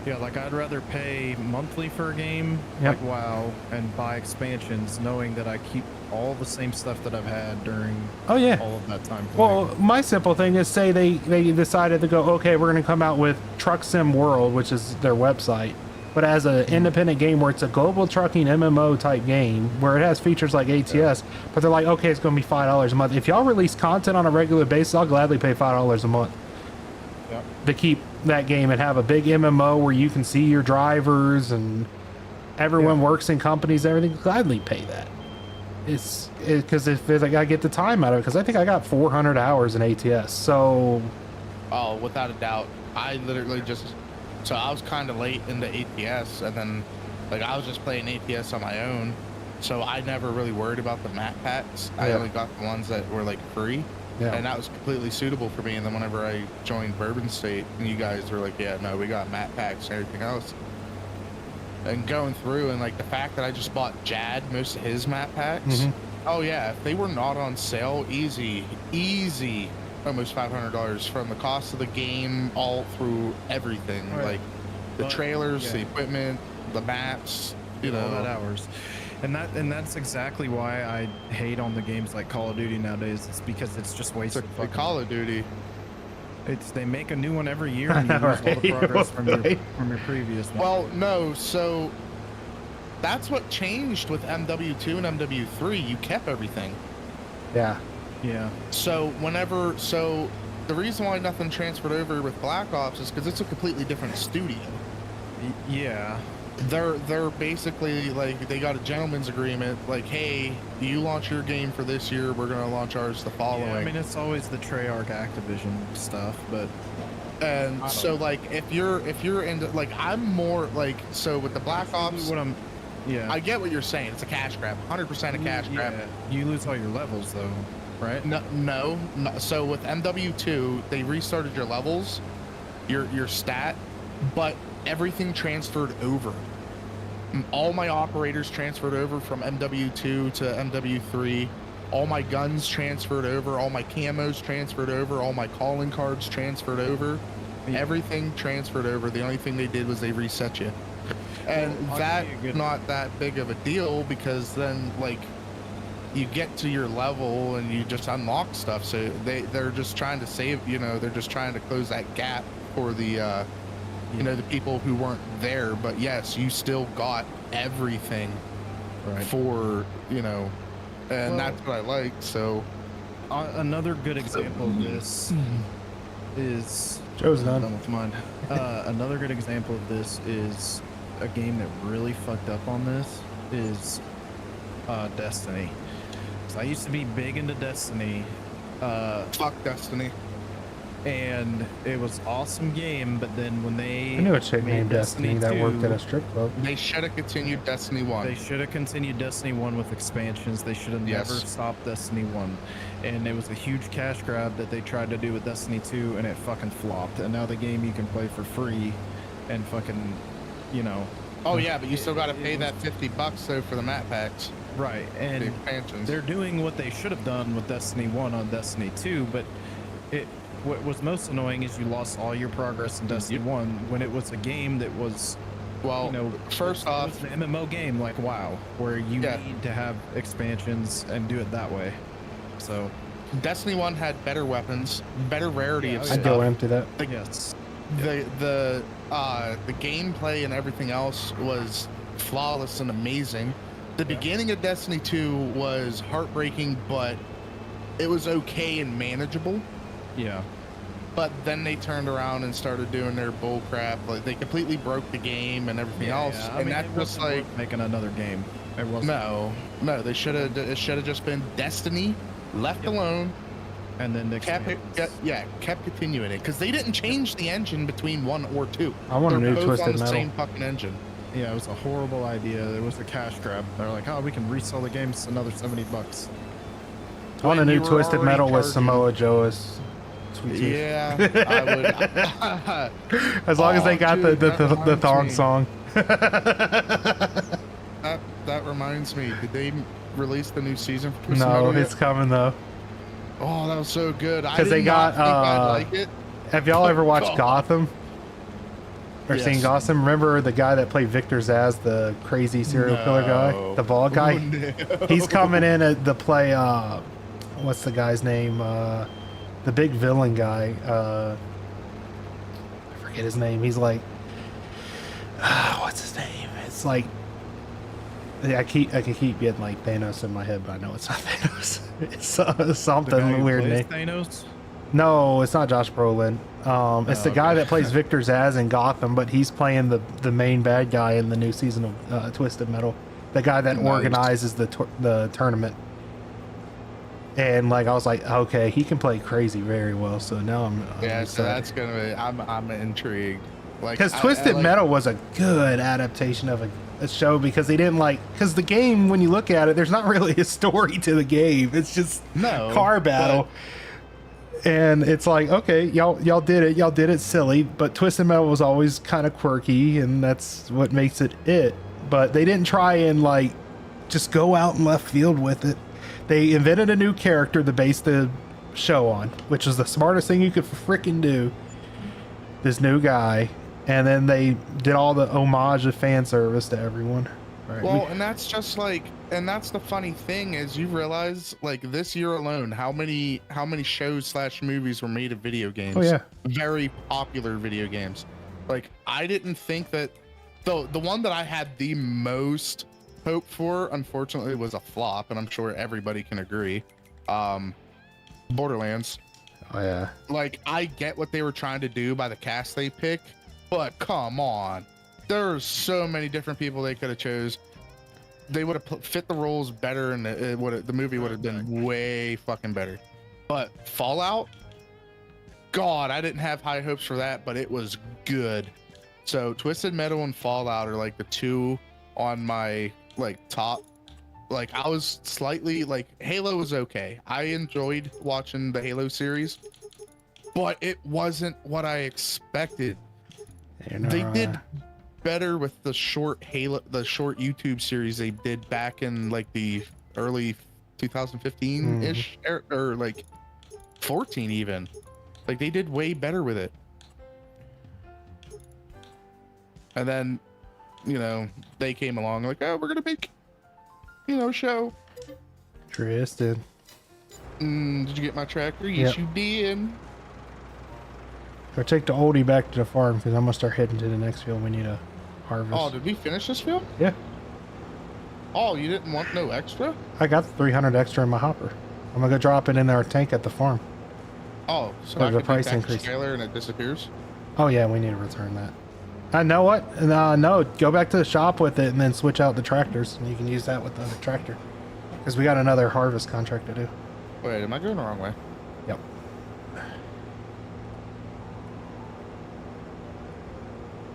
Yeah, like I'd rather pay monthly for a game like WoW and buy expansions, knowing that I keep all the same stuff that I've had during all of that time playing. Well, my simple thing is, say they decided to go, okay, we're going to come out with Truck Sim World, which is their website, but as an independent game where it's a global trucking MMO type game where it has features like ATS, but they're like, okay, it's going to be $5 a month. If y'all release content on a regular basis, I'll gladly pay $5 a month to keep that game and have a big MMO where you can see your drivers and everyone works in companies, everything. Gladly pay that. It's because if I gotta get the time out of it, because I think I got 400 hours in ATS. So, oh, without a doubt, I literally so I was kind of late into ATS, and then like I was just playing ATS on my own, so I never really worried about the map packs. I only got the ones that were like free. Yeah. And that was completely suitable for me. And then whenever I joined Bourbon State, and you guys were like, yeah, no, we got map packs and everything else. And going through, and like the fact that I just bought Jad most of his map packs. Oh yeah, if they were not on sale, easy, almost $500 from the cost of the game all through everything. Like the trailers, the equipment, the maps, you know. All that hours. And that's exactly why I hate on the games like Call of Duty nowadays. It's because it's just wasted. Call of Duty. They make a new one every year, and you lose all the progress from your previous one. Well, no, so that's what changed with MW2 and MW3. You kept everything. Yeah. Yeah. So the reason why nothing transferred over with Black Ops is because it's a completely different studio. Yeah. They're basically like, they got a gentleman's agreement, like, hey, you launch your game for this year, we're gonna launch ours the following. Yeah, I mean, it's always the Treyarch Activision stuff, but and so like if you're into, like, I'm more like, so with the Black Ops, yeah, I get what you're saying. It's a cash grab, 100% a cash grab. You lose all your levels though, right? No. So with MW2, they restarted your levels, your stat, but everything transferred over. All my operators transferred over from MW2 to MW3. All my guns transferred over. All my camos transferred over. All my calling cards transferred over. Everything transferred over. The only thing they did was they reset you. And that's not that big of a deal, because then, like, you get to your level and you just unlock stuff. So they're just trying to save, they're just trying to close that gap for the the people who weren't there. But yes, you still got everything for, and that's what I like. So another good example of this is Joe's done with mine. Another good example of this is a game that really fucked up on this is Destiny. So I used to be big into Destiny. Fuck Destiny. And it was awesome game, but then when they I knew a chick named Destiny that 2, worked at a strip club. They should have continued Destiny 1. They should have continued Destiny 1 with expansions. They should have never stopped Destiny 1. And it was a huge cash grab that they tried to do with Destiny 2, and it fucking flopped. And now the game you can play for free and fucking, Oh yeah, but you still got to pay that $50 though for the map packs. Right, and the expansions. They're doing what they should have done with Destiny 1 on Destiny 2, but what was most annoying is you lost all your progress in Destiny 1 when it was a game that was, first off, it was an MMO game like WoW, where you need to have expansions and do it that way. So Destiny 1 had better weapons, better rarity of stuff. I'd go empty that. The gameplay and everything else was flawless and amazing. The beginning of Destiny 2 was heartbreaking, but it was okay and manageable. Yeah. But then they turned around and started doing their bull crap. Like, they completely broke the game and everything else. Yeah. And that's just like making another game. It wasn't. No, they should have. It should have just been Destiny, left alone, and then kept continuing it, because they didn't change the engine between 1 or 2. I want a new Twisted on the Metal. same fucking engine. Yeah, it was a horrible idea. It was a cash grab. They're like, oh, we can resell the games another $70. I want a new Twisted Metal with Samoa Joe's. Yeah, I would. As long as they got the thong song. That reminds me. Did they release the new season for Twisted No, Metal yet? it's coming though. Oh, that was so good. Because they got. I'd like it. Have y'all ever watched Gotham? Or seen Gotham? Remember the guy that played Victor Zsasz, the crazy serial killer guy, the bald guy? Oh, no. He's coming in to play. What's the guy's name? The big villain guy. I forget his name. He's like. What's his name? It's like. I can keep getting like Thanos in my head, but I know it's not Thanos. It's something weird name. Thanos? No, it's not Josh Brolin. It's the guy that plays Victor Zsasz in Gotham, but he's playing the main bad guy in the new season of Twisted Metal. The guy that organizes the tournament. And like I was like, okay, he can play crazy very well. So now I'm so that's gonna be. I'm intrigued. Like, because Twisted Metal was a good adaptation of a show, because they didn't because the game, when you look at it, there's not really a story to the game. It's just car battle. And it's like, okay, y'all did it silly, but Twisted Metal was always kind of quirky, and that's what makes it. But they didn't try and like just go out in left field with it. They invented a new character to base the show on, which was the smartest thing you could freaking do. This new guy, and then they did all the homage of fan service to everyone. Right. Well, and that's just like, and that's the funny thing is you realize like this year alone, how many shows / movies were made of video games. Oh yeah. Very popular video games. Like I didn't think that the one that I had the most hope for, unfortunately, was a flop, and I'm sure everybody can agree. Borderlands. Oh yeah. Like I get what they were trying to do by the cast they picked, but come on, there's so many different people they could have chose. They would have fit the roles better, and the movie would have been way fucking better. But Fallout, God, I didn't have high hopes for that, but it was good. So Twisted Metal and Fallout are like the two on my like top. Like I was slightly like Halo was okay. I enjoyed watching the Halo series, but it wasn't what I expected. They did better with the short YouTube series they did back in like the early 2015-ish or like 14 even. Like they did way better with it. And then, you know, they came along like, oh, we're gonna make, you know, show. Tristan. Did you get my tractor? Yes, you did. Or take the oldie back to the farm because I'm gonna start heading to the next field. We need a harvest. Oh, did we finish this field? Yeah. Oh, you didn't want no extra? I got the 300 extra in my hopper. I'm gonna go drop it in our tank at the farm. Oh, so There's I a can price take back increase. the trailer and it disappears? Oh yeah, we need to return that. I know what? No, go back to the shop with it and then switch out the tractors, and you can use that with the other tractor. Because we got another harvest contract to do. Wait, am I going the wrong way? Yep.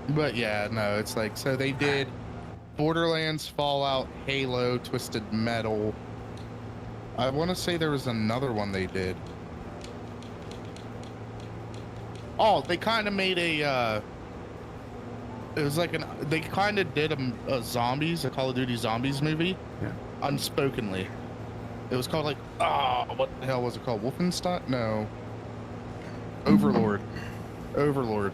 But yeah, no, it's like, so they did Borderlands, Fallout, Halo, Twisted Metal. I want to say there was another one they did. Oh, they kind of made a, it was like they kind of did a zombies, a Call of Duty Zombies movie. Yeah. Unspokenly. It was called like, what the hell was it called? Wolfenstein? No. Overlord. Overlord.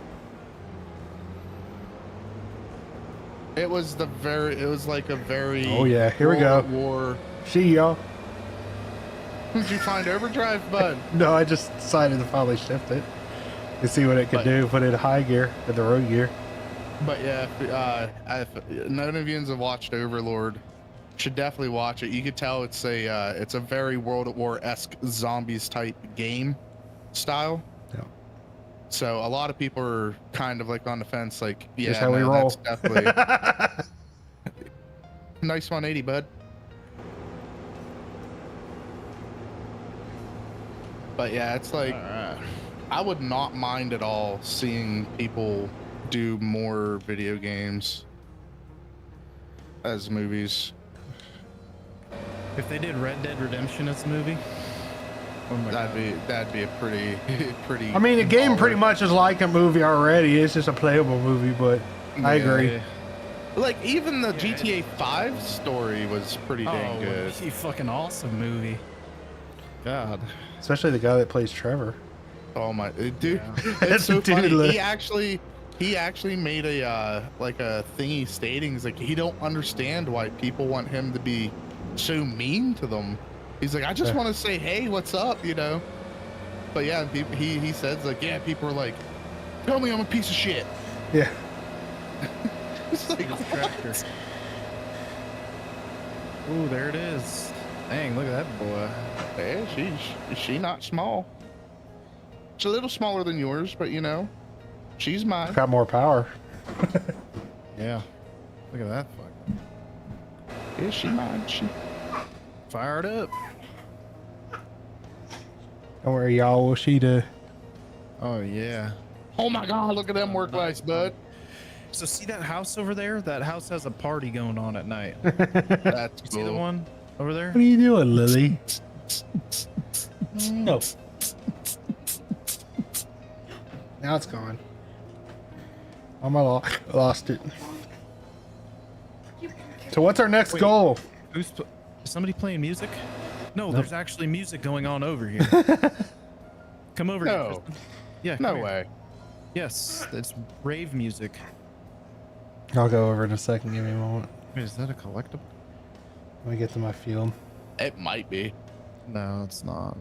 It was like a very. Oh yeah, here we go. War. See y'all. Did you find Overdrive, bud? No, I just decided to finally shift it to see what it could do. Put it in high gear, at the road gear. But yeah, if none of you have watched Overlord, should definitely watch it. You could tell it's a very World at War-esque zombies type game style. Yeah. So a lot of people are kind of like on the fence, like, yeah, Just how we roll. That's definitely nice 180, bud. But yeah, it's like I would not mind at all seeing people do more video games as movies. If they did Red Dead Redemption as a movie, oh my God. That'd be a pretty. I mean, the game pretty much is like a movie already. It's just a playable movie, but I agree. Yeah. Like even the GTA 5 story was pretty dang good. A fucking awesome movie. God. Especially the guy that plays Trevor. Oh my dude, Yeah. it's so Dude, funny. look. He actually made a like a thingy stating he's like he don't understand why people want him to be so mean to them. He's like, I just want to say, hey, what's up, you know? But yeah, he says like, yeah, people are like, tell me I'm a piece of shit. Yeah. It's like, Tractor. Ooh, there it is. Dang, look at that boy. yeah, she not small. It's a little smaller than yours, but you know, she's mine. Got more power. Yeah. Look at that fuck. Yeah, she mine. She. Fired up. Don't worry, y'all. We'll see the. Oh yeah. Oh my God, look at them work lights, bud. So see that house over there? That house has a party going on at night. That's You see the cool. one over there? What are you doing, Lily? No. Now it's gone. Lost it. So what's our next Wait. goal? Is somebody playing music? No, there's actually music going on over here. Come over here. No. Tristan. Yeah. No come here. way. Yes, it's rave music. I'll go over in a second. Give me a moment. Wait, is that a collectible? Let me get to my field. It might be. No, it's not.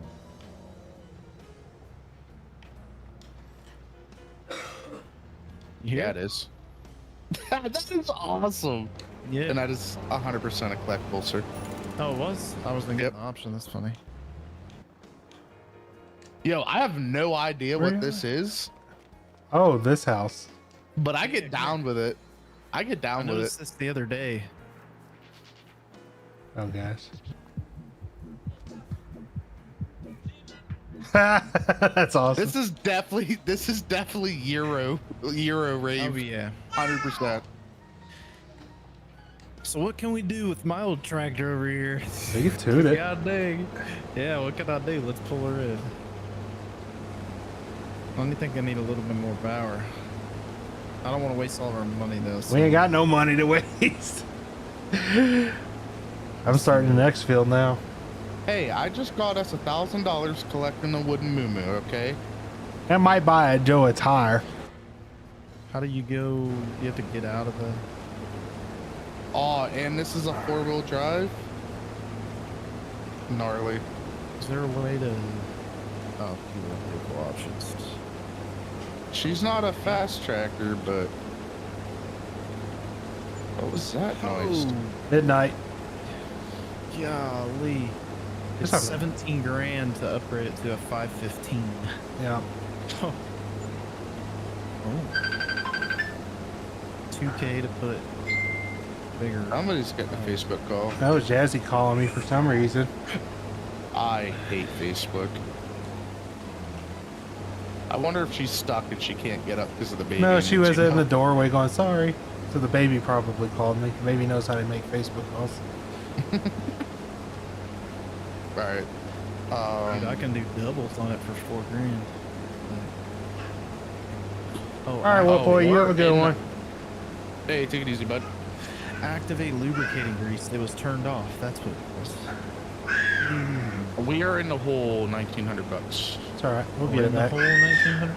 Yeah, it is. That is awesome. Yeah. And that is 100% a collectible, sir. Oh, it was? I was thinking Yep. an option. That's funny. Yo, I have no idea what Really? this is, Oh, this house. but I get down with it. I get I down with it. noticed this the other day. Oh gosh. That's awesome. This is definitely Euro rave. Oh, yeah. 100%. So what can we do with my old tractor over here? You can toot it. God dang. Yeah, what can I do? Let's pull her in. I only think I need a little bit more power. I don't want to waste all of our money though. So. We ain't got no money to waste. I'm starting the next field now. Hey, I just got us $1,000 collecting a wooden moo-moo, okay? I might buy a Joe a tire. How do you go? You have to get out of the. Oh, and this is a 4-wheel drive? Gnarly. Is there a way to? Oh, fuel vehicle options. She's not a fast tractor, but... What was that noise? Midnight. Golly. It's That's not 17 grand to upgrade it to a 515. Yeah. Oh. 2K to put bigger. Somebody's getting a Facebook call. That was Jazzy calling me for some reason. I hate Facebook. I wonder if she's stuck and she can't get up because of the baby. No, and she needs was to in the come. doorway going, sorry. So the baby probably called me. The baby knows how to make Facebook calls. Right. Dude, I can do doubles on it for 4 grand. Oh, All right, well, boy, you have a good one. Hey, take it easy, bud. activate lubricating grease. It was turned off. That's what it was. We are in the hole, $1,900. It's all right. We'll We're get it in the back. whole 1900.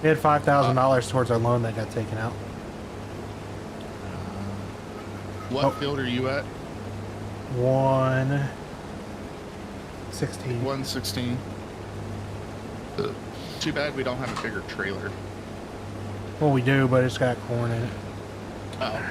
We had $5,000 towards our loan that got taken out. What Oh. field are you at? 116. 116. Too bad we don't have a bigger trailer. Well, we do, but it's got corn in it. Oh.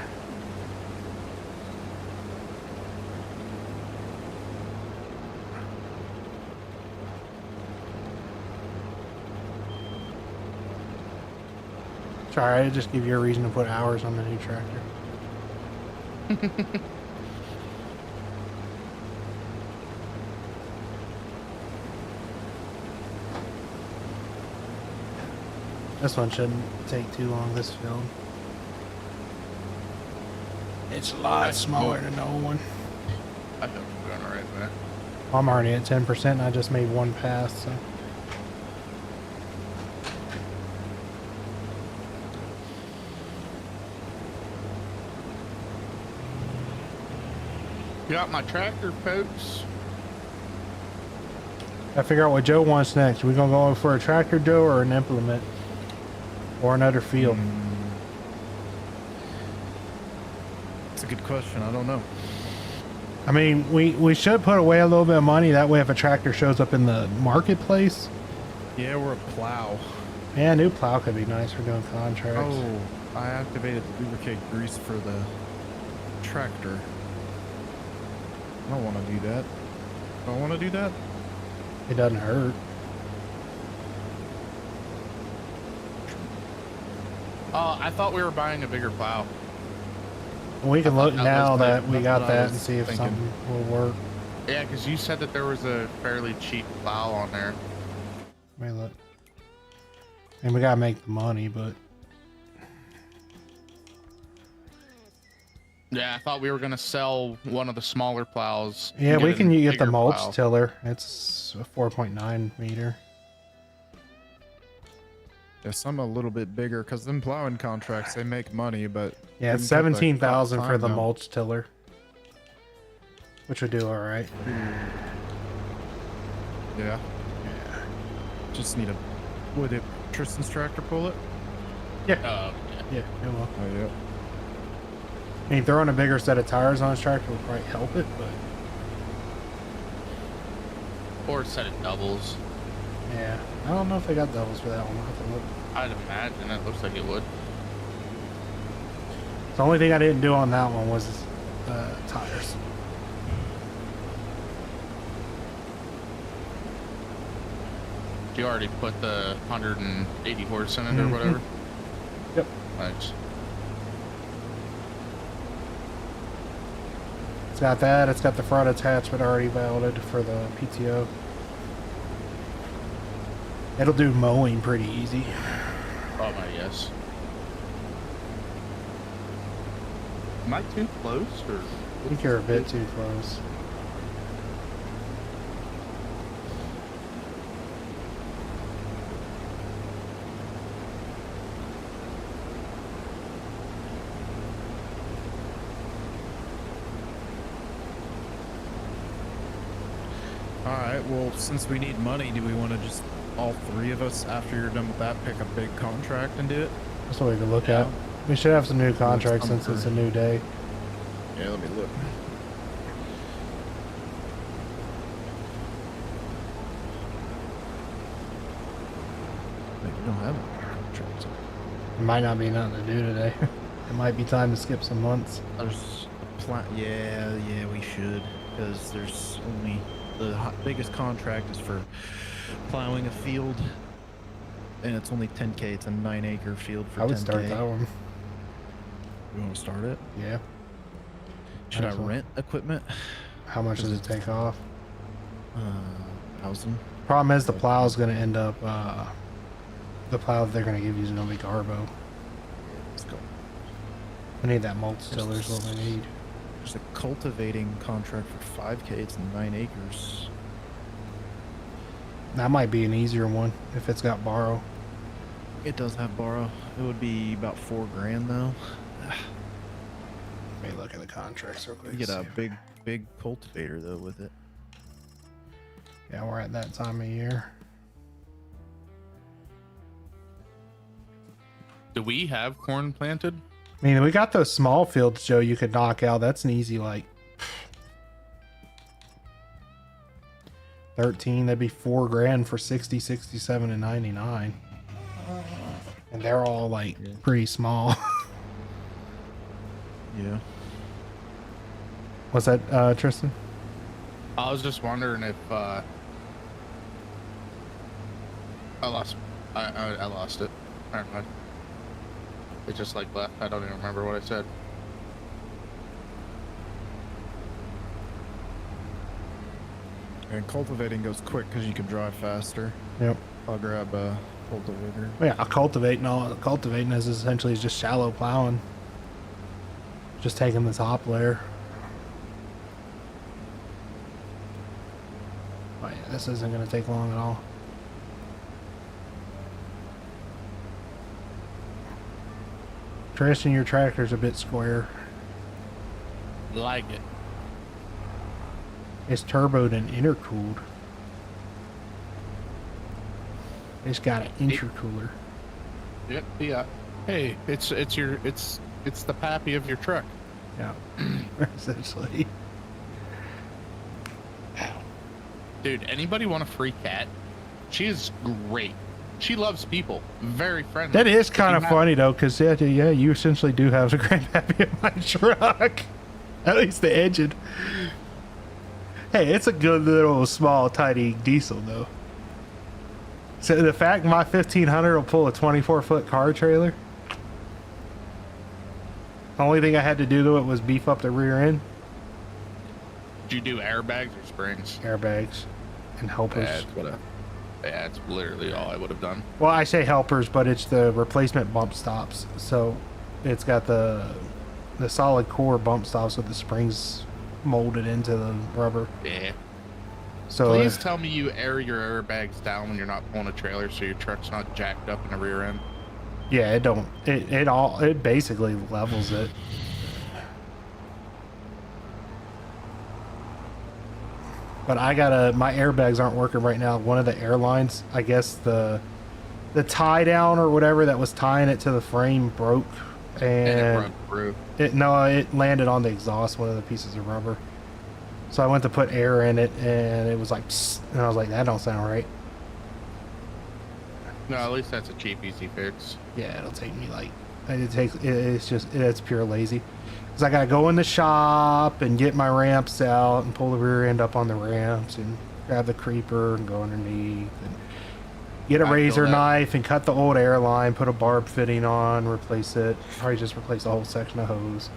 It's all right. It'll just give you a reason to put hours on the new tractor. This one shouldn't take too long, this field. It's a lot smaller than the old one. I hope we're going alright, man. I'm already at 10% and I just made one pass, so. Got my tractor, folks. Gotta figure out what Joe wants next. Are we gonna go for a tractor, Joe, or an implement? Or another field? It's a good question. I don't know. I mean, we should put away a little bit of money. That way if a tractor shows up in the marketplace. Yeah, we're a plow. Yeah, a new plow could be nice for doing contracts. Oh, I activated the lubricate grease for the tractor. I don't want to do that. Do I want to do that? It doesn't hurt. I thought we were buying a bigger plow. We can look that now was that we that's got what I that was and see if thinking. something will work. Yeah, because you said that there was a fairly cheap plow on there. Let me look. And we gotta make the money, but Yeah, I thought we were gonna sell one of the smaller plows. and yeah, we a can get the bigger mulch plow. tiller. It's a 4.9 meter. Yeah, some a little bit bigger because them plowing contracts they make money, but Yeah, it's didn't cut the 17,000 for time the down. mulch tiller, which would do all right. Yeah. Just need a. Would it Tristan's tractor pull it? Yeah, Yeah. yeah, it will. Oh yeah. I mean, throwing a bigger set of tires on his tractor would probably help it, but Or a set of doubles. yeah. I don't know if they got doubles for that one. I'll have to look. I'd imagine it looks like it would. The only thing I didn't do on that one was tires. You already put the 180 horse in it or whatever? Yep. Nice. It's got that. It's got the front attachment already welded for the PTO. It'll do mowing pretty easy. Oh my yes. Am I too close or? I think you're a bit too close. All right. Well, since we need money, do we want to just all three of us, after you're done with that, pick a big contract and do it? That's what we could look Yeah. at. We should have some new contracts since it's a new day. Yeah. Let me look. Wait, we don't have any contracts. It might not be nothing to do today. It might be time to skip some months. There's a plan. Yeah, we should, because there's only the biggest contract is for plowing a field, and it's only 10K. It's a 9-acre field for 10K. I would start that one. You want to start it? Yeah. Should I Excellent. rent equipment? How much does it take off? 1,000. Problem is the plow is going to end up, the plow that they're going to give you is going to be Garbo. Let's go. We need that mulch tiller is what we need. There's a cultivating contract for 5K. It's 9 acres. That might be an easier one if it's got borrow. It does have borrow. It would be about $4,000 though. Let me look at the contracts real quick. You get a see. big cultivator though with it. Yeah, we're at that time of year. Do we have corn planted? I mean, we got those small fields, Joe, you could knock out. That's an easy, like, 13. That'd be $4,000 for 60, 67, and 99. And they're all, like, Yeah. pretty small. Yeah. What's that, Tristan? I was just wondering if I lost it. Never mind. It just like left. I don't even remember what I said. And cultivating goes quick because you can drive faster. Yep. I'll grab a cultivator. Yeah, cultivating is essentially just shallow plowing. Just taking the top layer. Oh yeah, this isn't going to take long at all. Tristan, your tractor's a bit square. Like it. It's turboed and intercooled. It's got an intercooler. Yep. Yeah. Hey, it's the pappy of your truck. Yeah, essentially. Dude, anybody want a free cat? She is great. She loves people. Very friendly. That is kind You of have- funny though, because yeah, you essentially do have the grandpappy of my truck. At least the engine. Hey, it's a good little small tiny diesel though. So the fact my 1500 will pull a 24-foot car trailer. The only thing I had to do to it was beef up the rear end, Did you do airbags or springs? airbags, and helpers. That's literally all I would have done. Well, I say helpers, but it's the replacement bump stops. So it's got the solid core bump stops with the springs molded into the rubber. Yeah. So Please tell me you air your airbags down when you're not pulling a trailer, so your truck's not jacked up in the rear end. yeah, it basically levels it. But my airbags aren't working right now. One of the airlines, I guess the tie down or whatever that was tying it to the frame broke And it and broke through. it landed on the exhaust, one of the pieces of rubber. So I went to put air in it, and it was like, psst, and I was like, that don't sound right. No, at least that's a cheap, easy fix. Yeah, it'll take me like, it's pure lazy. Because I got to go in the shop and get my ramps out and pull the rear end up on the ramps and grab the creeper and go underneath and get a I feel razor that. knife and cut the old airline, put a barb fitting on, replace it. Probably just replace the whole section of hose.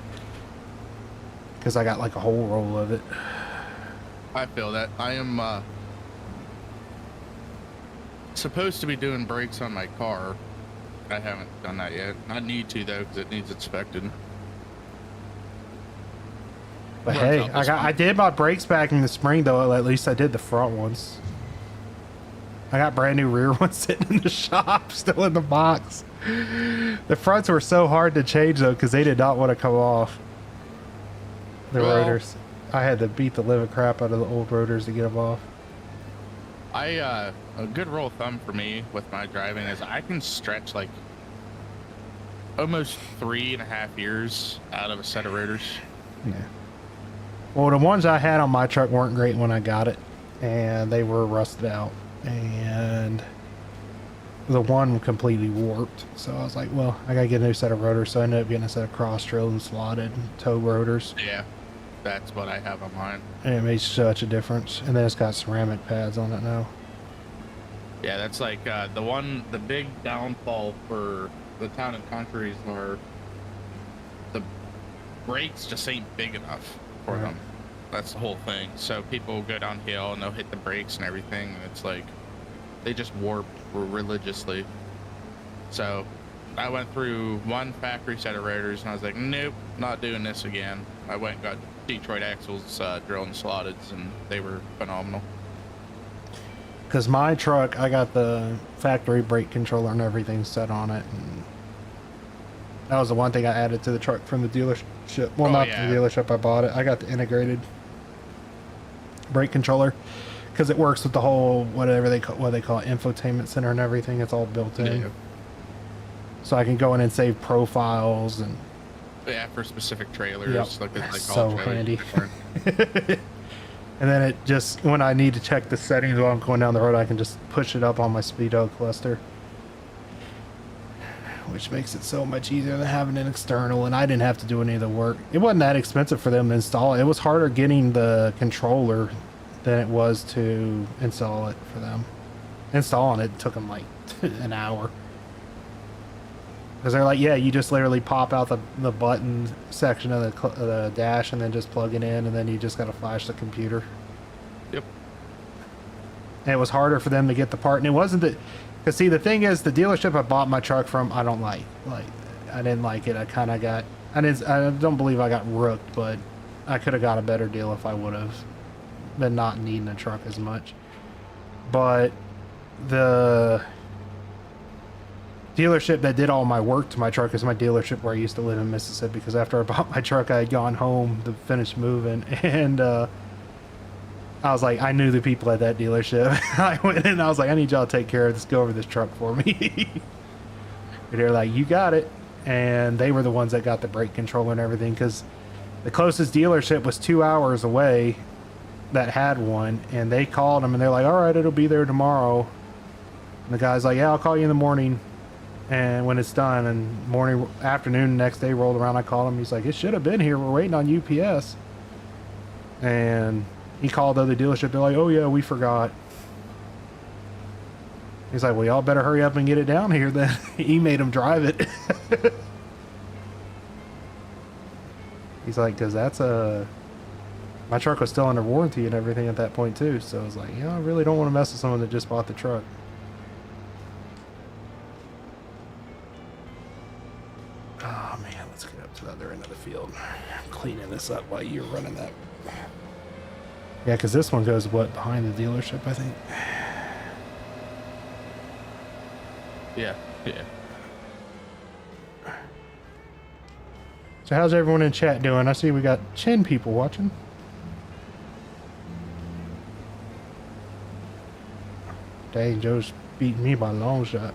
Because I got like a whole roll of it. I feel that. I am supposed to be doing brakes on my car. I haven't done that yet. I need to though, because it needs inspected. But Runs hey, out this month. I did my brakes back in the spring though. At least I did the front ones. I got brand new rear ones sitting in the shop, still in the box. The fronts were so hard to change though, because they did not want to come off. The Well- rotors. I had to beat the living crap out of the old rotors to get them off. A good rule of thumb for me with my driving is I can stretch like almost 3.5 years out of a set of rotors. Yeah. Well, the ones I had on my truck weren't great when I got it, and they were rusted out, and the one completely warped. So I was like, well, I gotta get a new set of rotors. So I ended up getting a set of cross trailed and slotted tow rotors, Yeah, that's what I have on mine. and it made such a difference. And then it's got ceramic pads on it now. Yeah, that's like the big downfall for the town and countries are the brakes just ain't big enough for Right. them. That's the whole thing. So people will go downhill and they'll hit the brakes and everything, and it's like they just warp religiously. So I went through one factory set of rotors and I was like, nope, not doing this again. I went and got Detroit axles drilled and slotted, and they were phenomenal. Because my truck, I got the factory brake controller and everything set on it. And that was the one thing I added to the truck from the dealership. Well, Oh, not yeah. the dealership, I bought it. I got the integrated brake controller because it works with the whole whatever they call it, infotainment center and everything. It's all built in. Yeah. So I can go in and save profiles and Yeah, for specific trailers. Yep. Like That's all so trailers are handy. different. and then it just, when I need to check the settings while I'm going down the road, I can just push it up on my speedo cluster, which makes it so much easier than having an external. And I didn't have to do any of the work. It wasn't that expensive for them to install it. It was harder getting the controller than it was to install it for them. Installing it took them like an hour. Because they're like, yeah, you just literally pop out the button section of the dash and then just plug it in, and then you just got to flash the computer. Yep. And it was harder for them to get the part. And it wasn't that, because see, the thing is, the dealership I bought my truck from, I don't like. Like, I didn't like it. I kind of got, I don't believe I got rooked, but I could have got a better deal if I would have been not needing a truck as much. But the dealership that did all my work to my truck is my dealership where I used to live in Mississippi, because after I bought my truck, I had gone home to finish moving, and I was like, I knew the people at that dealership. I went in and I was like, I need y'all to take care of this, go over this truck for me. And they're like, you got it. And they were the ones that got the brake controller and everything, because the closest dealership was 2 hours away that had one, and they called them and they're like, all right, it'll be there tomorrow. And the guy's like, yeah, I'll call you in the morning. And when it's done, and afternoon, next day rolled around, I called him. He's like, it should have been here. We're waiting on UPS. And he called the other dealership. They're like, oh yeah, we forgot. He's like, well, y'all better hurry up and get it down here then. He made him drive it. He's like, because my truck was still under warranty and everything at that point too. So I was like, I really don't want to mess with someone that just bought the truck. Oh man, let's get up to the other end of the field. I'm cleaning this up while you're running that. Yeah, because this one goes, behind the dealership, I think. Yeah, yeah. So how's everyone in chat doing? I see we got 10 people watching. Dang, Joe's beating me by a long shot.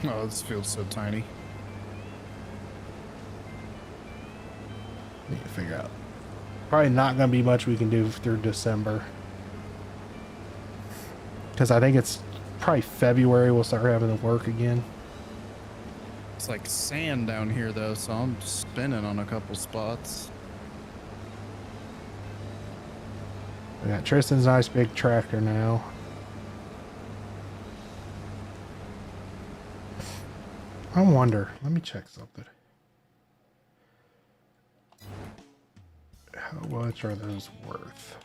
Oh, this field's so tiny. Need to figure out. Probably not going to be much we can do through December. Because I think it's probably February we'll start having to work again. It's like sand down here though, so I'm spinning on a couple spots. We got Tristan's nice big tractor now. I wonder, let me check something. How much are those worth?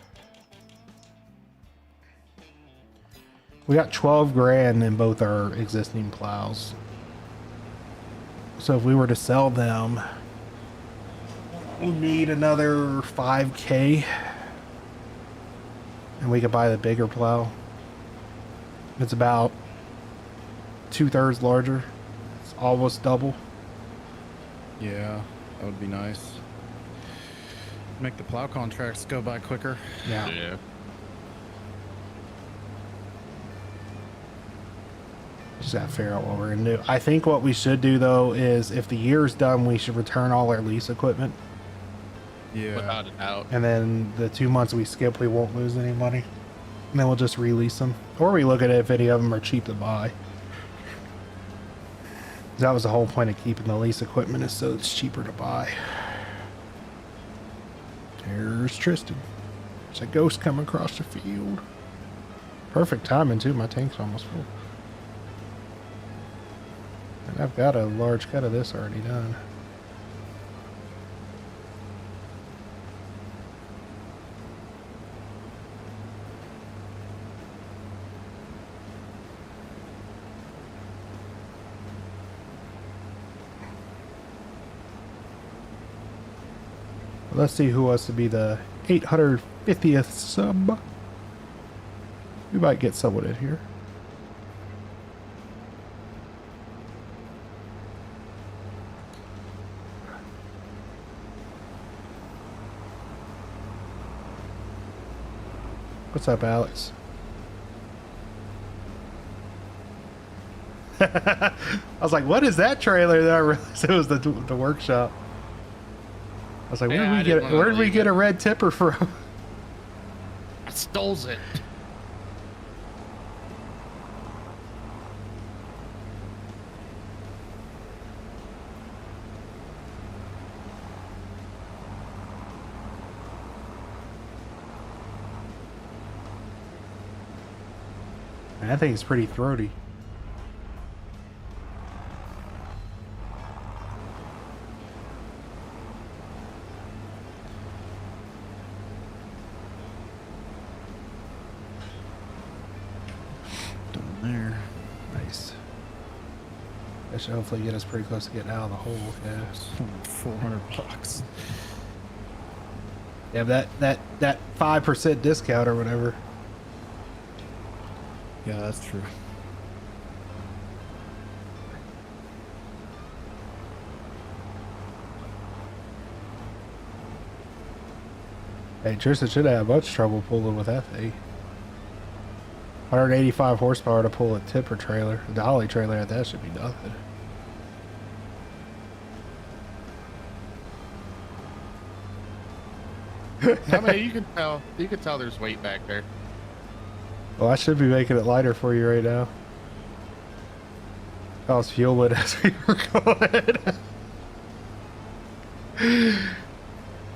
We got 12 grand in both our existing plows. So if we were to sell them, we need another 5K. And we could buy the bigger plow. It's about 2/3 larger. It's almost double. Yeah, that would be nice. Make the plow contracts go by quicker. Yeah. Yeah. Just gotta figure out what we're gonna do. I think what we should do though is if the year's done, we should return all our lease equipment. Yeah. Without a doubt. And then the 2 months we skip, we won't lose any money. And then we'll just release them. Or we look at it if any of them are cheap to buy. That was the whole point of keeping the lease equipment, is so it's cheaper to buy. There's Tristan. There's a ghost coming across the field. Perfect timing too, my tank's almost full. And I've got a large cut of this already done. Let's see who wants to be the 850th sub. We might get someone in here. What's up, Alex? I was like, what is that trailer? Then I realized it was the workshop. I was like, Yeah, where did we get a red tipper from? I stole it. Man, that thing's pretty throaty. Down there. Nice. That should hopefully get us pretty close to getting out of the hole. Yeah. $400. Yeah, that 5% discount or whatever. Yeah, that's true. Hey, Tristan should have much trouble pulling with that thing. 185 horsepower to pull a tipper trailer. A dolly trailer at that should be nothing. I mean, you can tell there's weight back there. Well, I should be making it lighter for you right now. I was fueling as we were going.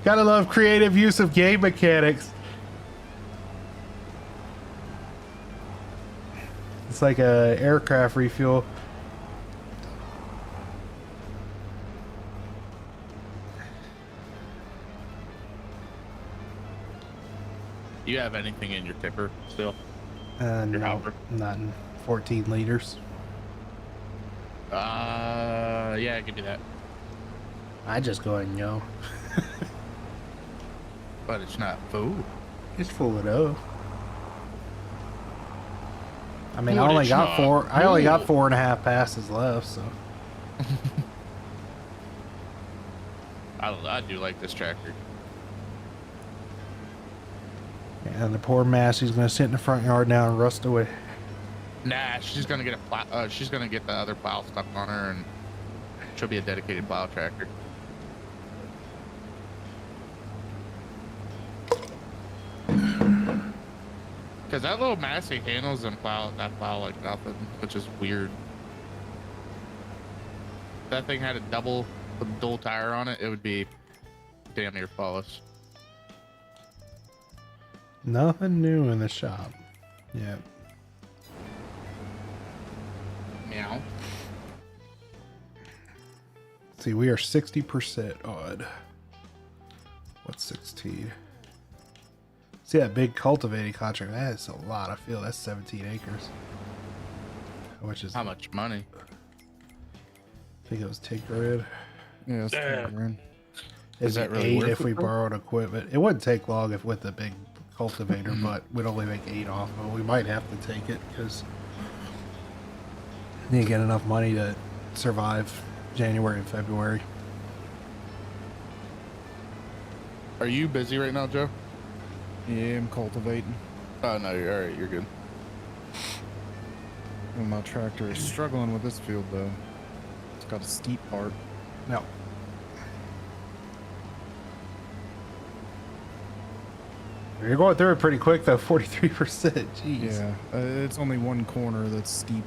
Gotta love creative use of game mechanics. It's like a aircraft refuel. Do you have anything in your tipper still? Your No, helper? nothing. 14 liters. Yeah, give me that. I just go ahead and go. But it's not full. It's full of dough. I mean, But I only it's got not I only got full. 4.5 passes left, so. I do like this tractor. And the poor Massey's gonna sit in the front yard now and rust away. Nah, she's gonna get she's gonna get the other plow stuck on her, and she'll be a dedicated plow tractor. Because that little Massey handles that plow like nothing, which is weird. If that thing had a dual tire on it, it would be damn near flawless. Nothing new in the shop. Yeah. Meow. See, we are 60% odd. What's 16? See that big cultivating contract? That is a lot of field. That's 17 acres. Which is How much money? I think it was 10 grand. Yeah, it's grand. Is that that really 8 worth if it, we though? borrowed equipment? It wouldn't take long if with the big cultivator, but we'd only make 8 off of it. We might have to take it because need to get enough money to survive January and February. Are you busy right now, Joe? Yeah, I'm cultivating. Oh no, you're all right. You're good. And my tractor is struggling with this field though. It's got a steep part. No. You're going through it pretty quick though, 43%. Jeez. Yeah, it's only one corner that's steep.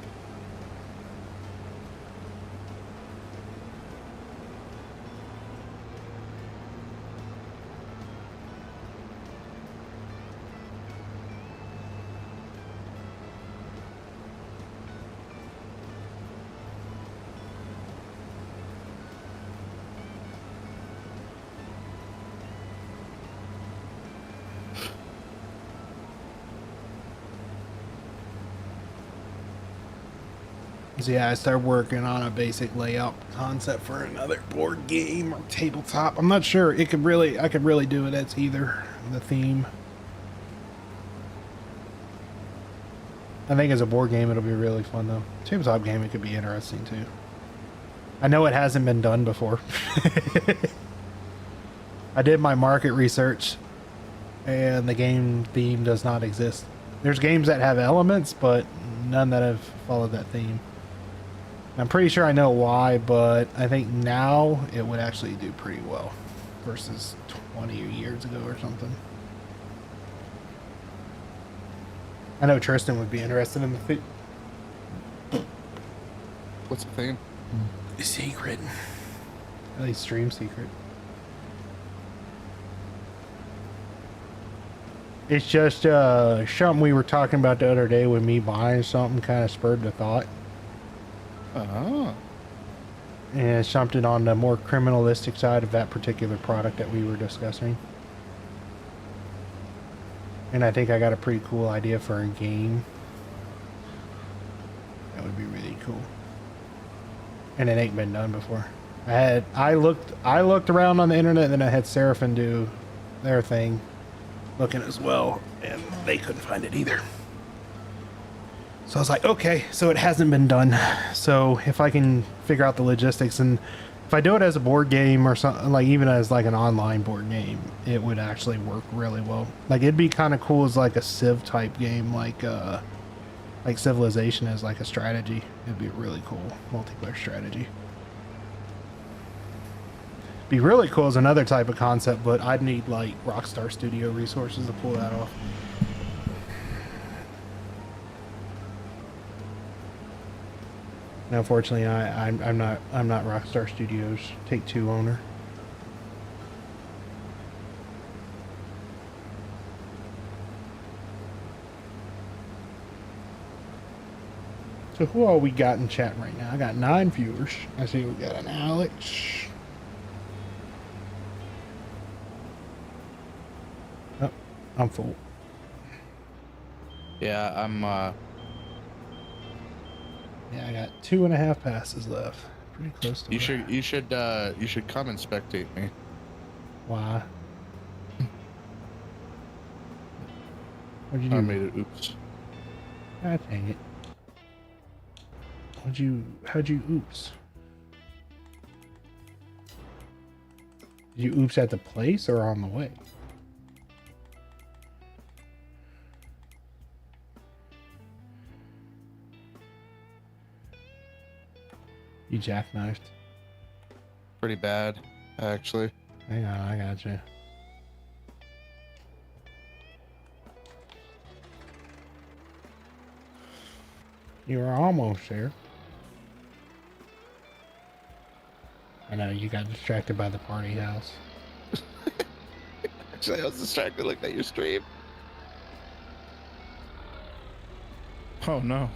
So yeah, I started working on a basic layout concept for another board game or tabletop. I'm not sure. I could really do it as either the theme. I think as a board game it'll be really fun though. Tabletop game it could be interesting too. I know it hasn't been done before. I did my market research and the game theme does not exist. There's games that have elements, but none that have followed that theme. I'm pretty sure I know why, but I think now it would actually do pretty well versus 20 years ago or something. I know Tristan would be interested in the theme. What's the theme? Secret. At least stream secret. It's just something we were talking about the other day with me buying something kind of spurred the thought. Oh. And something on the more criminalistic side of that particular product that we were discussing. And I think I got a pretty cool idea for a game. That would be really cool. And it ain't been done before. I looked around on the internet and then I had Seraphin do their thing looking as well, and they couldn't find it either. So I was like, okay, so it hasn't been done. So if I can figure out the logistics, and if I do it as a board game or something, like even as like an online board game, it would actually work really well. Like it'd be kind of cool as like a Civ type game, like Civilization as like a strategy. It'd be a really cool multiplayer strategy. Be really cool as another type of concept, but I'd need like Rockstar Studio resources to pull that off. And unfortunately, I'm not Rockstar Studios Take-Two owner. So who all we got in chat right now? I got 9 viewers. I see we got an Alex. Oh, I'm full. Yeah, I'm Yeah, I got 2.5 passes left. Pretty close to you where- should come and spectate me. Why? What'd you do? I made it. Oops. Ah, dang it. How'd you oops? Did you oops at the place or on the way? You jackknifed. Pretty bad, actually. Hang on, I got you. You were almost there. I know, you got distracted by the party house. Actually, I was distracted looking at your stream. Oh no.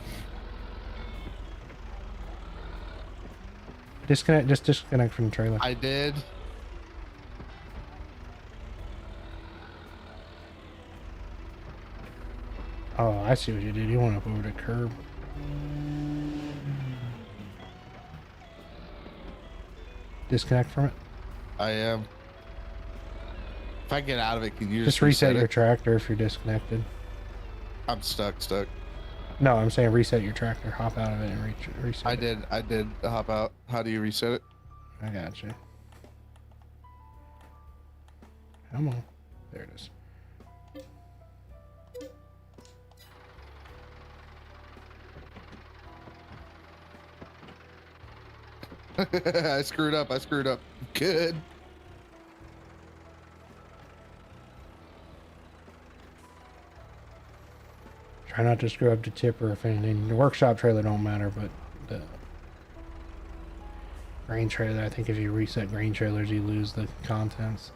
Disconnect, just disconnect from the trailer. I did. Oh, I see what you did. You went up over the curb. Disconnect from it. I am. If I get out of it, can you Just reset your it? tractor if you're disconnected. I'm stuck. No, I'm saying reset your tractor. Hop out of it and reset. I did hop out. How do you reset it? I got you. Come on. There it is. I screwed up. Good. Try not to screw up the tipper if anything. The workshop trailer don't matter, but the grain trailer, I think if you reset grain trailers, you lose the contents.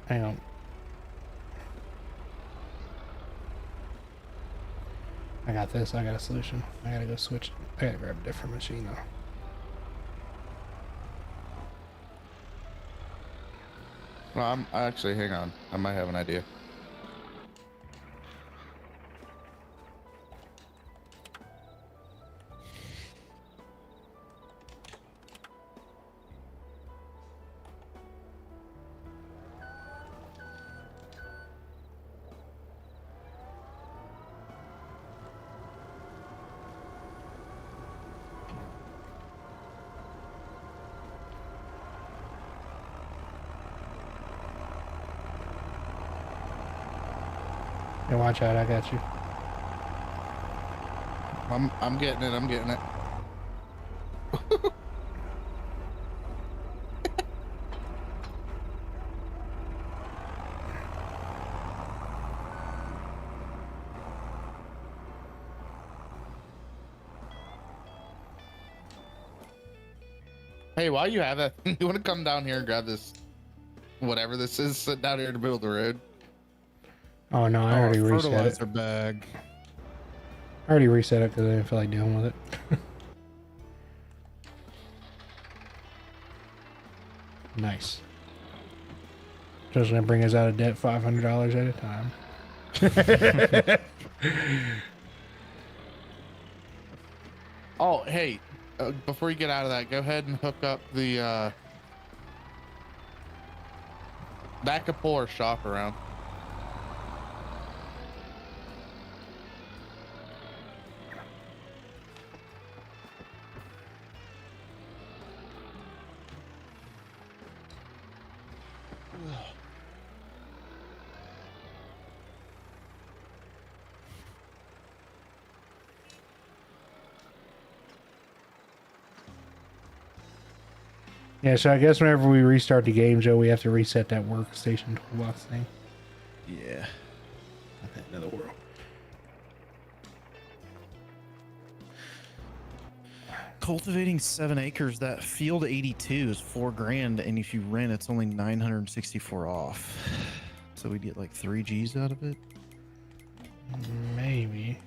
Hang on. I got this. I got a solution. I gotta go switch. I gotta grab a different machine though. Well, actually, hang on. I might have an idea. Hey, watch out! I got you. I'm getting it. Hey, while you have that, you want to come down here and grab this, whatever this is, sit down here in the middle of the road? Oh no, I already reset it. Fertilizer bag. I already reset it because I didn't feel like dealing with it. Nice. Just gonna bring us out of debt $500 at a time. Oh, hey, before you get out of that, go ahead and hook up the, that could pull our shop around. Yeah, so I guess whenever we restart the game, Joe, we have to reset that workstation toolbox thing. Yeah. Not the end of the world. Cultivating 7 acres, that field 82 is $4,000, and if you rent, it's only 964 off. So we get like 3 G's out of it. Maybe.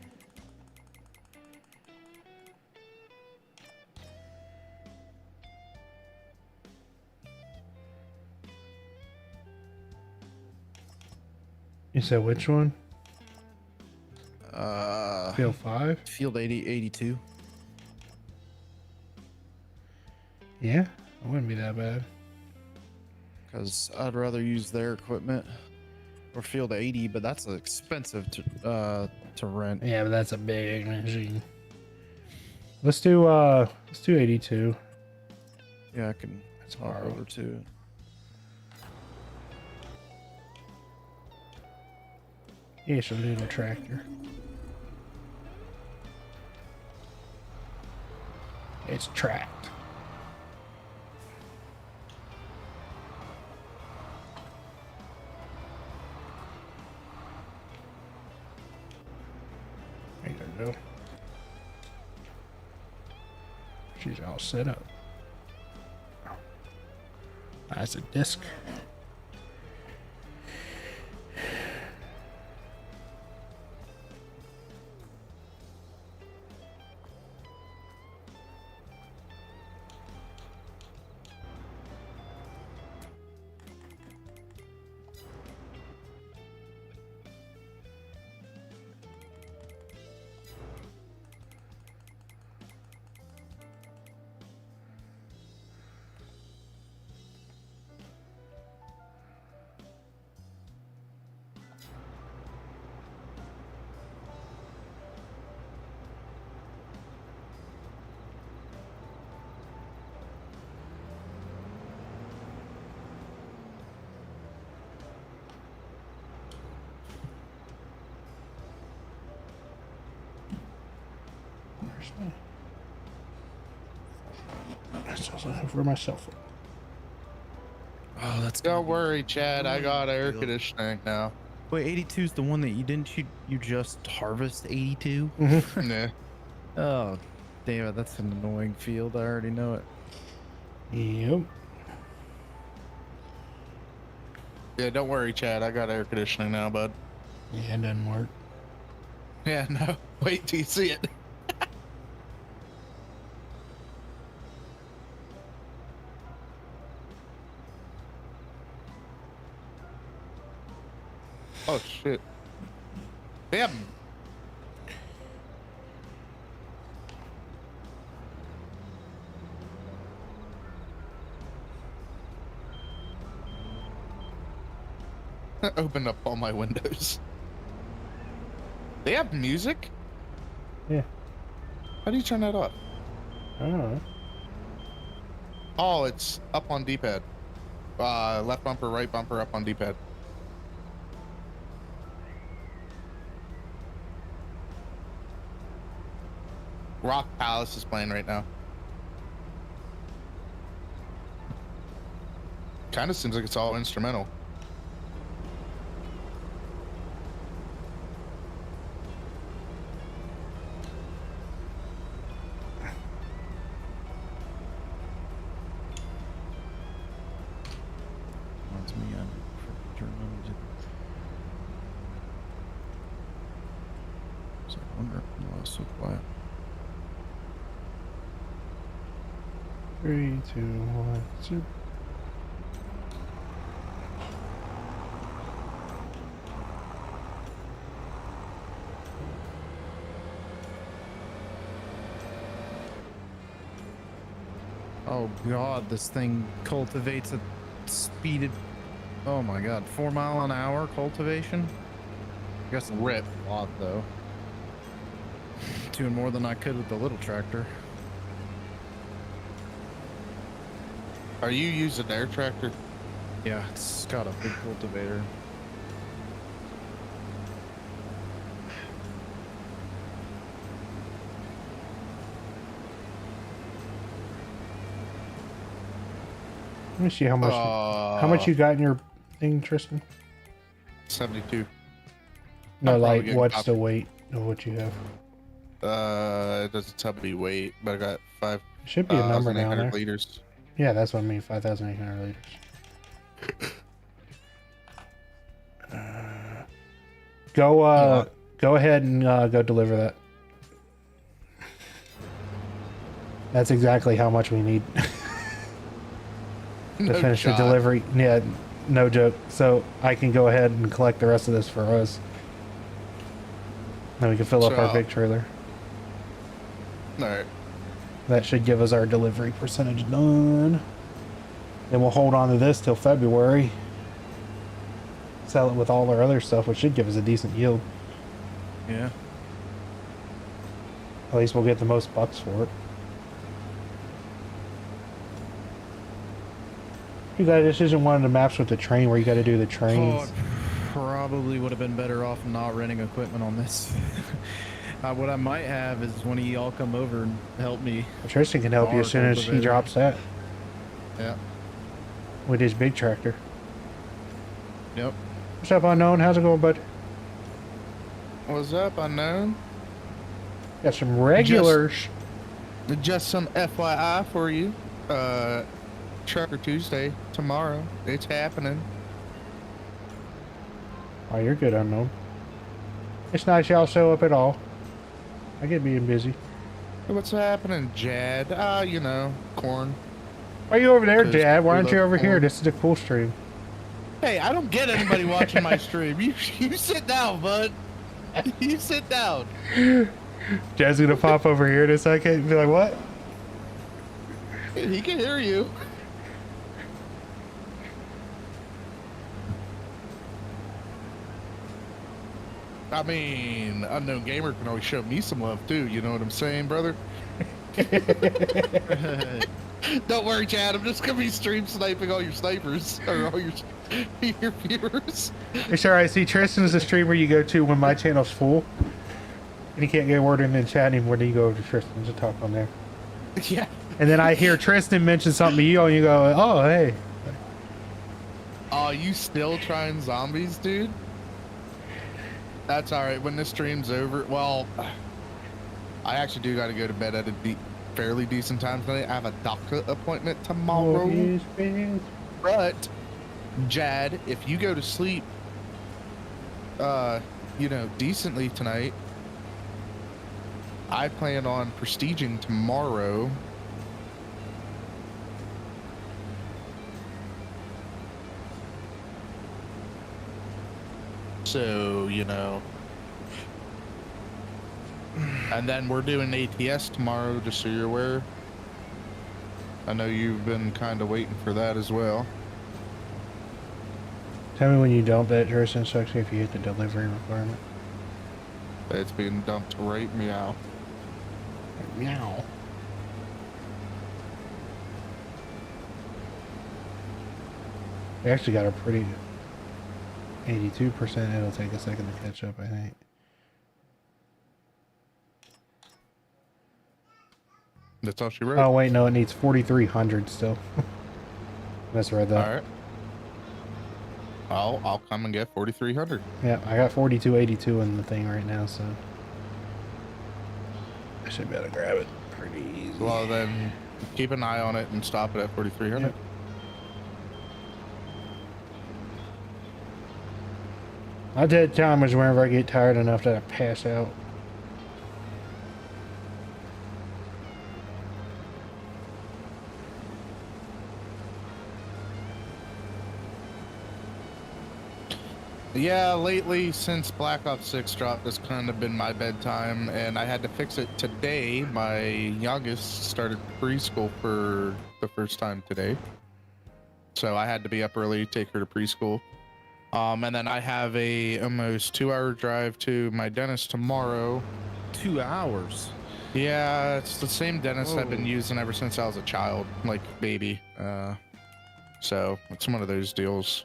You said which one? Field 5? Field 82. Yeah, it wouldn't be that bad. Because I'd rather use their equipment. Or field 80, but that's expensive to rent. Yeah, but that's a big machine. Let's do 82. Yeah, I can That's talk borrowed. over to it. It's a little tractor. It's tracked. There you go. She's all set up. That's a disc. That's also for my cell phone. Oh, that's Don't worry, Chad. I got air conditioning now. Wait, 82 is the one that you didn't you just harvest 82? Nah. Oh, damn it. That's an annoying field. I already know it. Yep. Yeah, don't worry, Chad. I got air conditioning now, bud. Yeah, it doesn't work. Yeah, no. Wait till you see it. Oh, shit. Damn. Opened up all my windows. They have music? Yeah. How do you turn that off? I don't know. Oh, it's up on D-pad. Left bumper, right bumper, up on D-pad. Rock Palace is playing right now. Kind of seems like it's all instrumental. Reminds me, I turn on music. So I wonder why it's so quiet. 3, 2, 1, 0. Oh god, this thing cultivates at speed. Oh my god, 4 mile an hour cultivation? I guess Rip. a lot though. Doing more than I could with the little tractor. Are you using air tractor? Yeah, it's got a big cultivator. Let me see how much you got in your thing, Tristan. 72. No, I'm probably like getting what's coffee. the weight of what you have? It doesn't tell me weight, but I got 5. Should be a number down 800 there. liters. Yeah, that's what I mean. 5,800 liters. Go ahead and go deliver that. That's exactly how much we need to finish the delivery. Yeah, no joke. So I can go ahead and collect the rest of this for us. Then we can fill up our So- big trailer. All right. That should give us our delivery percentage done. Then we'll hold on to this till February. Sell it with all our other stuff, which should give us a decent yield. Yeah. At least we'll get the most bucks for it. You got this isn't one of the maps with the train where you got to do the Oh, trains. I probably would have been better off not renting equipment on this. What I might have is when y'all come over and help me. Tristan can help you as soon as he cultivator. drops that Yeah. with his big tractor. Yep. What's up, Unknown? How's it going, bud? What's up, unknown? Got some regulars. Just some FYI for you. Trucker Tuesday tomorrow. It's happening. Oh, you're good, Unknown. It's nice y'all show up at all. I get being busy. What's happening, Jad? You know, corn. Why are you over there, 'Cause Dad? Why we aren't you love over here? corn. This is a cool stream. Hey, I don't get anybody watching my stream. You sit down, bud. You sit down. Dad's gonna pop over here in a second and be like, what? He can hear you. I mean, Unknown Gamer can always show me some love too. You know what I'm saying, brother? Don't worry, Chad. I'm just gonna be stream sniping all your snipers or all your viewers. It's alright. See, Tristan is the streamer you go to when my channel's full. And you can't get a word in the chat anymore, then you go over to Tristan to talk on there. Yeah. And then I hear Tristan mention something to you and you go, oh, hey. Oh, you still trying zombies, dude? That's alright. When this stream's over, well, I actually do gotta go to bed at a fairly decent time tonight. I have a doctor appointment tomorrow. But, Jad, if you go to sleep, you know, decently tonight, I plan on prestiging tomorrow. So, you know. And then we're doing ATS tomorrow, just so you're aware. I know you've been kind of waiting for that as well. Tell me when you don't bet Tristan, especially if you hit the delivery requirement. It's being dumped right meow. Meow. We actually got a pretty 82%. It'll take a second to catch up, I think. That's all she wrote. Oh wait, no, it needs 4,300 still. Misread that. All right. I'll come and get 4,300. Yeah, I got 4282 in the thing right now, so I should be able to grab it pretty easy. Well, then keep an eye on it and stop it at 4,300. Yep. My dead time is whenever I get tired enough that I pass out. Yeah, lately since Black Ops 6 dropped, it's kind of been my bedtime, and I had to fix it today. My youngest started preschool for the first time today, so I had to be up early, take her to preschool. And then I have a almost 2-hour drive to my dentist tomorrow. 2 hours. Yeah, it's the same dentist I've been Whoa. using ever since I was a child, like baby. So it's one of those deals.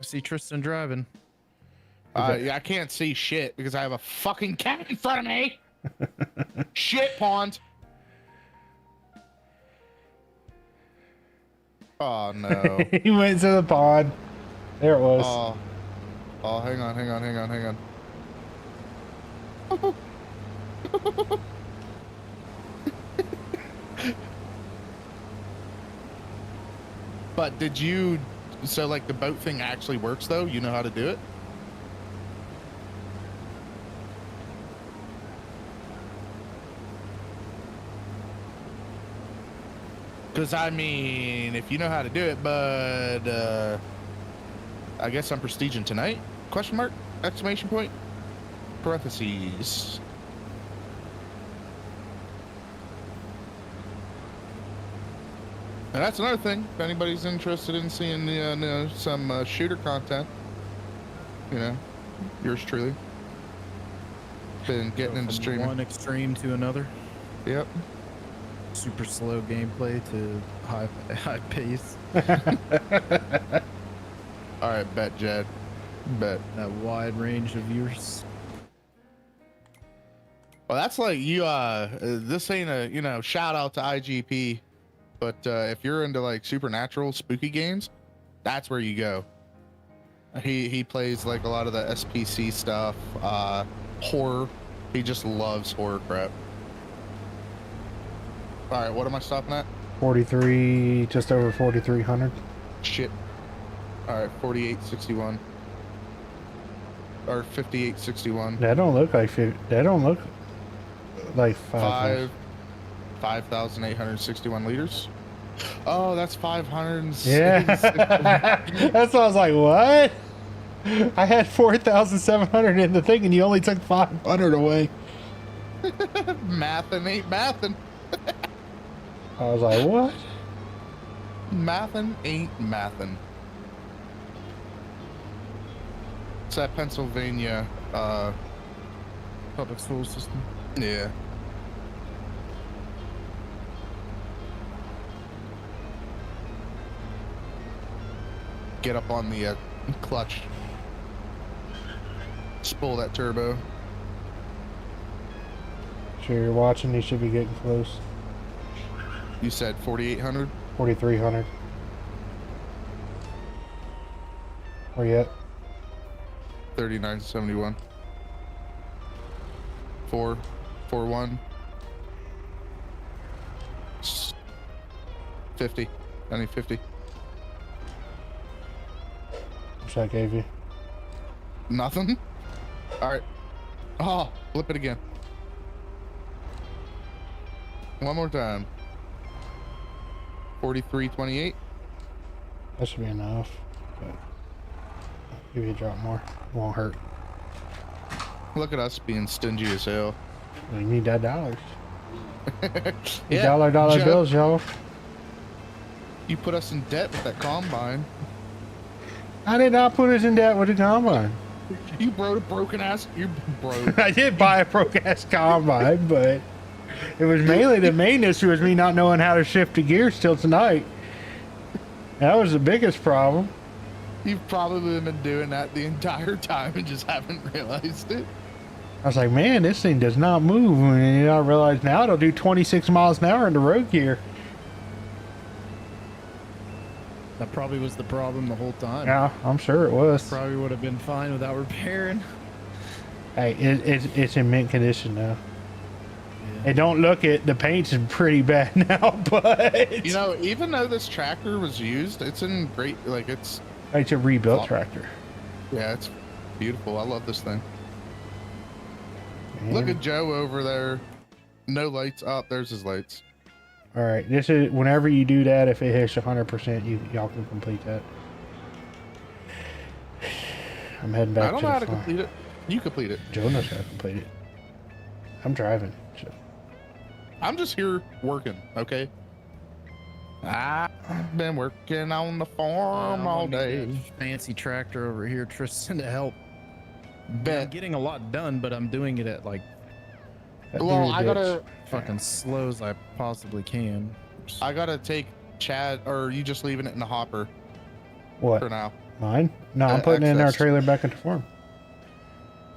I see Tristan driving. Yeah, I can't see shit because I have a fucking cat in front of me. Shit pond. Oh no. He went to the pond. There it was. Oh, hang on. But did you, so like the boat thing actually works though? You know how to do it? Because I mean, if you know how to do it, but I guess I'm prestiging tonight? Question mark? Exclamation point? Parentheses. And that's another thing. If anybody's interested in seeing the, some shooter content, you know, yours truly. Been getting into From streaming. one extreme to another. Yep. Super slow gameplay to high pace. All right, bet, Jed. Bet. That wide range of viewers. Well, that's like you. This ain't a shout out to IGP, but if you're into like supernatural, spooky games, that's where you go. He plays like a lot of the SPC stuff, horror. He just loves horror crap. All right, what am I stopping at? 43, just over 4,300. Shit. All right, 4861 or 5861. That don't look like that don't look like 5,861 liters. Oh, that's 500. Yeah. That's why I was like, what? I had 4,700 in the thing and you only took 500 away. Mathin' ain't mathin'. I was like, what? Mathin' ain't mathin'. It's that Pennsylvania, Public school system. yeah. Get up on the clutch. Spool that turbo. Sure, you're watching. You should be getting close. You said 4,800? 4,300. Where you at? 3971. 441. 50. I need 50. Which I gave you. Nothing? Alright. Oh, flip it again. One more time. 4328. That should be enough. But I'll give you a drop more. It won't hurt. Look at us being stingy as hell. We need that dollars. Yeah, Dollar Joe, bills, y'all. you put us in debt with that combine. I did not put us in debt with the combine. You broke a broken ass. You broke. I did buy a broke-ass combine, but it was mainly the main issue was me not knowing how to shift the gears till tonight. That was the biggest problem. You've probably been doing that the entire time and just haven't realized it. I was like, man, this thing does not move. And I realized now it'll do 26 miles an hour in the road gear. That probably was the problem the whole time. Yeah, I'm sure it was. Probably would have been fine without repairing. Hey, it's in mint condition now. It don't look it. The paint's pretty bad now, but You know, even though this tractor was used, it's in great. Like it's it's a rebuilt tractor. yeah, it's beautiful. I love this thing. Man. Look at Joe over there. No lights. Oh, there's his lights. All right, this is whenever you do that. If it hits 100%, y'all can complete that. I'm heading back. I don't to know how the to farm. complete it. You complete it. Joe knows how to complete it. I'm driving. So. I'm just here working. Okay. I've been working on the farm all day. Fancy tractor over here, Tristan, to help. I'm Bet. getting a lot done, but I'm doing it at like Well, Dude, I gotta. fucking slow as I possibly can. I gotta take Chad, or you just leaving it in the hopper What? for now? Mine? No, I'm putting it in our excess. trailer back into farm.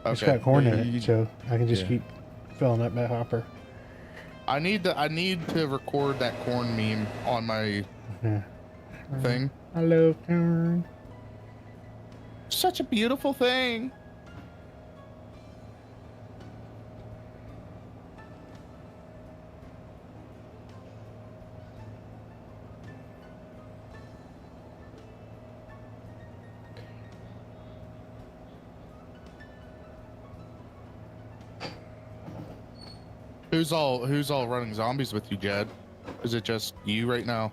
It's Okay. got corn in Yeah, it, so I can just yeah. keep filling up that hopper. I need to record that corn meme on my Yeah. thing. I love corn. Such a beautiful thing. Who's all running zombies with you, Jed? Is it just you right now?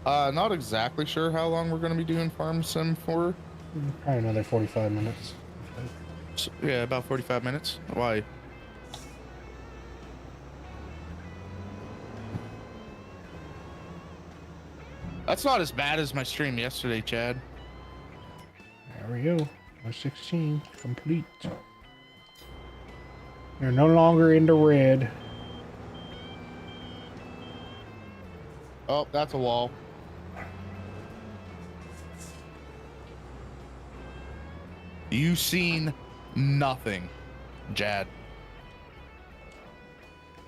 Not exactly sure how long we're gonna be doing farm sim for. Probably another 45 minutes. Yeah, about 45 minutes. Why? That's not as bad as my stream yesterday, Chad. There we go. 16 complete. You're no longer in the red. Oh, that's a wall. You seen nothing, Jad.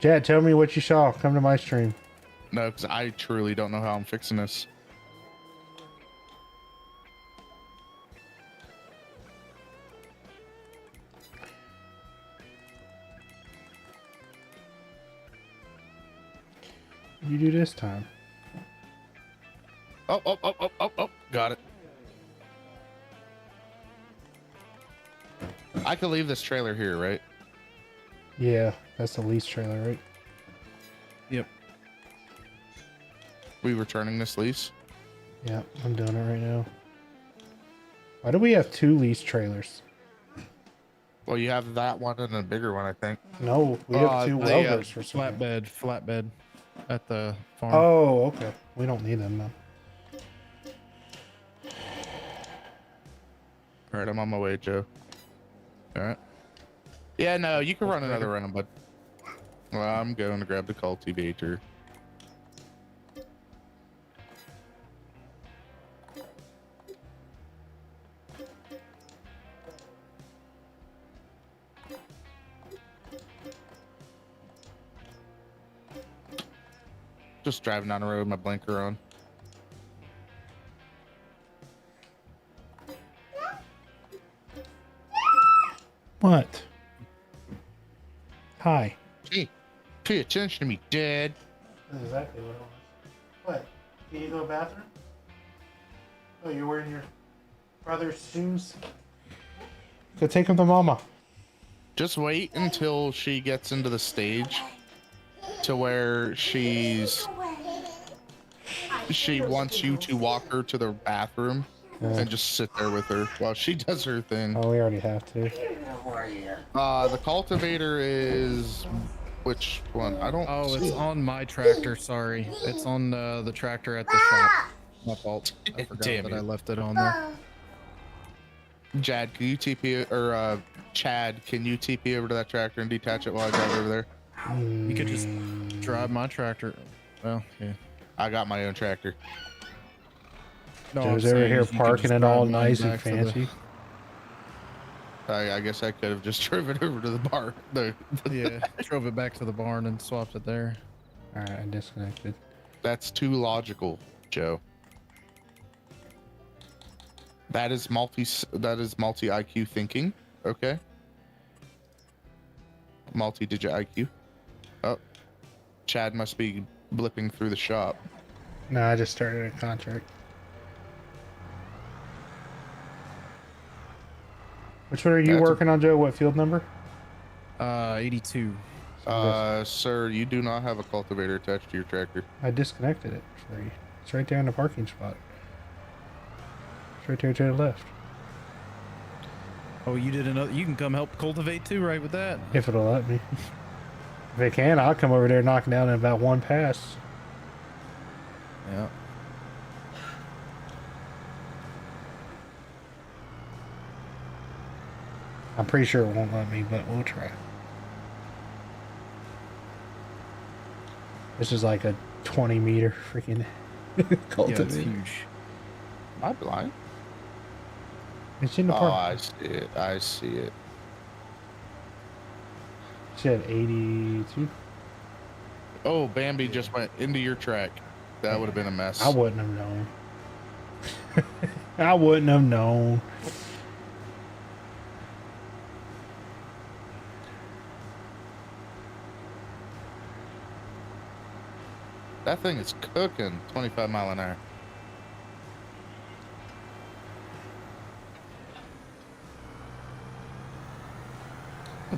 Chad, tell me what you saw. Come to my stream. No, because I truly don't know how I'm fixing this. You do this time. Oh, got it. I could leave this trailer here, right? Yeah, that's the lease trailer, right? Yep. We returning this lease? Yeah, I'm doing it right now. Why do we have 2 lease trailers? Well, you have that one and a bigger one, I think. No, we have 2 they, welders for some reason. Flatbed at the farm. Oh, okay. We don't need them then. All right, I'm on my way, Joe. All right. Yeah, no, you can run another round, but well, I'm going to grab the cultivator. Just driving down the road, my blinker on. What? Hi. Hey, pay attention to me, Dad. That's exactly what it was. What? Can you go to the bathroom? Oh, you're wearing your brother's shoes? Go take him to mama. Just wait until she gets into the stage to where she wants you to walk her to the bathroom and just sit there with her while she does her thing. Oh, we already have to. The cultivator is which one? I don't. Oh, it's on my tractor. Sorry, it's on the tractor at the shop. My fault. I forgot Damn that it. I left it on there. Chad, can you TP or Chad? Can you TP over to that tractor and detach it while I drive over there? You could just drive my tractor. Well, yeah. I got my own tractor. No, Joe's I'm over saying here you could parking just it drive all mine nice and back to the- fancy. I guess I could have just driven over to the bar. Yeah, drove it back to the barn and swapped it there. Alright, I disconnected. That's too logical, Joe. That is multi IQ thinking. Okay. Multi-digit IQ. Oh, Chad must be blipping through the shop. No, I just started a contract. Which one are you working on, Joe? What field number? 82. Sir, you do not have a cultivator attached to your tractor. I disconnected it for you. It's right there in the parking spot. It's right there to the left. Oh, you did another. You can come help cultivate too, right? With that. If it'll let me. If it can, I'll come over there and knock it down in about one pass. Yeah. I'm pretty sure it won't let me, but we'll try. This is like a 20-meter freaking Yeah, it's cultivator. huge. Am I blind? It's in the Oh, park. I see it. I see it. It said 82. Oh, Bambi just went into your track. That would have been a mess. I wouldn't have known. I wouldn't have known. That thing is cooking 25 mile an hour.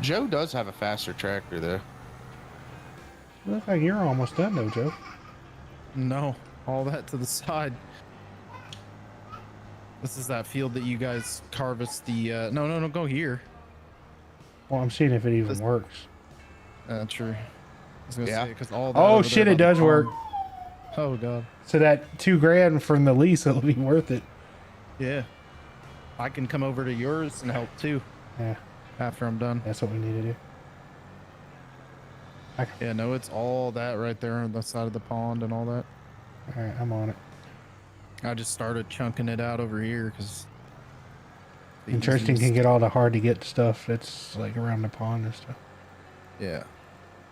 Joe does have a faster tractor though. Looks like you're almost done though, Joe. No, all that to the side. This is that field that you guys harvest the. No, go here. Well, I'm seeing if it even works. True. I was gonna Yeah. say, 'cause all that Oh over there shit, by it the does work. pond- Oh god. So that $2,000 from the lease, it'll be worth it. Yeah. I can come over to yours and help too Yeah, after I'm done. that's what we need to do. Yeah, no, it's all that right there on the side of the pond and all that. All right, I'm on it. I just started chunking it out over here because. Interesting can get all the hard to get stuff that's like around the pond and stuff. Yeah.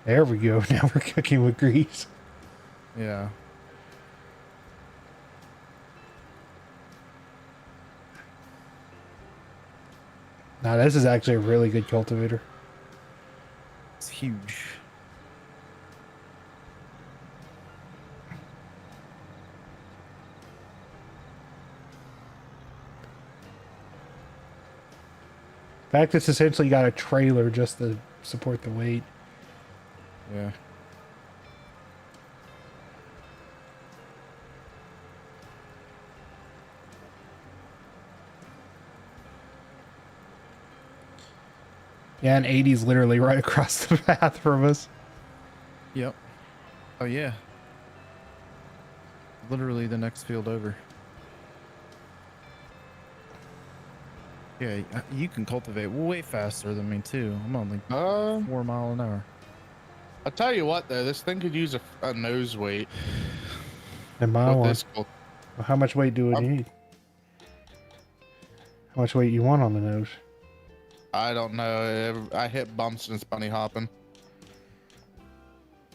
There we go. Now we're cooking with grease. Yeah. Now this is actually a really good cultivator. It's huge. In fact, it's essentially got a trailer just to support the weight. Yeah. Yeah, and 80's literally right across the path from us. Yep. Oh yeah. Literally the next field over. Yeah, you can cultivate way faster than me too. I'm only 4 mile an hour. I'll tell you what though, this thing could use a nose weight And my with one. this. Well, how much weight do we need? How much weight you want on the nose? I don't know. I hit bumps and it's bunny hopping.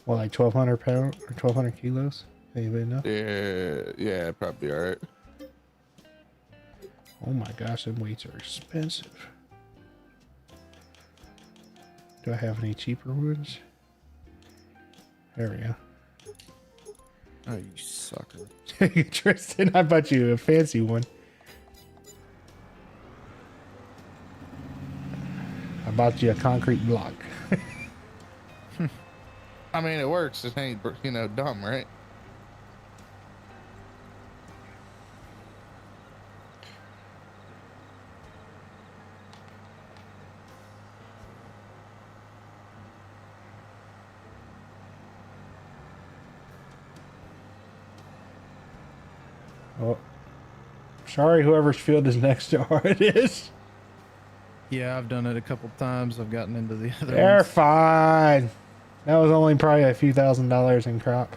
Well, like 1,200 pounds or 1,200 kilos? Anybody know? Yeah, probably all right. Oh my gosh, them weights are expensive. Do I have any cheaper ones? There we go. Oh, you sucker. Tristan, I bought you a fancy one. I bought you a concrete block. I mean, it works. It ain't, dumb, right? Oh, sorry, whoever's field is next to ours it is. Yeah, I've done it a couple times. I've gotten into the other They're ones. fine. That was only probably a few $1,000s in crop.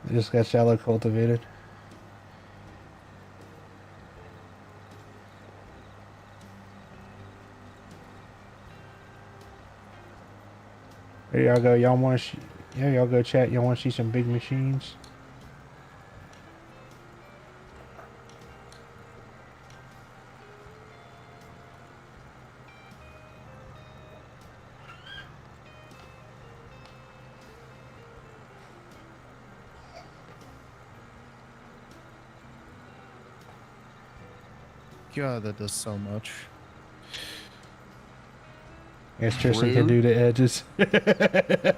It just got shallow cultivated. There y'all go. Y'all want to? Yeah, y'all go chat. Y'all want to see some big machines? God, that does so much. Yes, Tristan can do the edges. I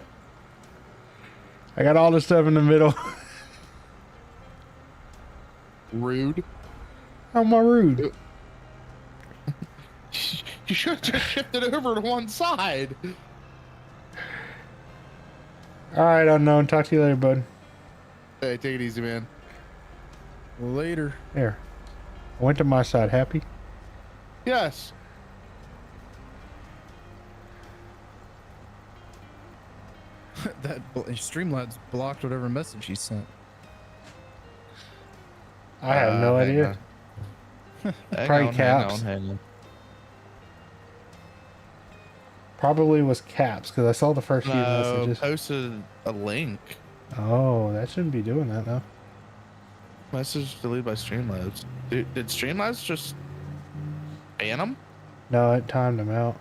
got all the stuff in the middle. Rude. How am I rude? You should have just shifted over to one side. All right, unknown. Talk to you later, bud. Hey, take it easy, man. Later. There. I went to my side. Happy? Yes. That Streamlabs blocked whatever message he sent. I have no hang idea. on. Probably caps. Hang on. Probably was caps because I saw the first few No, messages. posted a link. Oh, that shouldn't be doing that though. Message deleted by Streamlabs. Dude, did Streamlabs just ban them? No, it timed him out.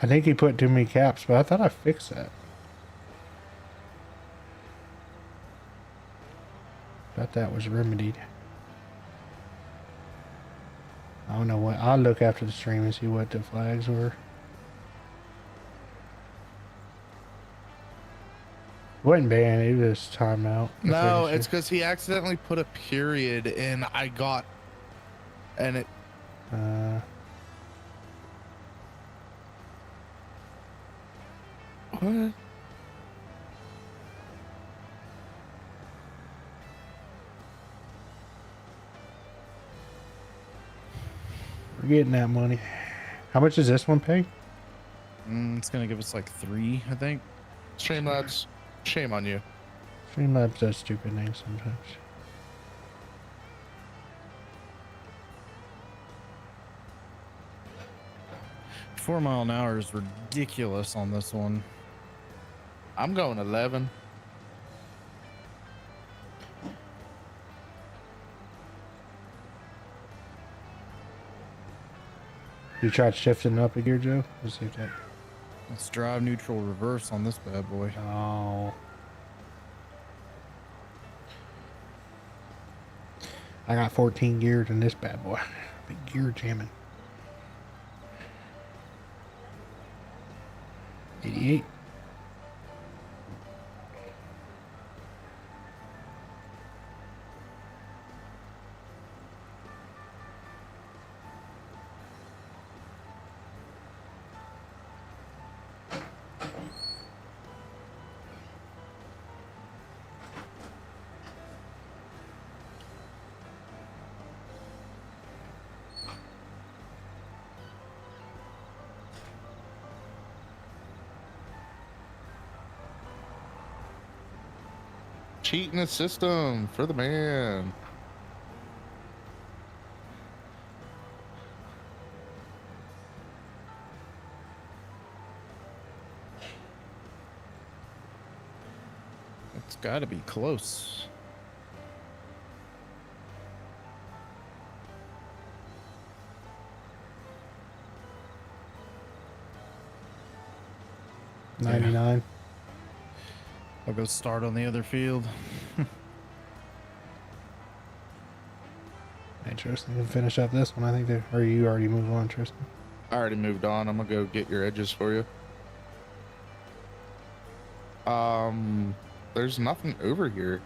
I think he put too many caps, but I thought I fixed that. Thought that was remedied. I don't know what. I'll look after the stream and see what the flags were. It wasn't banned, it was timeout. I'm No, pretty it's sure. because he accidentally put a period in and it. What? We're getting that money. How much does this one pay? It's gonna give us like 3, I think. Streamlabs, shame on you. Streamlabs does stupid things sometimes. $4 mile an hour is ridiculous on this one. I'm going 11. You tried shifting up a gear, Joe? Let's see if that. Let's drive neutral reverse on this bad boy. Oh. I got 14 gears in this bad boy. Big gear jamming. 88. Cheating the system for the man. It's got to be close. Yeah. 99. I'll go start on the other field. Hey, Tristan, you can finish up this one. I think they, or you already moved on, Tristan. I already moved on. I'm gonna go get your edges for you. There's nothing over here.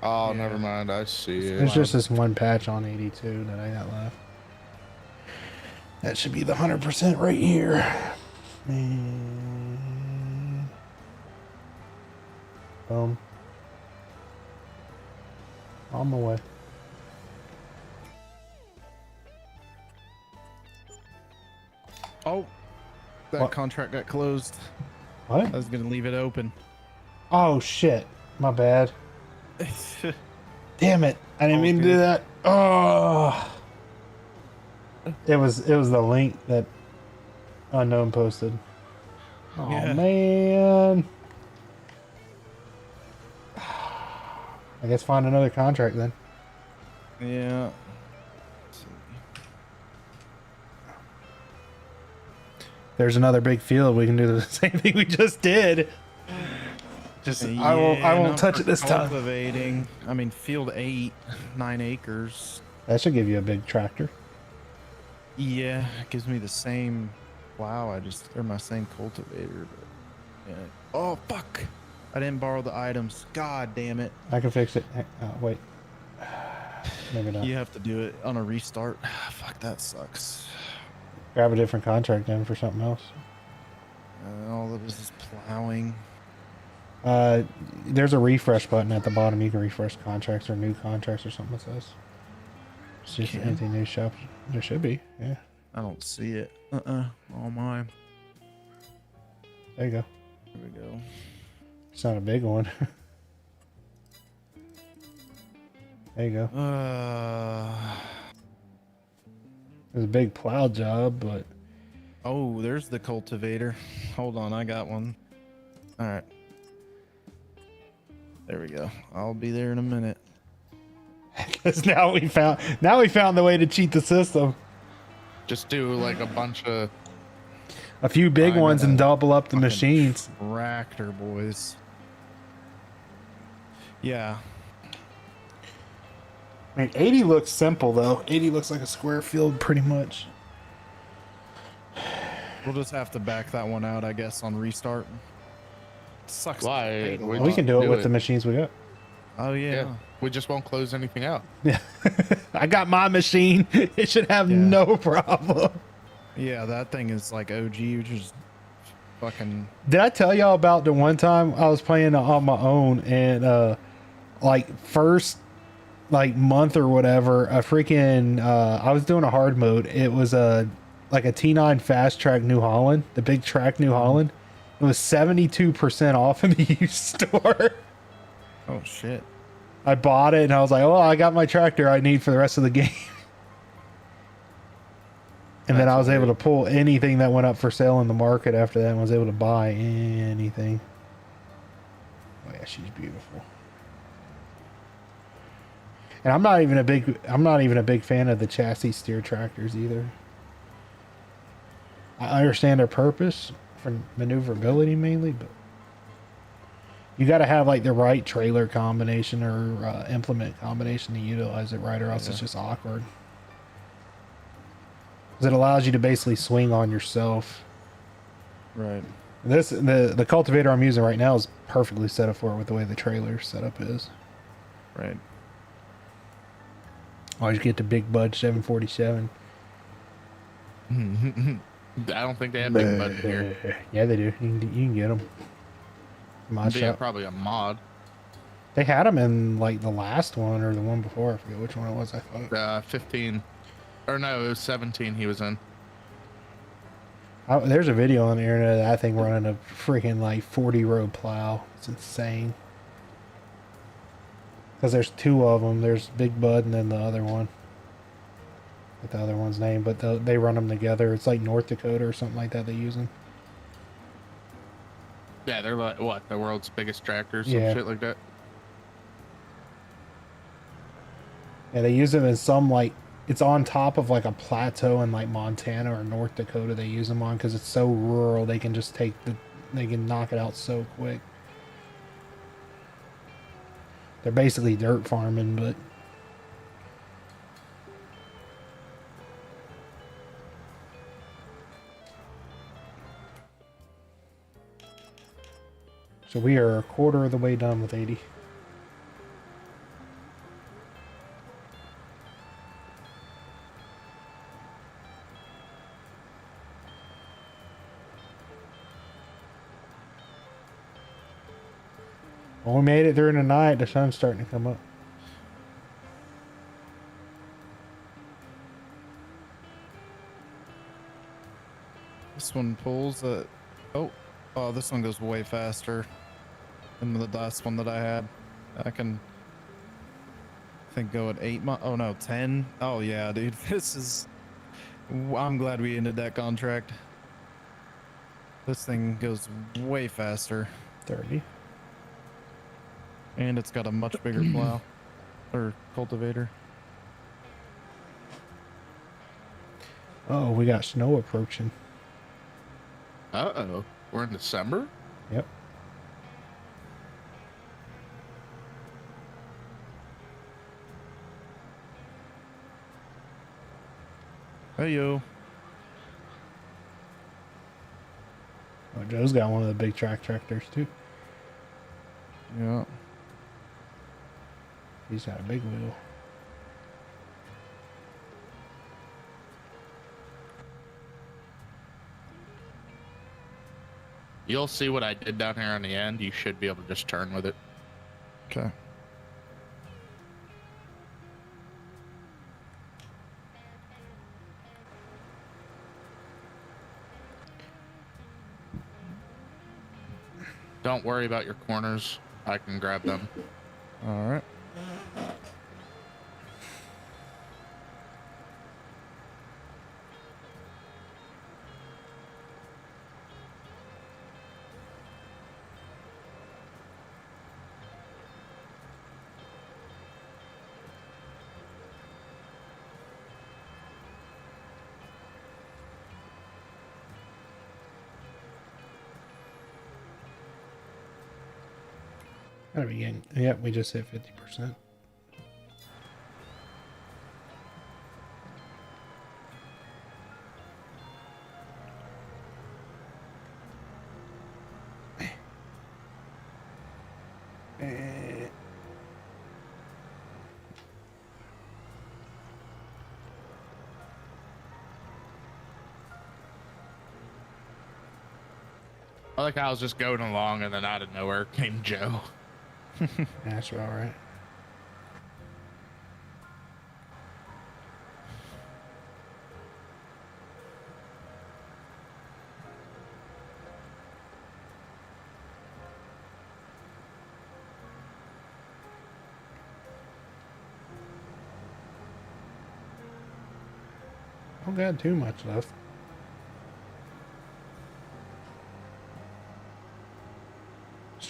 Oh, Yeah. never mind. I see it. There's just this one patch on 82 that I got left. That should be the 100% right here. And boom. On my way. Oh, that What? contract got closed. What? I was going to leave it open. Oh shit. My bad. Damn it. I didn't All mean to do good. that. Oh. It was the link that Unknown posted. Oh Yeah. man. I guess find another contract then. Yeah. There's another big field. We can do the same thing we just did. Just I won't not touch for it this time. Cultivating. I mean, field 8, 9 acres. That should give you a big tractor. Yeah, it gives me the same plow. They're my same cultivator. But yeah. Oh fuck! I didn't borrow the items. God damn it! I can fix it. Wait. Maybe not. You have to do it on a restart. Fuck, that sucks. Grab a different contract then for something else. All of this is plowing. There's a refresh button at the bottom. You can refresh contracts or new contracts or something. It says. It's just Can? anything new shop. There should be. Yeah. I don't see it. Oh my. There you go. Here we go. It's not a big one. There you go. It was a big plow job, but Oh, there's the cultivator. Hold on, I got one. All right. There we go. I'll be there in a minute. because now we found the way to cheat the system. Just do like a bunch of. A few big I ones and know. double up the Fucking machines. Tractor boys. Yeah. I mean, 80 looks simple though. 80 looks like a square field pretty much. We'll just have to back that one out, I guess, on restart. Sucks. Why? Hate a We lot. We can do it do with it. the machines we got. Oh yeah. Yeah. We just won't close anything out. Yeah. I got my machine. It should have Yeah. no problem. Yeah, that thing is like OG, which is fucking. Did I tell y'all about the one time I was playing on my own and like first like month or whatever, a freaking I was doing a hard mode. It was like a T9 Fast Track New Holland, the big track New Holland. It was 72% off in the used store. Oh shit. I bought it and I was like, oh, I got my tractor I need for the rest of the game. And then That's I was able weird. to pull anything that went up for sale in the market after that and was able to buy anything. Oh yeah, she's beautiful. And I'm not even a big fan of the chassis steer tractors either. I understand their purpose for maneuverability mainly, but you got to have like the right trailer combination or implement combination to utilize it right, or else it's just awkward. Because it allows you to basically swing on yourself. Right. The cultivator I'm using right now is perfectly set up for it with the way the trailer setup is. Right. Always get the big bud 747. I don't think they have big bud here. Yeah, they do. You can get them. Mod Yeah, shop. probably a mod. They had them in like the last one or the one before. I forget which one it was. I thought 15, or no, it was 17. He was in. There's a video on the internet of that thing running a freaking like 40 row plow. It's insane. Because there's two of them. There's Big Bud and then the other one. With the other one's name, but they run them together. It's like North Dakota or something like that they use them. Yeah, they're like what, the world's biggest tractors, some Yeah. shit like that. Yeah, they use them in some like it's on top of like a plateau in like Montana or North Dakota. They use them on because it's so rural. They can just they can knock it out so quick. They're basically dirt farming, but so we are a quarter of the way done with 80. Well, we made it during the night. The sun's starting to come up. This one pulls at... Oh, this one goes way faster than the last one that I had. I can... I think go at 8 miles. Oh no, 10. Oh yeah, dude. This is... I'm glad we ended that contract. This thing goes way faster. 30. And it's got a much bigger plow. Or cultivator. Oh, we got snow approaching. Uh-oh. We're in December? Yep. Hey yo. Oh, Joe's got one of the big tractors too. Yeah. He's got a big wheel. You'll see what I did down here on the end. You should be able to just turn with it. Okay. Don't worry about your corners. I can grab them. All right. Gotta be getting. Yep, we just hit 50%. I like how I was just going along and then out of nowhere came Joe. That's all right. Don't got too much left.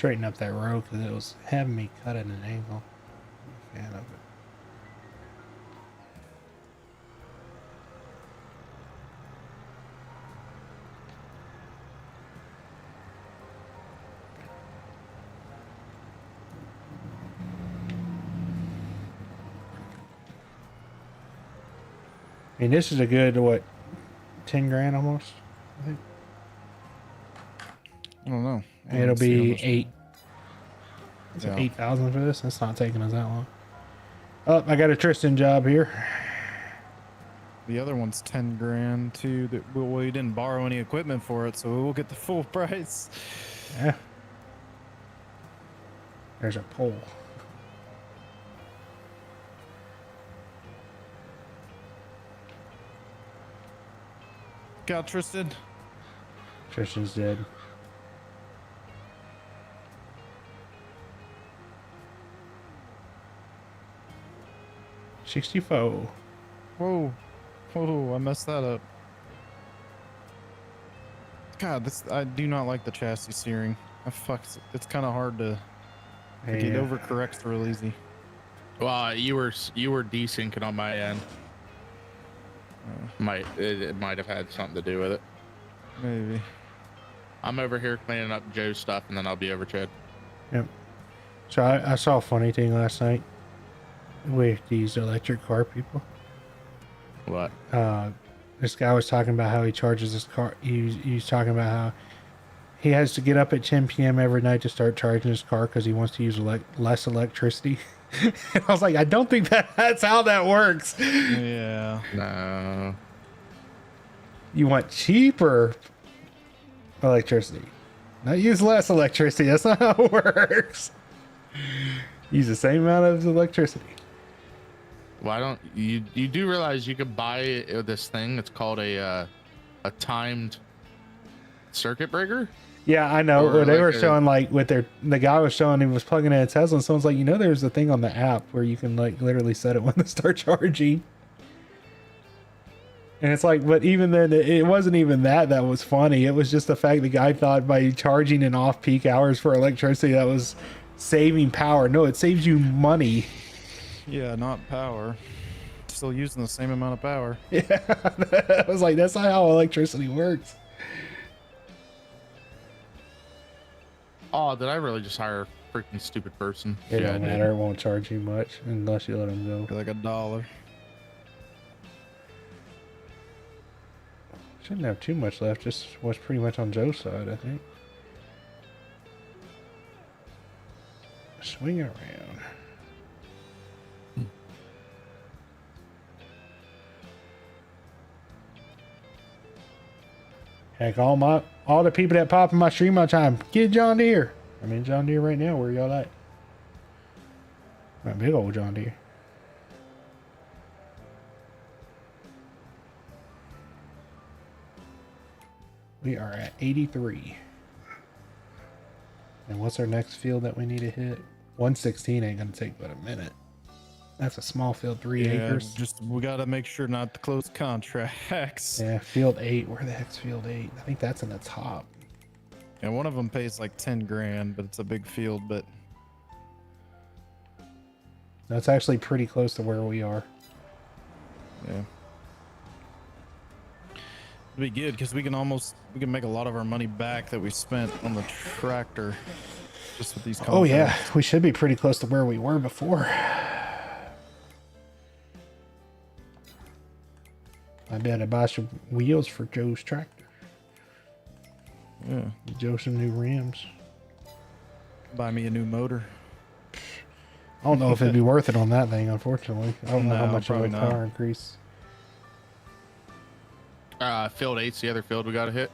straighten up that road because it was having me cut at an angle. I'm a fan of it. I mean, this is a good, what, 10 grand almost, I think. I don't know. It'll be 8. It's Yeah. 8,000 for this. That's not taking us that long. Oh, I got a Tristan job here. The other one's 10 grand too. That we didn't borrow any equipment for it, so we'll get the full price. Yeah. There's a pole. Got Tristan. Tristan's dead. $64. Whoa. Whoa, I messed that up. God, I do not like the chassis steering. It's kind of hard to it Yeah. overcorrects real easy. Well, you were desyncing on my end. It might have had something to do with it. Maybe. I'm over here cleaning up Joe's stuff, and then I'll be over Chad. Yep. So I saw a funny thing last night with these electric car people. What? This guy was talking about how he charges his car. He's talking about how he has to get up at 10 p.m. every night to start charging his car because he wants to use less electricity. And I was like, I don't think that's how that works. Yeah. No. You want cheaper electricity, not use less electricity. That's not how it works. Use the same amount of electricity. Why don't you do realize you could buy this thing? It's called a timed circuit breaker. Yeah, I know. Or They like were a- showing like the guy was showing he was plugging in a Tesla, and someone's like, there's a thing on the app where you can like literally set it when to start charging. And it's like, but even then, it wasn't even that was funny. It was just the fact the guy thought by charging in off-peak hours for electricity that was saving power. No, it saves you money. Yeah, not power. Still using the same amount of power. Yeah, I was like, that's not how electricity works. Oh, did I really just hire a freaking stupid person? It Yeah, I don't did. matter. It won't charge you much unless you let them go. For like $1. Shouldn't have too much left. Just was pretty much on Joe's side, I think. Swing it around. Heck, all the people that pop in my stream all the time, get John Deere. I'm in John Deere right now. Where y'all at? My big old John Deere. We are at 83. And what's our next field that we need to hit? 116 ain't gonna take but a minute. That's a small field, 3 acres. We gotta make sure not to close contracts. Yeah, field 8. Where the heck's field 8? I think that's in the top. And one of them pays like 10 grand, but it's a big field. But That's actually pretty close to where we are. yeah, it'd be good because we can make a lot of our money back that we spent on the tractor just with these contracts. Oh yeah, we should be pretty close to where we were before. I better buy some wheels for Joe's tractor. Yeah. Get Joe some new rims. Buy me a new motor. I don't know if it'd be worth it on that thing, unfortunately. I don't know how No, much of a probably not. car increase. Field 8's the other field we got to hit.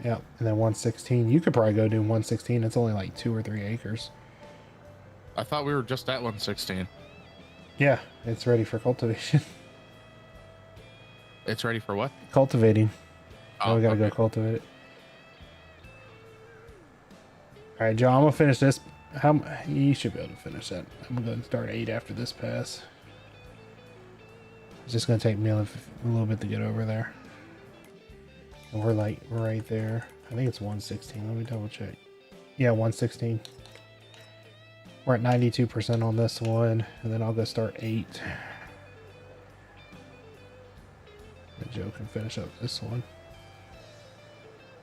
Yep, and then 116. You could probably go do 116. It's only like 2 or 3 acres. I thought we were just at 116. Yeah, it's ready for cultivation. It's ready for what? Cultivating. Oh, we gotta go okay. cultivate it. All right, Joe, I'm gonna finish this. You should be able to finish that. I'm gonna go and start 8 after this pass. It's just gonna take me a little bit to get over there. And we're like right there. I think it's 116. Let me double check. Yeah, 116. We're at 92% on this one, and then I'll go start 8. And Joe can finish up this one.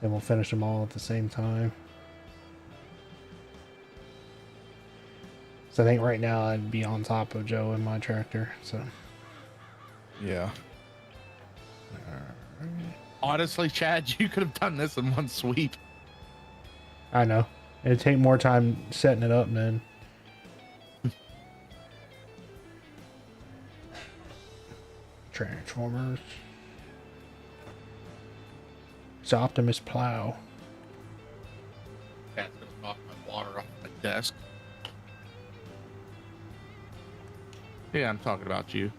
Then we'll finish them all at the same time. So I think right now I'd be on top of Joe in my tractor. So Yeah. Honestly, Chad, you could have done this in one sweep. I know it'd take more time setting it up then. Transformers. It's Optimus Plow. Chad's gonna knock my water off my desk. Yeah, I'm talking about you.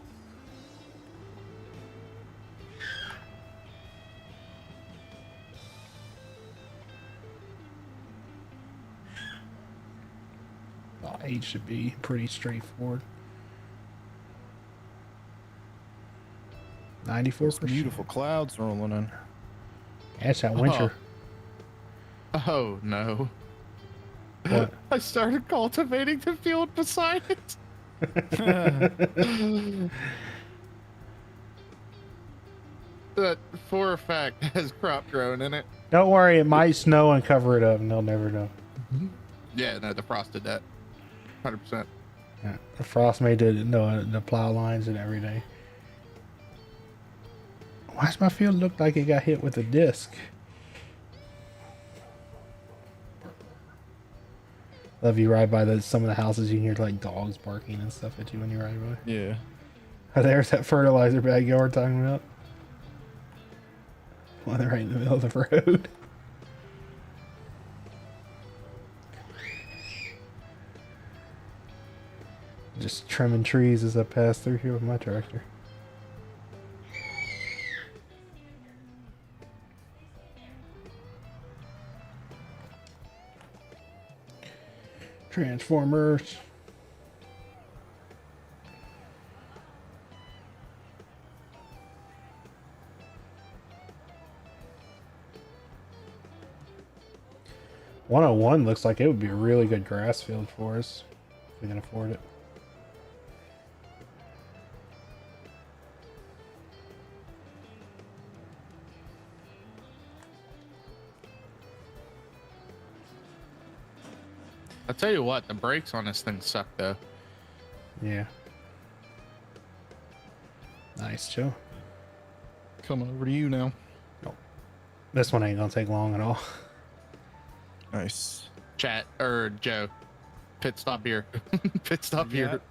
Well, 8 should be pretty straightforward. 94%. Beautiful clouds rolling in. Yeah, it's that winter. Oh no. What? I started cultivating the field beside it. That for a fact has crop growing in it. Don't worry, it might snow and cover it up, and they'll never know. Yeah, no, the frost did that. 100%. Yeah, the frost made the plow lines and everything. Why does my field look like it got hit with a disc? Love you ride by some of the houses, you can hear like dogs barking and stuff at you when you ride by. Yeah. Oh, there's that fertilizer bag you were talking about. Well, they're right in the middle of the road. Just trimming trees as I pass through here with my tractor. Transformers. $101 looks like it would be a really good grass field for us if we can afford it. I'll tell you what, the brakes on this thing suck though. Yeah. Nice, Joe. Coming over to you now. This one ain't gonna take long at all. Nice. Chat or Joe, pit stop here. Pit stop here.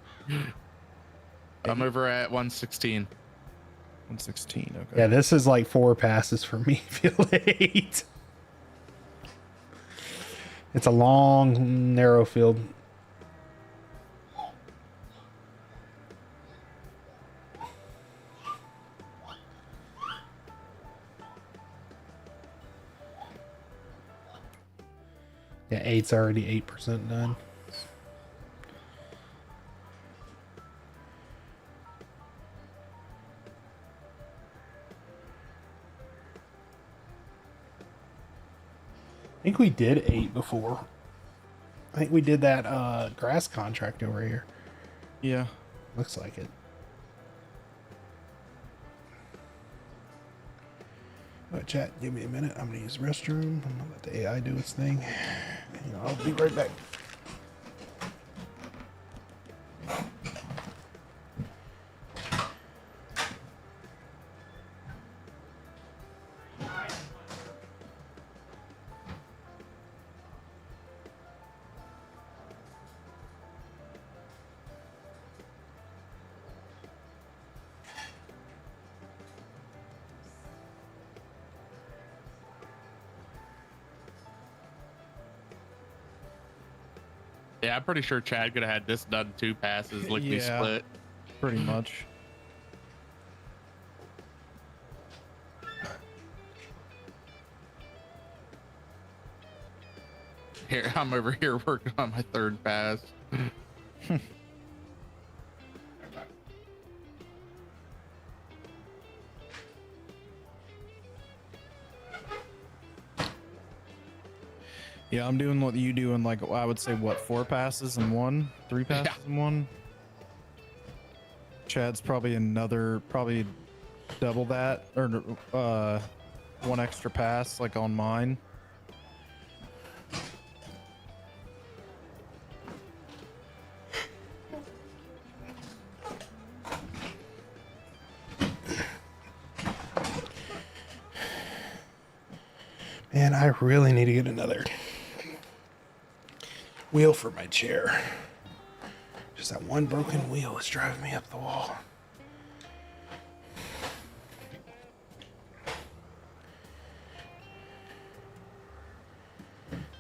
I'm over at 116. 116. Okay. Yeah, this is like 4 passes for me. Field 8. It's a long, narrow field. Yeah, 8's already 8% done. I think we did 8 before. I think we did that grass contract over here. Yeah. Looks like it. Chat, give me a minute. I'm gonna use the restroom. I'm gonna let the AI do its thing. And I'll be right back. Yeah, I'm pretty sure Chad could have had this done 2 passes, lickety split. Pretty much. Here, I'm over here working on my 3rd pass. Yeah, I'm doing what you do in like, I would say, what, 4 passes in one? 3 passes in one? Chad's probably probably double that, or 1 extra pass, like on mine. Man, I really need to get another wheel for my chair. Just that one broken wheel is driving me up the wall.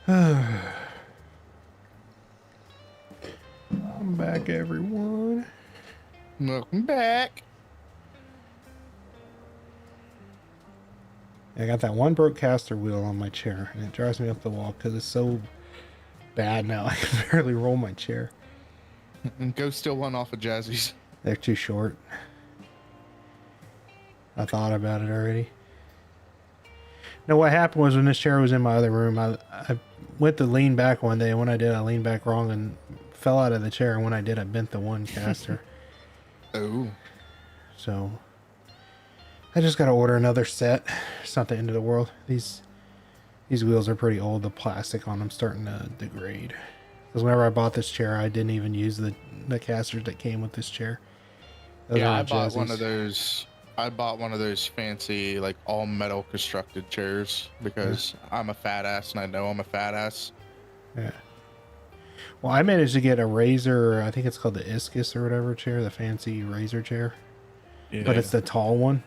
I'm back, everyone. Welcome back. I got that one broke caster wheel on my chair, and it drives me up the wall because it's so bad now. I can barely roll my chair. And go steal one off of Jazzy's. They're too short. I thought about it already. No, what happened was when this chair was in my other room, I went to lean back one day, and when I did, I leaned back wrong and fell out of the chair, and when I did, I bent the one caster. Oh. So I just got to order another set. It's not the end of the world. These wheels are pretty old. The plastic on them starting to degrade. Because whenever I bought this chair, I didn't even use the casters that came with this chair. Those Yeah, I aren't bought one Jazzy's. of those. I bought one of those fancy, like all metal constructed chairs because I'm a fat ass and I know I'm a fat ass. Yeah. Well, I managed to get a Razor, I think it's called the Iscus or whatever chair, the fancy Razor chair. Yeah. But it's the tall one.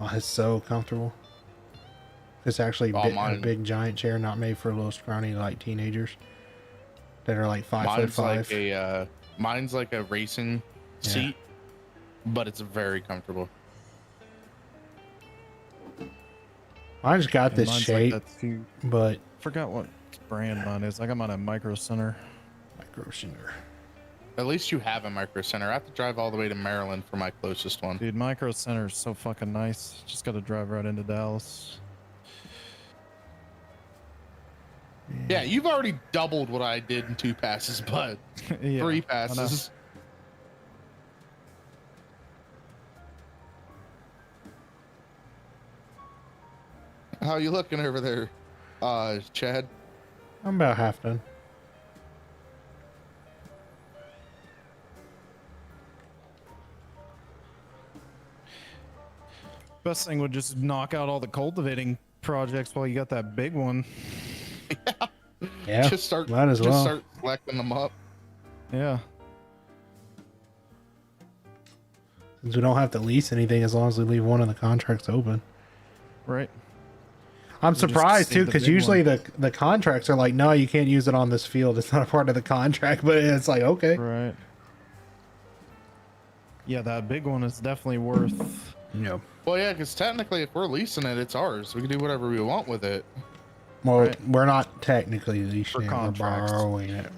Oh, it's so comfortable. It's actually Oh, a big giant chair, not made for little scrawny like teenagers that are like 5'5". Mine's like a racing seat, but it's very comfortable. Mine's got Yeah, this mine's shape, like that too. but Forgot what brand mine is. I got mine at Micro Center. micro center. At least you have a micro center. I have to drive all the way to Maryland for my closest one. Dude, Micro Center is so fucking nice. Just got to drive right into Dallas. Yeah, you've already doubled what I did in 2 passes, but Yeah, 3 I know. passes. How you looking over there, Chad? I'm about half done. Best thing would just knock out all the cultivating projects while you got that big one. Yeah, Just start collecting them up. Yeah. Since we don't have to lease anything as long as we leave one of the contracts open. Right. I'm We'll just surprised save too, the because big usually one. the contracts are like, no, you can't use it on this field. It's not a part of the contract, but it's like, okay. Right. Yeah, that big one is definitely worth. Yeah. Well, yeah, because technically, if we're leasing it, it's ours. We can do whatever we want with it. Well, Right. we're not technically leasing For it, we're contracts. borrowing it.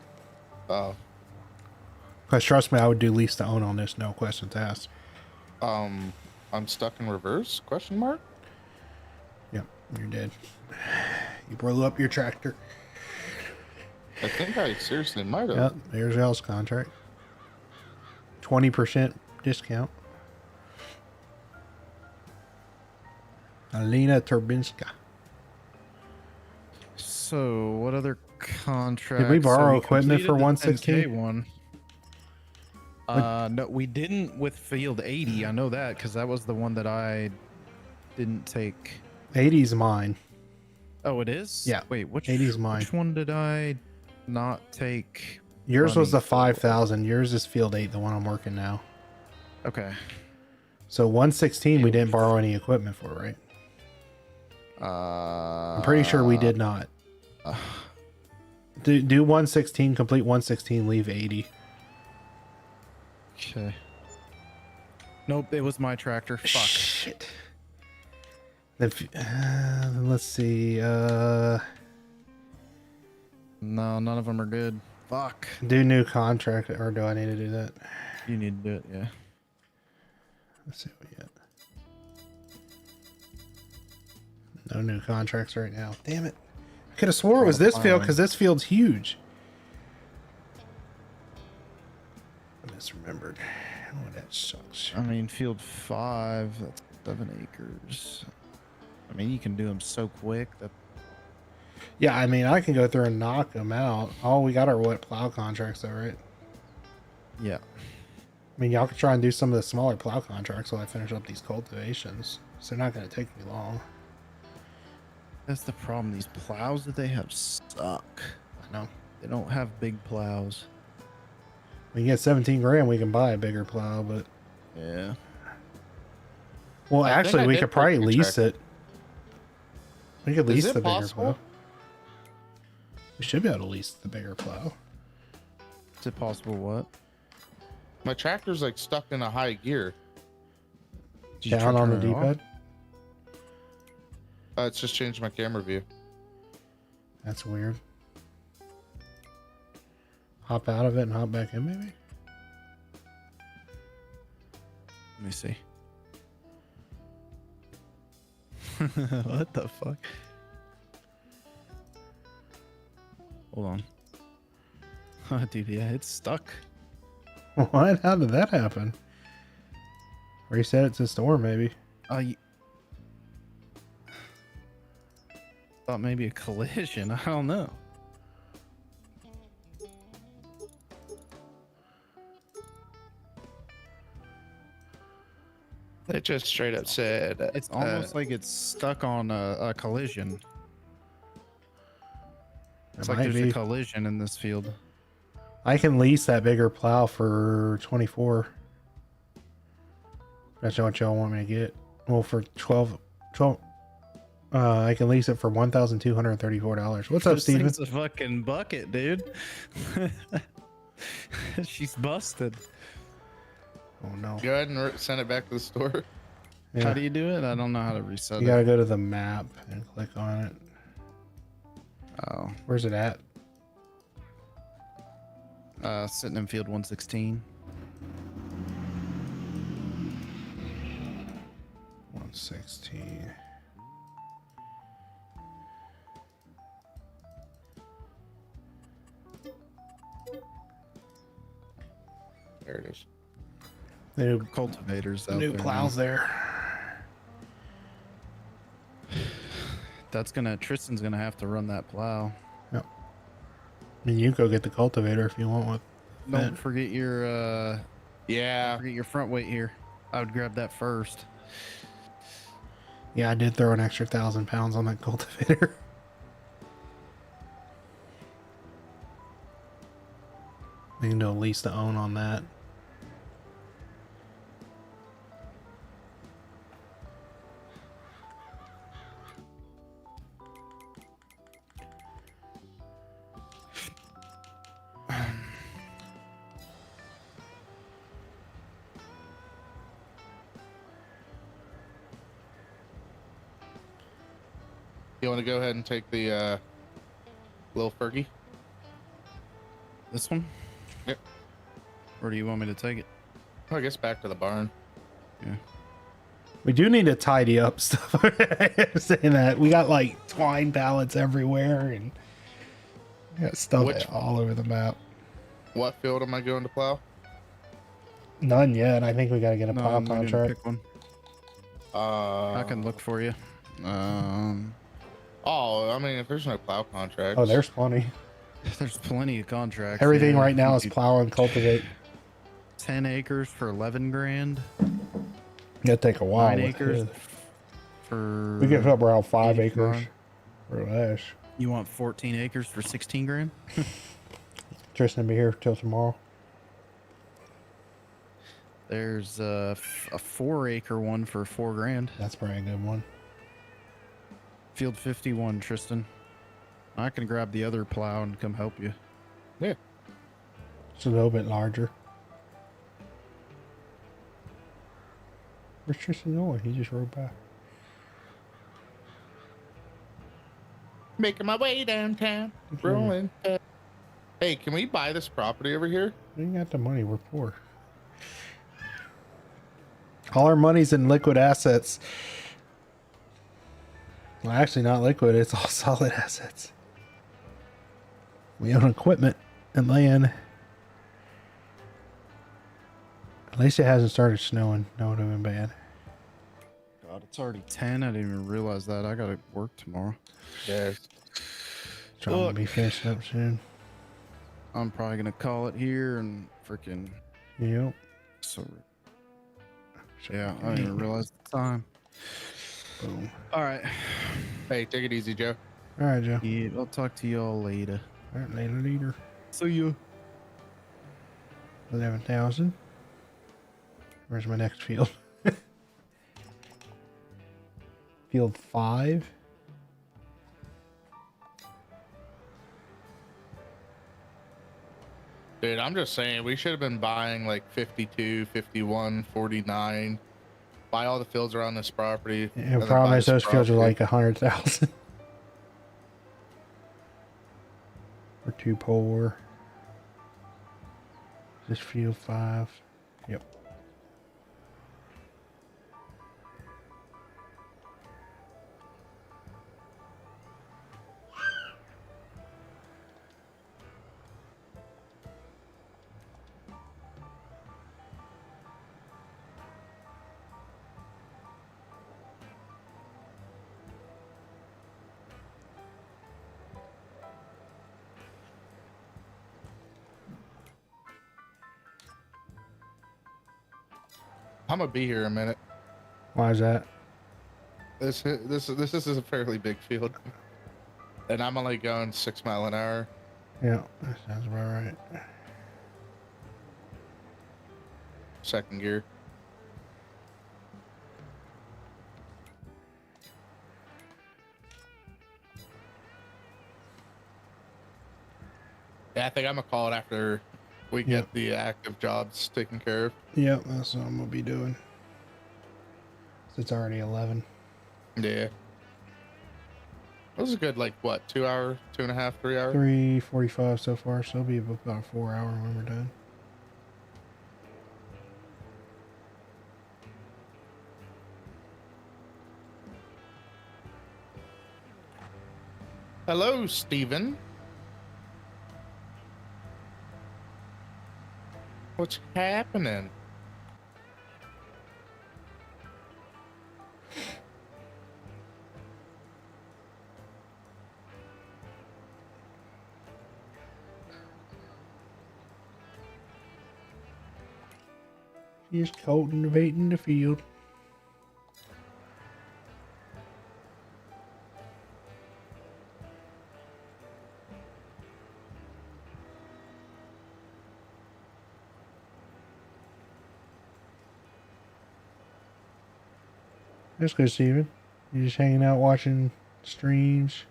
Uh, Because trust me, I would do lease to own on this, no questions asked. I'm stuck in reverse? Question mark? Yep, you're dead. You blew up your tractor. I think I seriously might have. Yep, there's L's contract. 20% discount. Alina Turbinska. So, what other contracts? Did we borrow we equipment for completed the 116? 10K one. No, we didn't with Field 80. I know that because that was the one that I didn't take. 80's mine. Oh, it is? Yeah, Wait, which 80's mine. Which one did I not take? Yours was the money for? 5,000. Yours is Field 8, the one I'm working now. Okay. So 116 we didn't borrow any equipment for, right? I'm pretty sure we did not. Do 116, complete 116, leave 80. Okay. Nope, it was my tractor. Fuck. Shit. Then, let's see. No, none of them are good. Fuck. Do new contract, or do I need to do that? You need to do it, yeah. Let's see what we get. No new contracts right now. Damn it. I Could have swore it was this field because this field's huge. I misremembered. Oh, that sucks. I mean, field 5, that's 7 acres. I mean, you can do them so quick that. Yeah, I mean, I can go through and knock them out. Oh, we got our wet plow contracts though, right? Yeah. I mean, y'all could try and do some of the smaller plow contracts while I finish up these cultivations. So they're not going to take me long. That's the problem. These plows that they have suck. I know. They don't have big plows. We can get 17 grand, we can buy a bigger plow, but... Yeah. Well, I think actually, I we did could probably put lease contract. it. We could lease Is it the bigger possible? plow. We should be able to lease the bigger plow. Is it possible what? My tractor's like stuck in a high gear. Did you Down try on the turning it off? D-pad? It's just changed my camera view. That's weird. Hop out of it and hop back in, maybe? Let me see. What the fuck? Hold on. Oh, dude, yeah, it's stuck. What? How did that happen? Reset it to store, maybe. Thought maybe a collision. I don't know. It just straight up said It's almost like it's stuck on a collision. It's like might there's be. a collision in this field. I can lease that bigger plow for 24. That's what y'all want me to get. Well, for 12, I can lease it for $1,234. What's up, This Steven? thing's a fucking bucket, dude. She's busted. Oh no. Go ahead and send it back to the store. Yeah. How do you do it? I don't know how to reset You it. gotta go to the map and click on it. Oh, Where's it at? sitting in field 116. 116. There it is. New, Cultivators out new there. plows there. That's Tristan's gonna have to run that plow. Yep. I mean, you go get the cultivator if you want with. Don't forget your Yeah. forget your front weight here. I would grab that first. Yeah, I did throw an extra 1,000 pounds on that cultivator. You can do a lease to own on that. You want to go ahead and take the little Fergie? This one? Yep. Or do you want me to take it? I guess back to the barn. Yeah. We do need to tidy up stuff. I'm saying that we got like twine pallets everywhere and we got stuff all over the map. What field am I going to plow? None yet. I think we got to get a plow I'm gonna contract. pick one. I I can look for you. Oh, I mean, if there's no plow contracts. Oh, there's plenty. There's plenty of contracts. Everything yeah. right now is You- plow and cultivate. 10 acres for 11 grand. It'll take a while. 9 with acres his. for. We get up around 5 acres 85. for less. You want 14 acres for 16 grand? Tristan will be here till tomorrow. There's a 4 acre one for 4 grand. That's probably a good one. Field 51, Tristan. I can grab the other plow and come help you. Yeah. It's a little bit larger. Where's Tristan going? He just rode by. Making my way downtown. Rolling. Hey, can we buy this property over here? We ain't got the money. We're poor. All our money's in liquid assets. Well, actually not liquid. It's all solid assets. We own equipment and land. At least it hasn't started snowing. That would have been bad. God, it's already 10. I didn't even realize that. I gotta work tomorrow. Yeah. Trying to be finishing up soon. I'm probably gonna call it here and freaking. Yep. So. Yeah, I didn't even realize the time. Boom. All right. Hey, take it easy, Joe. All right, Joe. Yeah, I'll talk to y'all later. All right, later. See you. 11,000. Where's my next field? Field 5. Dude, I'm just saying we should have been buying like 52, 51, 49. Buy all the fields around this property. The problem is those fields are like 100,000. We're too poor. This field 5. Yep. I'm gonna be here a minute. Why is that? This is a fairly big field, and I'm only going 6 mile an hour. Yeah, that sounds about right. Second gear. Yeah, I think I'm gonna call it after we get the active jobs taken care of. Yep, that's what I'm gonna be doing. It's already 11. Yeah. It was a good, like, what, 2 hour, 2.5, 3 hours? 3:45 so far, so it'll be about 4 hour when we're done. Hello, Steven. What's happening? He's cultivating the field. That's good, Steven. You just hanging out watching streams.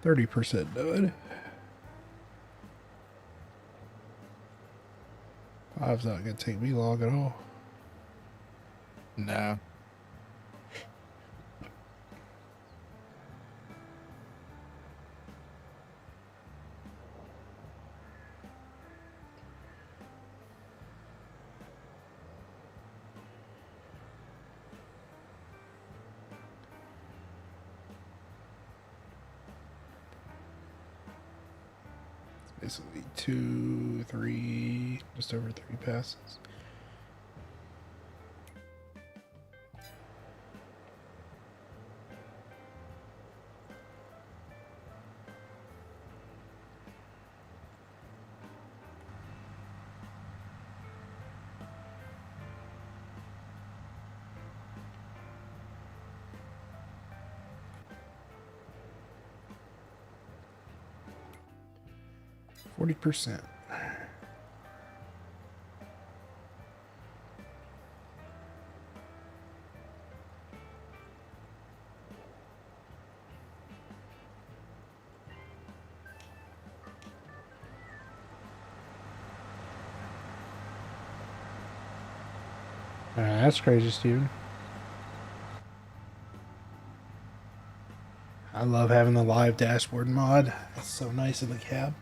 %30 done. 5's not gonna take me long at all. No. Basically 2, 3, just over 3 passes. %40. That's crazy, Steven. love having the live dashboard mod. It's so nice in the cab.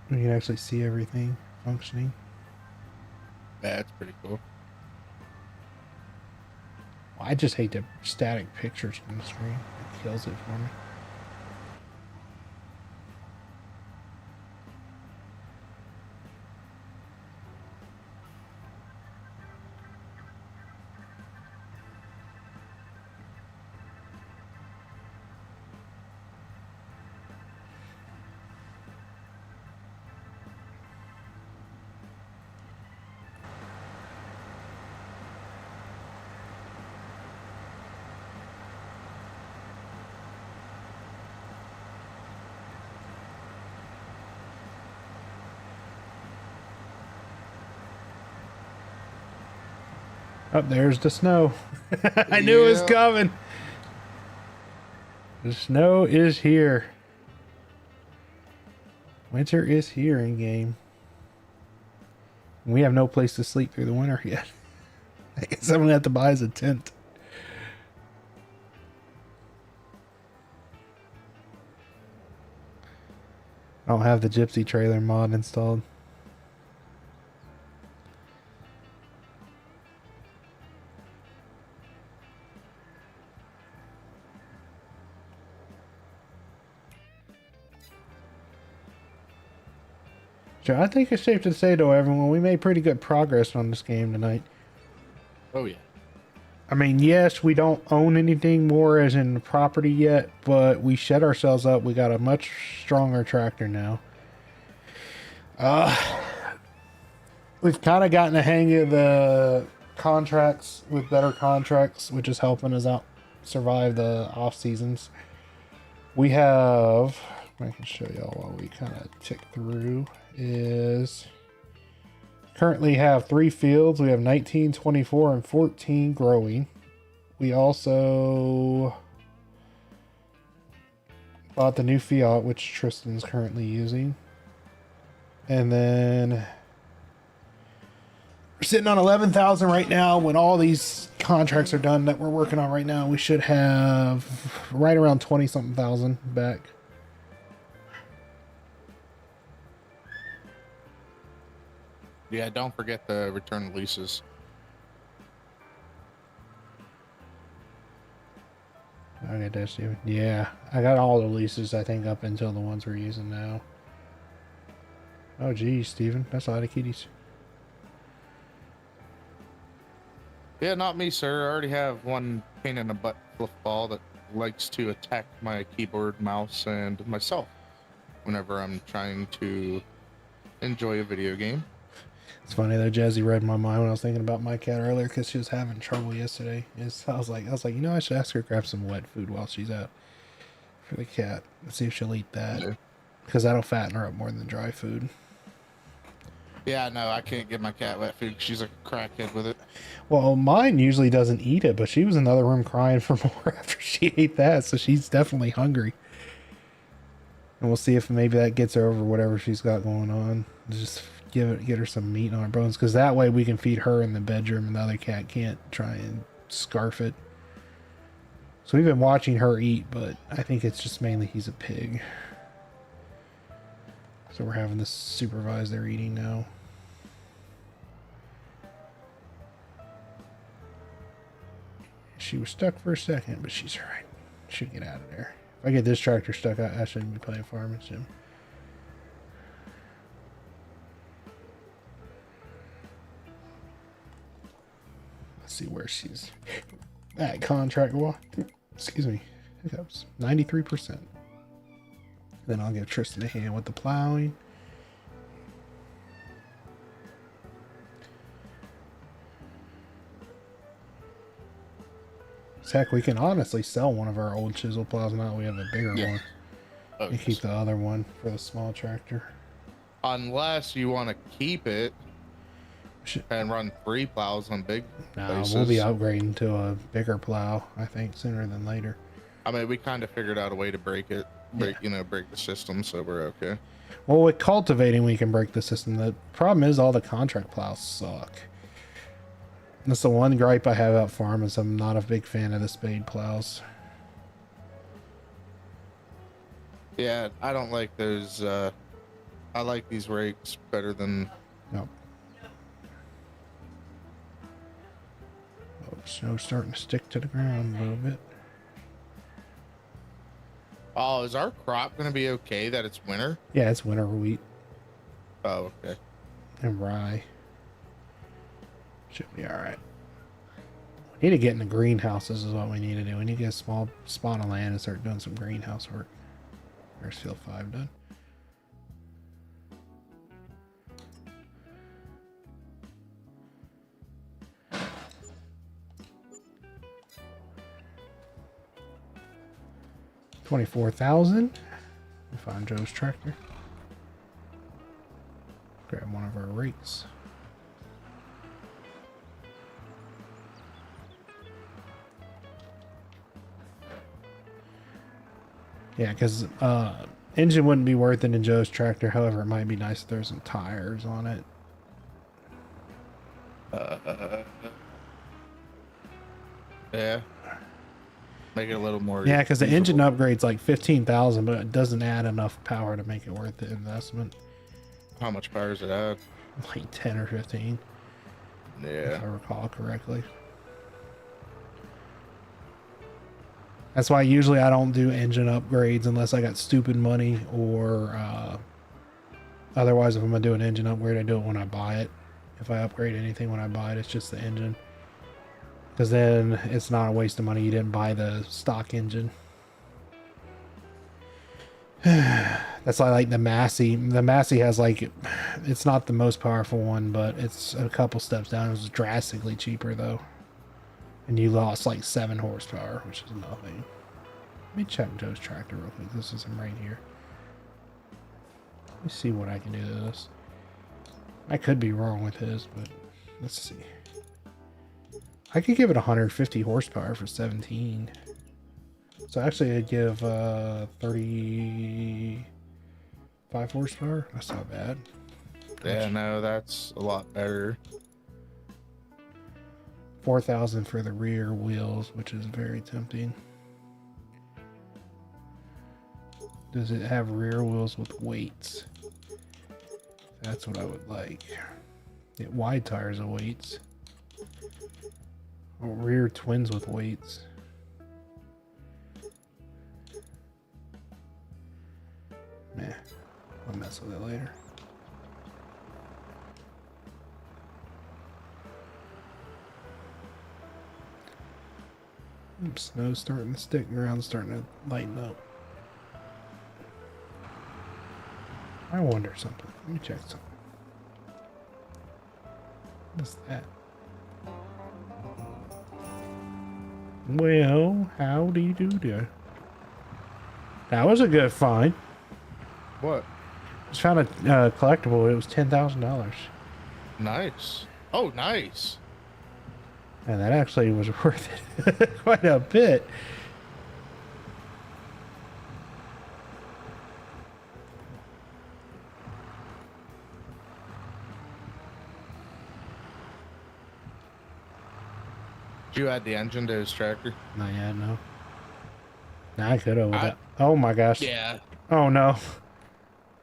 You can actually see everything functioning. That's pretty cool. I just hate the static pictures on the screen. It kills it for me. Oh, there's the snow. I knew it was coming. The snow is here. Winter is here in game. We have no place to sleep through the winter yet. I guess I'm gonna have to buy us a tent. I don't have the Gypsy trailer mod installed. I think it's safe to say, though, everyone, we made pretty good progress on this game tonight. Oh, yeah. I mean, yes, we don't own anything more as in property yet, but we set ourselves up. We got a much stronger tractor now. We've kind of gotten the hang of the contracts with better contracts, which is helping us out survive the off seasons. We have, I can show y'all while we kind of tick through, is currently have 3 fields. We have 19, 24, and 14 growing. We also bought the new Fiat, which Tristan's currently using. And then we're sitting on 11,000 right now. When all these contracts are done that we're working on right now, we should have right around 20 something thousand back. Yeah, don't forget the return leases. I got that, Steven. Yeah, I got all the leases, I think, up until the ones we're using now. Oh, geez, Steven. That's a lot of kitties. Yeah, not me, sir. I already have one pain in the butt ball that likes to attack my keyboard, mouse, and myself whenever I'm trying to enjoy a video game. It's funny though, Jazzy read my mind when I was thinking about my cat earlier because she was having trouble yesterday. I was like, you know, I should ask her to grab some wet food while she's out for the cat and see if she'll eat that, because that'll fatten her up more than dry food. Yeah, no, I can't give my cat wet food. She's a crackhead with it. Well, mine usually doesn't eat it, but she was in the other room crying for more after she ate that, so she's definitely hungry. And we'll see if maybe that gets her over whatever she's got going on. Just get her some meat on her bones, because that way we can feed her in the bedroom and the other cat can't try and scarf it. So we've been watching her eat, but I think it's just mainly he's a pig. So we're having to supervise their eating now. She was stuck for a second, but she's alright. Should get out of there. If I get this tractor stuck, I shouldn't be playing farming sim. Let's see where she's at. Contract. Well, excuse me. Hiccups. 93%. Then I'll give Tristan a hand with the plowing. Heck, we can honestly sell one of our old chisel plows now that we have a bigger one. Oh, And keep the other one for the small tractor. Unless you want to keep it and run 3 plows on big places. We'll be upgrading to a bigger plow, I think, sooner than later. I mean, we kind of figured out a way to break it, break the system, so we're okay. Well, with cultivating, we can break the system. The problem is all the contract plows suck. That's the one gripe I have out farm, is I'm not a big fan of the spade plows. Yeah, I don't like those. I like these rakes better than. Nope. Oh, snow's starting to stick to the ground a little bit. Oh, is our crop gonna be okay that it's winter? Yeah, it's winter wheat Oh, okay. and rye. Should be all right. We need to get in the greenhouses is what we need to do. We need to get a small spot of land and start doing some greenhouse work. There's field 5 done. $24,000. We find Joe's tractor. Grab one of our rakes. Yeah, because engine wouldn't be worth it in Joe's tractor. However, it might be nice if there's some tires on it. Yeah. Make it a little more. Yeah, because the engine usable. upgrade's like 15,000, but it doesn't add enough power to make it worth the investment. How much power does it add? Like 10 or 15, if Yeah. I recall correctly. That's why usually I don't do engine upgrades unless I got stupid money, or otherwise if I'm gonna do an engine upgrade, I do it when I buy it. If I upgrade anything when I buy it, it's just the engine. Because then it's not a waste of money. You didn't buy the stock engine. That's why I like the Massey. The Massey has like, it's not the most powerful one, but it's a couple steps down. It was drastically cheaper though. And you lost like 7 horsepower, which is nothing. Let me check Joe's tractor real quick. This is him right here. Let me see what I can do to this. I could be wrong with his, but let's see. I could give it 150 horsepower for 17. So actually I'd give 35 horsepower. That's not bad. Yeah, no, that's a lot better. 4,000 for the rear wheels, which is very tempting. Does it have rear wheels with weights? That's what I would like. Get wide tires with weights. Or rear twins with weights. Meh. I'll mess with it later. Oops, snow's starting to stick, ground's starting to lighten up. I wonder something. Let me check something. What's that? Well, how do you do there? That was a good find. What? Just found a collectible. It was $10,000. Nice. Oh, nice. And that actually was worth it quite a bit. Did you add the engine to his tractor? Not yet, no. Nah, I could have. Oh my gosh. Yeah. Oh no.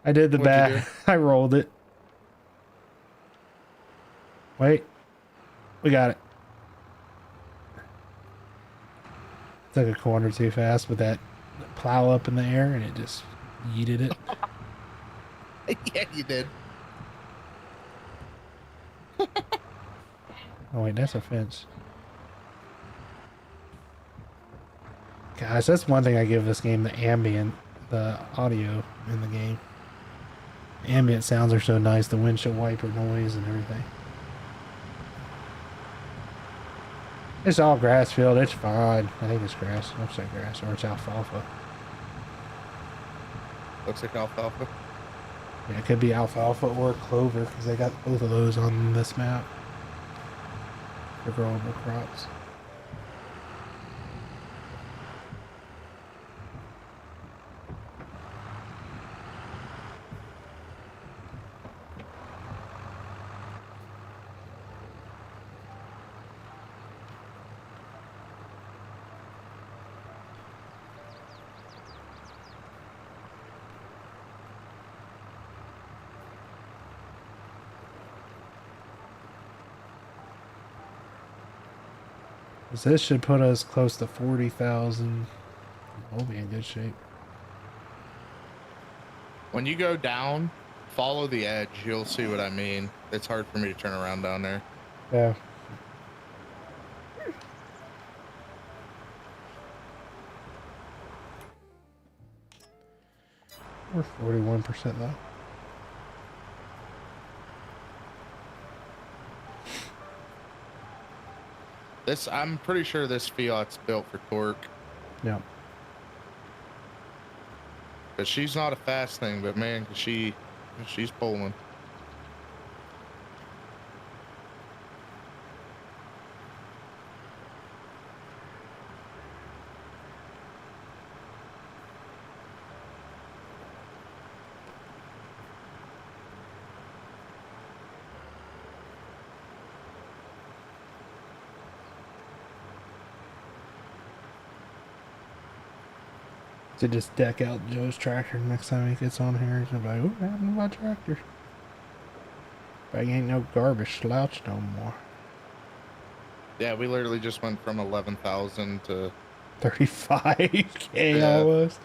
I did the What'd you back. I rolled it. Wait. We got it. Took a corner too fast with that plow up in the air and it just yeeted it. Yeah, you did. Oh wait, that's a fence. Gosh, that's one thing I give this game, the ambient, the audio in the game. Ambient sounds are so nice, the windshield wiper noise and everything. It's all grass field, it's fine. I think it's grass. Looks like grass, or it's alfalfa. Looks like alfalfa. Yeah, it could be alfalfa or clover, because they got both of those on this map for growable crops. 'Cause this should put us close to 40,000. We'll be in good shape. When you go down, follow the edge. You'll see what I mean. It's hard for me to turn around down there. Yeah. We're 41% though. I'm pretty sure this Fiat's built for torque. Yeah. But she's not a fast thing, but man, she's pulling. To just deck out Joe's tractor next time he gets on here. He's gonna be like, "What happened to my tractor? But ain't no garbage slouch no more." Yeah, we literally just went from 11,000 to 35K Yeah. almost.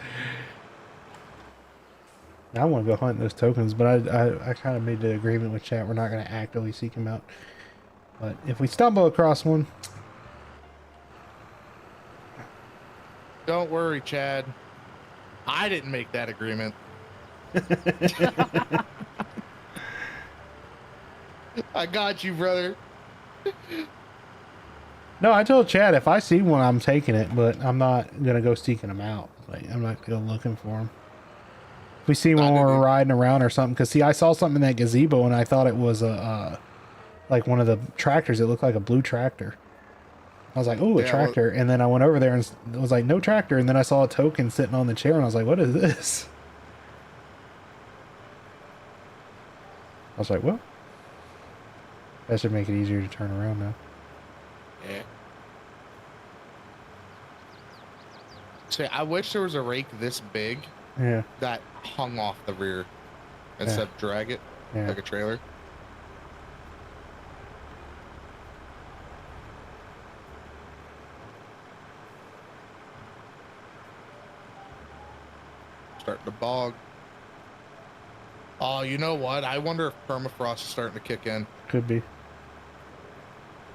I want to go hunt those tokens, but I kind of made the agreement with chat. We're not going to actively seek them out. But if we stumble across one, Don't worry, Chad. I didn't make that agreement. I got you, brother. no, I told Chad if I see one, I'm taking it, but I'm not going to go seeking them out. Like, I'm not going to go looking for them. If we see one when we're riding around or something, because see, I saw something in that gazebo and I thought it was like one of the tractors. It looked like a blue tractor. I was like, "Oh, a tractor!" And then I went over there and it was like, "No tractor." And then I saw a token sitting on the chair, and I was like, "What is this?" I was like, "Well, that should make it easier to turn around now." Yeah. See, I wish there was a rake this big Yeah, that hung off the rear instead of drag it yeah. like a trailer. Starting to bog. Oh, you know what? I wonder if permafrost is starting to kick in. Could be.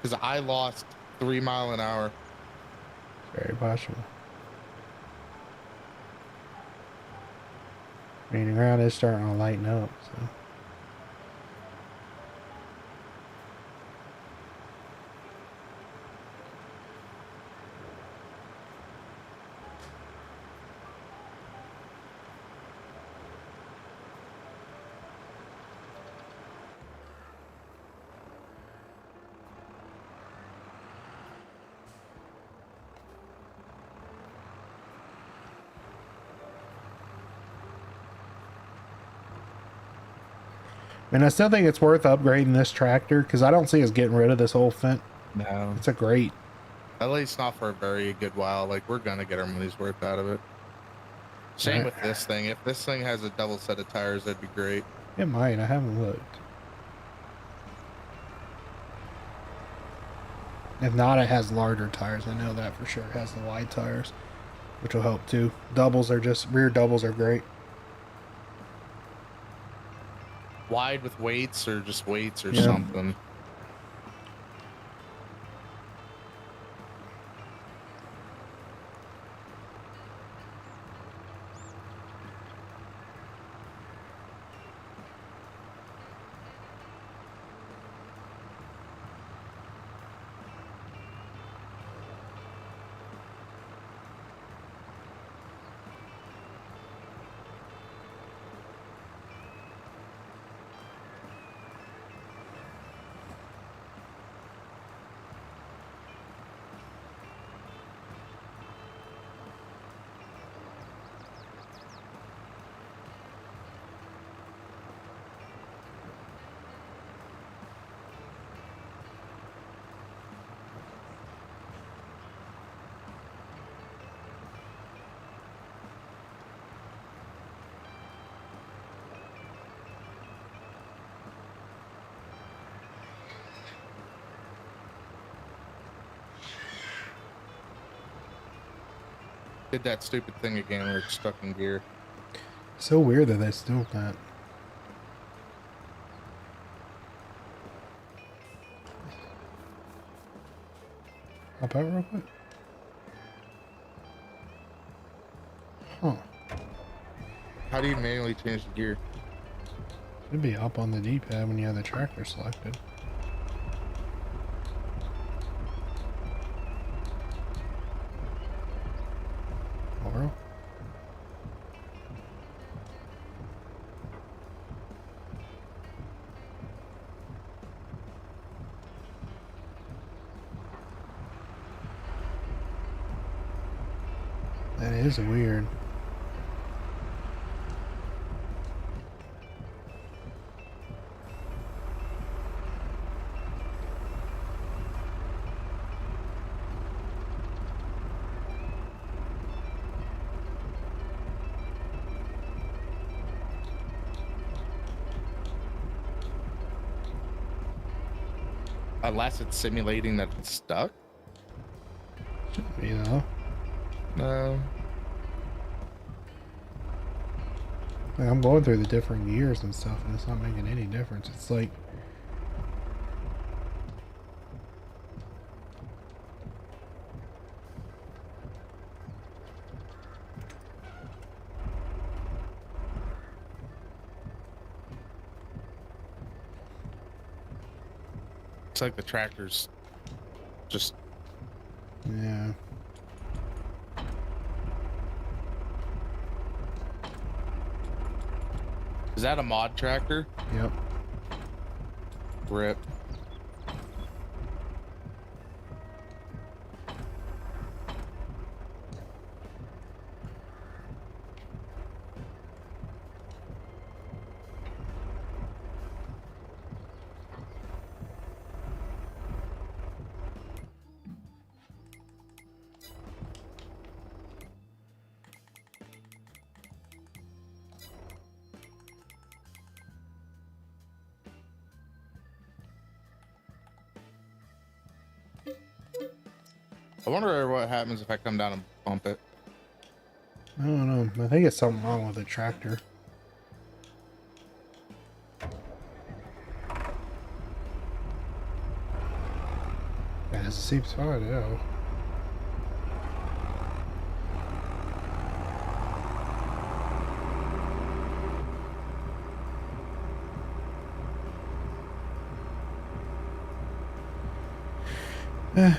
Because I lost 3 miles an hour. Very possible. I mean, the ground is starting to lighten up, so. And I still think it's worth upgrading this tractor because I don't see us getting rid of this whole Fent. No. It's a great. At least not for a very good while. Like, we're going to get our money's worth out of it. Same with this thing. If this thing has a double set of tires, that'd be great. It might. I haven't looked. If not, it has larger tires. I know that for sure. It has the wide tires, which will help too. Doubles are just, rear doubles are great. Wide with weights or just weights or Yeah. something. did that stupid thing again where it's stuck in gear. So weird that they still that. Hop out real quick. Huh. How do you manually change the gear? Should be up on the D-pad when you have the tractor selected. Or that is weird. Unless it's simulating that it's stuck. You know, No. like I'm going through the different gears and stuff, and it's not making any difference. It's like It's like the tractor's just yeah. Is that a mod tractor? Yep. Rip. I wonder what happens if I come down and bump it. I don't know. I think it's something wrong with the tractor. Yeah, it seems fine, yeah.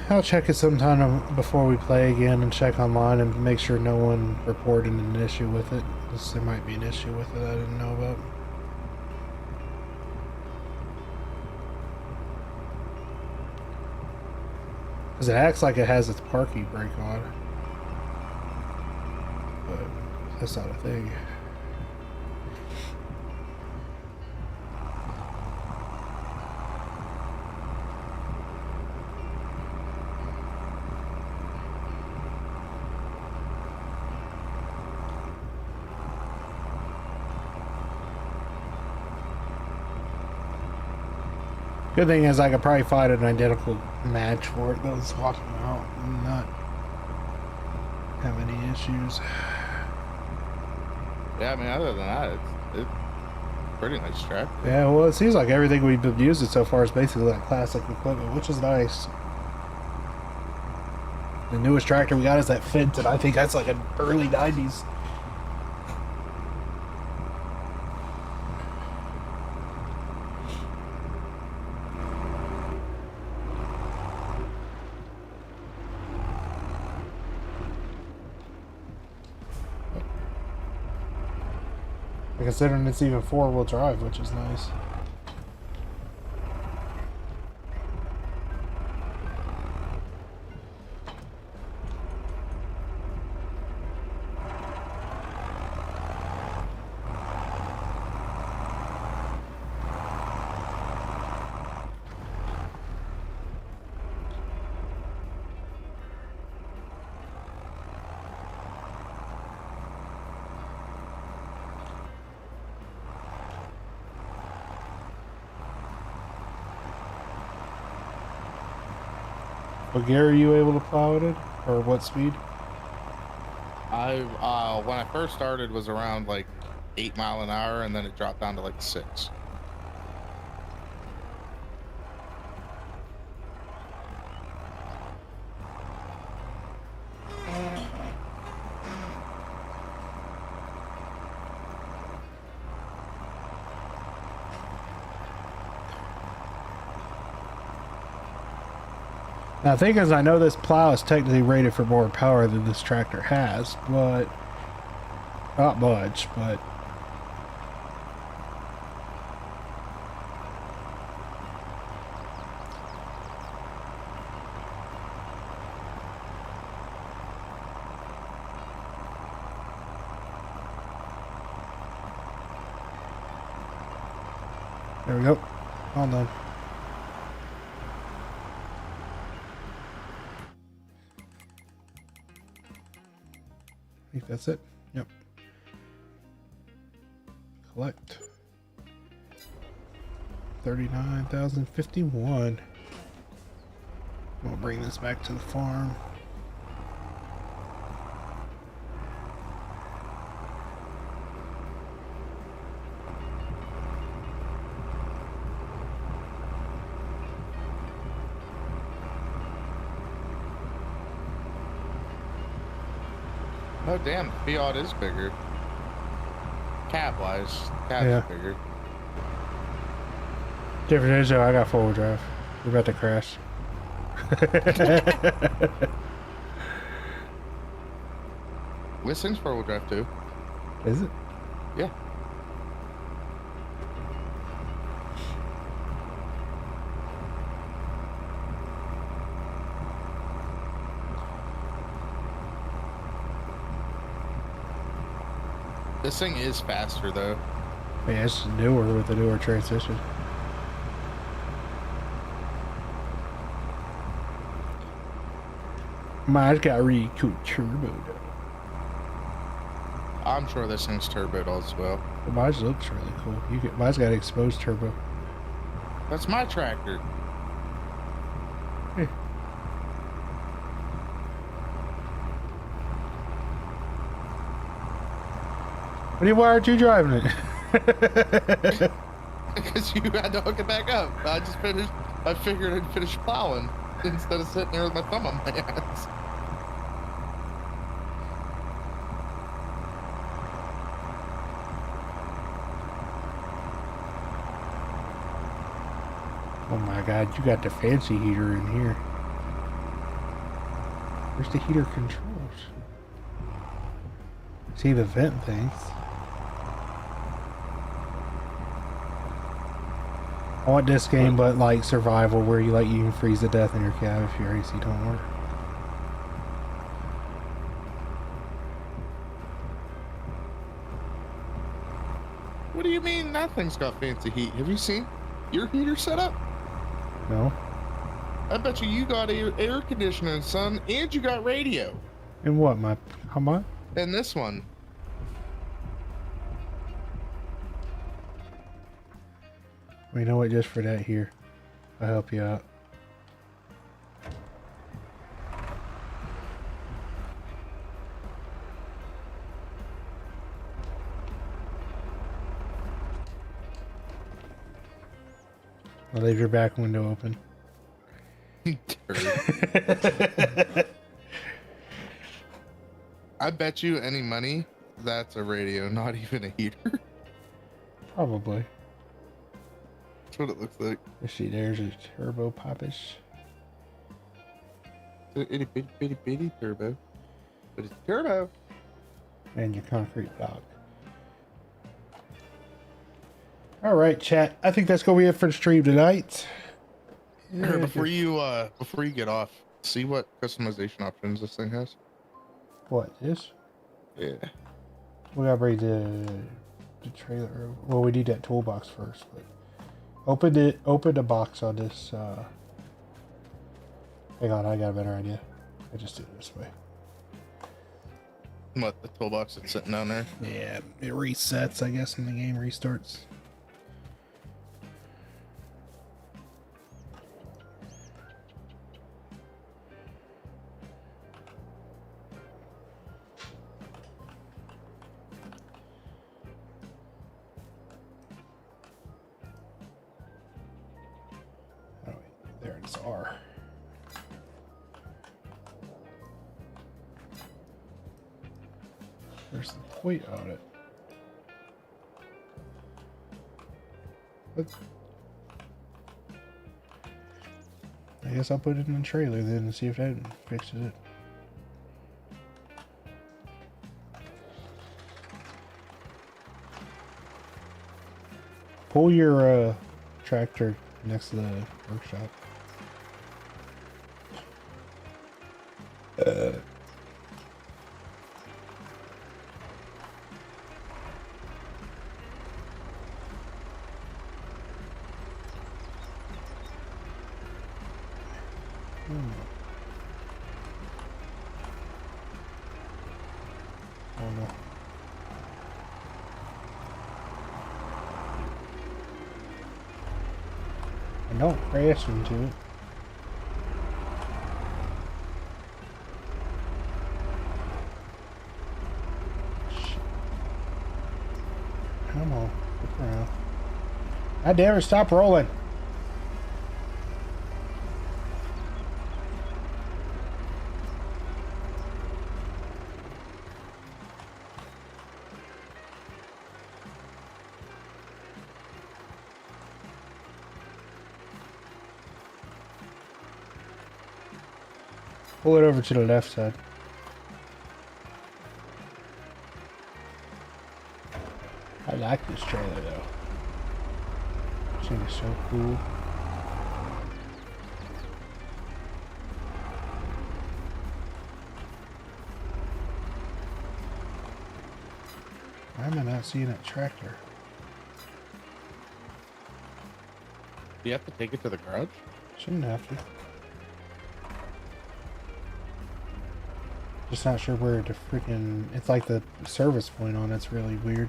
I'll check it sometime before we play again and check online and make sure no one reported an issue with it. There might be an issue with it I didn't know about. Because it acts like it has its parking brake on. But that's not a thing. Good thing is I could probably find an identical match for it that'll swap them out and not have any issues. Yeah, I mean, other than that, it's pretty nice tractor. Yeah, well, it seems like everything we've been using so far is basically that classic equipment, which is nice. The newest tractor we got is that Fenton. I think that's like an early 90s. Considering it's even four-wheel drive, which is nice. What gear are you able to plow it in? Or what speed? When I first started was around like 8 mile an hour, and then it dropped down to like 6. Now, the thing is, I know this plow is technically rated for more power than this tractor has, but not much, but there we go. All done. I think that's it. Yep. Collect 39,051. We'll bring this back to the farm. Oh damn, Fiat is bigger. Cab-wise, cab's Yeah. bigger. Different is though, I got 4-wheel drive. We're about to crash. This thing's 4-wheel drive too. Is it? Yeah. This thing is faster though. Yeah, it's newer with the newer transmission. Mine's got a really cool turbo though. I'm sure this thing's turboed as well. But mine looks really cool. Mine's got exposed turbo. That's my tractor. Why aren't you driving it? Because you had to hook it back up. I figured I'd finish plowing instead of sitting there with my thumb on my ass. Oh my god, you got the fancy heater in here. Where's the heater controls? See the vent things. I want this game, but like survival, where you can freeze to death in your cab if your AC don't work. What do you mean that thing's got fancy heat? Have you seen your heater setup? No? I bet you got air conditioning, son, and you got radio. And what, how much? And this one. Well, you know what, just for that here, I'll help you out. I'll leave your back window open. I bet you any money that's a radio, not even a heater. Probably. That's what it looks like. Let's see, there's a turbo popish. It's a itty bitty turbo. But it's turbo. And your concrete block. Alright, chat. I think that's gonna be it for the stream tonight. Here, before you get off, see what customization options this thing has. What, this? Yeah. We gotta bring the trailer. Well, we need that toolbox first, but open the box on this. Hang on, I got a better idea. I just do it this way. What, the toolbox that's sitting down there? Yeah, it resets, I guess, when the game restarts. XR. Where's the point on it? What? I guess I'll put it in the trailer then and see if that fixes it. Pull your tractor next to the workshop. Oh no. And don't crash into it. Shit. Come on, look around. God damn it, stop rolling. Pull it over to the left side. I like this trailer though. This thing is so cool. Why am I not seeing that tractor? Do you have to take it to the garage? Shouldn't have to. Just not sure where to freaking. It's like the service point on it's really weird.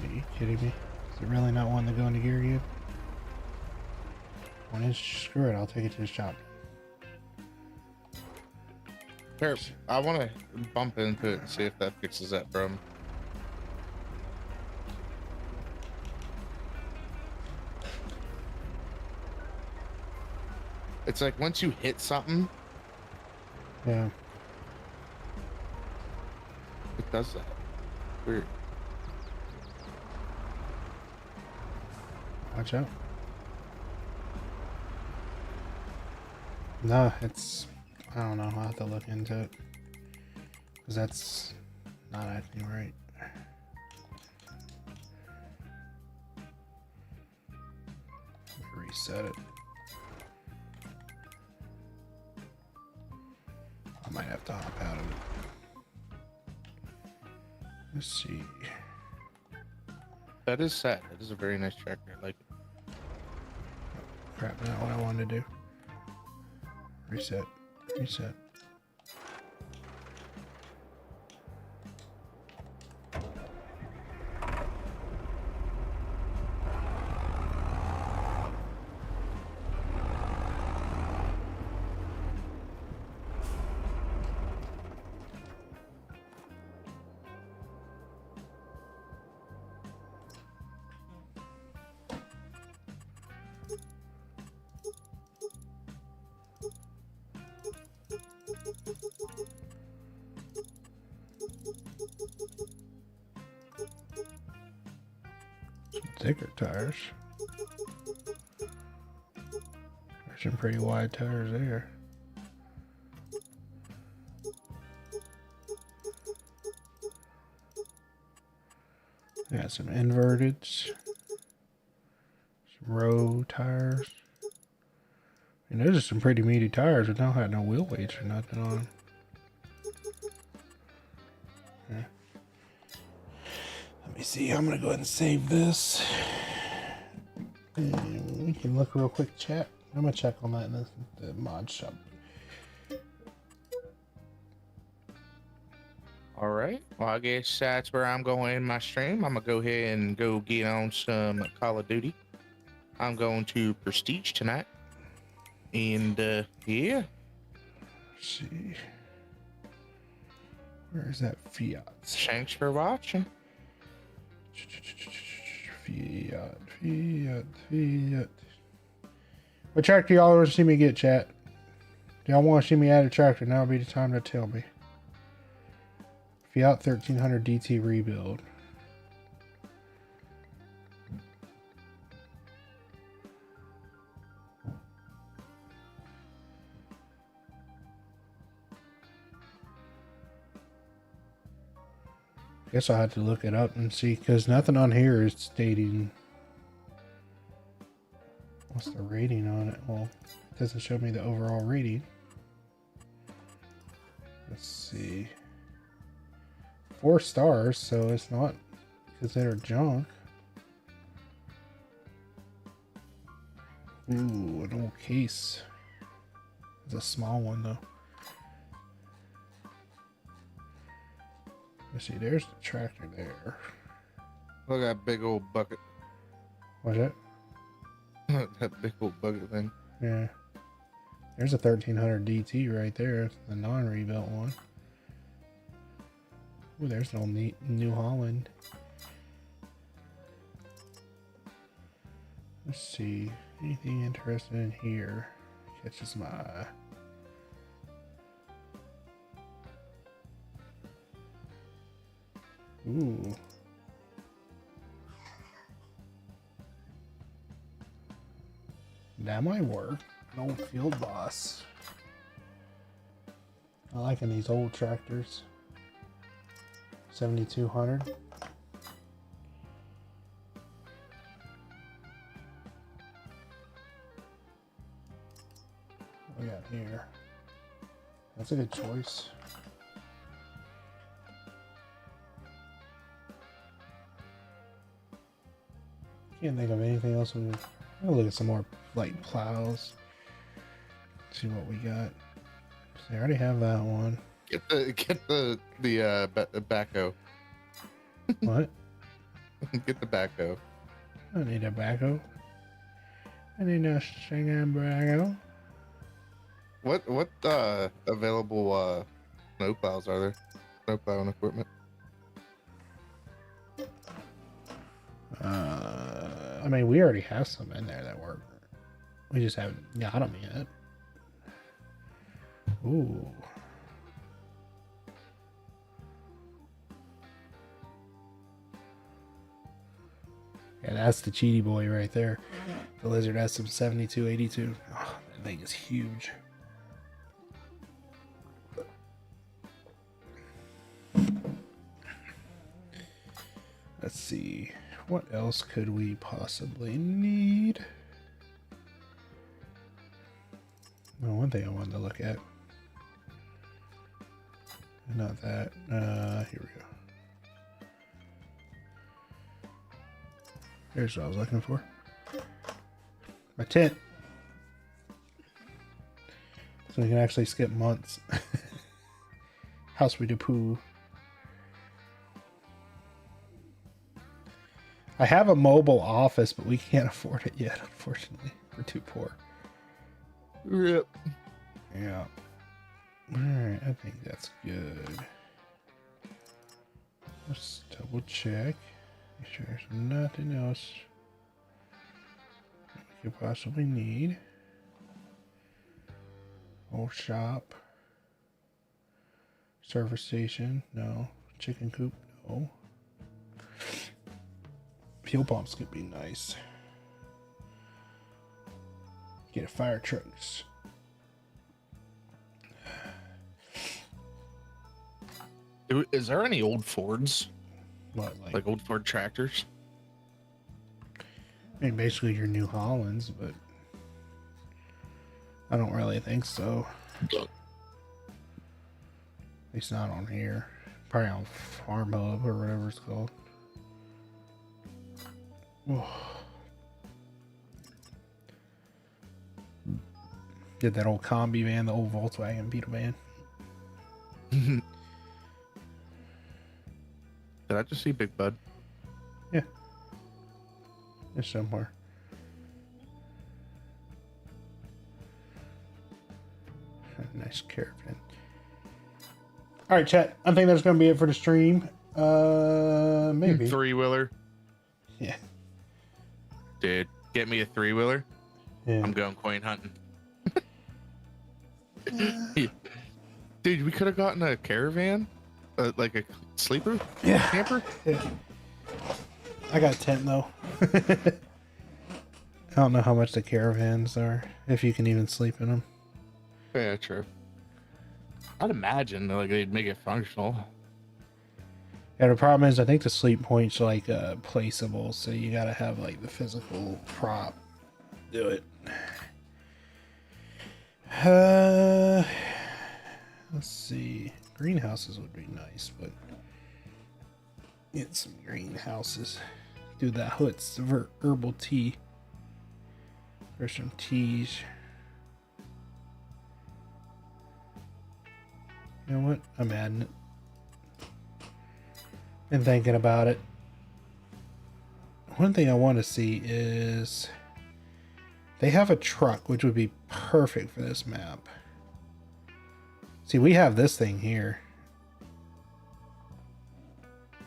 Are you kidding me? Is it really not wanting to go into gear again? Well, then screw it. I'll take it to the shop. Here, I want to bump into it and see if that fixes that problem. It's like once you hit something, Yeah. it does that. Weird. Watch out. No, it's. I don't know. I'll have to look into it. Because that's not acting right. Reset it. I might have to hop out of it. Let's see. That is sad. That is a very nice tractor. I like it. Crap, not what I wanted to do. Reset. Reset. Thicker tires. There's some pretty wide tires there. Got some inverted, some row tires. And those are some pretty meaty tires that don't have no wheel weights or nothing on them. Yeah. Let me see. I'm gonna go ahead and save this. And we can look real quick, chat. I'm gonna check on that in the mod shop. All right. Well, I guess that's where I'm going in my stream. I'm gonna go ahead and go get on some Call of Duty. I'm going to Prestige tonight. And yeah. Let's see. Where is that Fiat? Thanks for watching. Fiat. Fiat. What tractor y'all want to see me get, chat? Do y'all want to see me add a tractor? Now would be the time to tell me. Fiat 1300 DT rebuild. Guess I'll have to look it up and see, because nothing on here is stating what's the rating on it. Well, it doesn't show me the overall rating. Let's see. 4 stars, so it's not considered junk. Ooh, an old case. It's a small one though. Let's see, there's the tractor there. Look at that big old bucket. What's that? That big old bucket thing. Yeah. There's a 1300 DT right there, the non-rebuilt one. Ooh, there's an old neat New Holland. Let's see, anything interesting in here catches my eye. Ooh. That might work. An old field boss. I like these old tractors. 7200. What we got here? That's a good choice. Can't think of anything else. I'll look at some more light plows. See what we got. So I already have that one. Get the backhoe. What? Get the backhoe. I don't need a backhoe. I need a singing backhoe. What available snow plows are there? Snow plowing equipment. I mean, we already have some in there that work. We just haven't got them yet. Ooh. Yeah, that's the cheaty boy right there. The Lizard has some 7282. Oh, that thing is huge. Let's see. What else could we possibly need? Well, one thing I wanted to look at. Not that. Here we go. Here's what I was looking for. My tent. So we can actually skip months. House we do poo. I have a mobile office, but we can't afford it yet, unfortunately. We're too poor. Rip. Yeah. Alright, I think that's good. Let's double check. Make sure there's nothing else we could possibly need. Old shop. Service station, no. Chicken coop, no. Fuel pumps could be nice. Get a fire trucks. Is there any old Fords? What, Like old Ford tractors? I mean, basically your New Hollands, but I don't really think so. At least not on here. Probably on Farm Hub or whatever it's called. Oh. Did that old combi van, the old Volkswagen Beetle van. Did I just see Big Bud? Yeah. It's somewhere. Nice caravan. Alright, chat. I think that's going to be it for the stream. Maybe. 3-wheeler. Yeah. Dude, get me a 3-wheeler. Yeah. I'm going coin hunting. Dude, we could have gotten a caravan, like a sleeper, Yeah. camper. Yeah. I got a tent though. I don't know how much the caravans are, if you can even sleep in them. Yeah, true. I'd imagine like they'd make it functional. Yeah, the problem is I think the sleep point's like placeable, so you gotta have like the physical prop do it. Let's see. Greenhouses would be nice, but get some greenhouses. Do that Hoots herbal tea. There's some teas. You know what? I'm adding it. Been thinking about it. One thing I want to see is they have a truck, which would be perfect for this map. See, we have this thing here,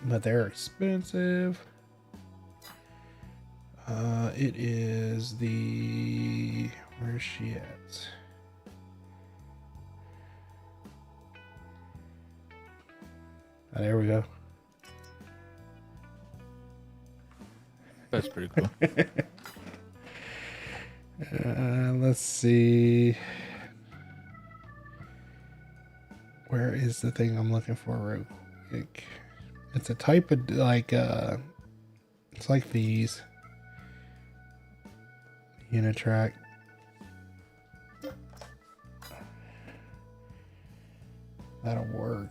but they're expensive. It is the... Where's she at? Oh, there we go. That's pretty cool. Let's see. Where is the thing I'm looking for real quick? It's a type of like it's like these. Unitrack. That'll work.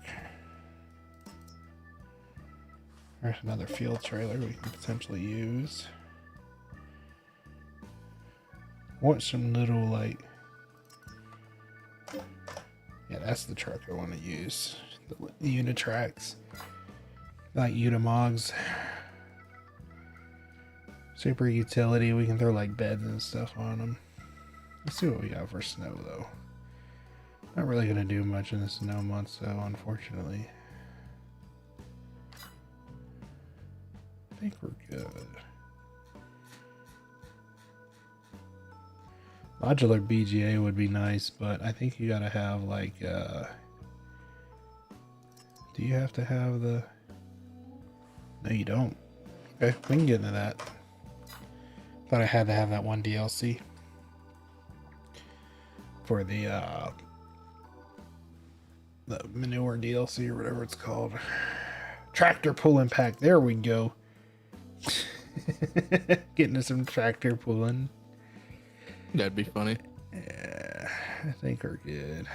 There's another field trailer we can potentially use. Want some little like... Yeah, that's the truck I want to use. The Unitracks. Like Unimogs. Super utility. We can throw like beds and stuff on them. Let's see what we got for snow though. Not really going to do much in the snow month, so unfortunately. I think we're good. Modular BGA would be nice, but I think you gotta have like do you have to have the... No, you don't. Okay, we can get into that. Thought I had to have that one DLC for the manure DLC or whatever it's called. Tractor pulling pack. There we go. Getting to some tractor pulling. That'd be funny. Yeah, I think we're good.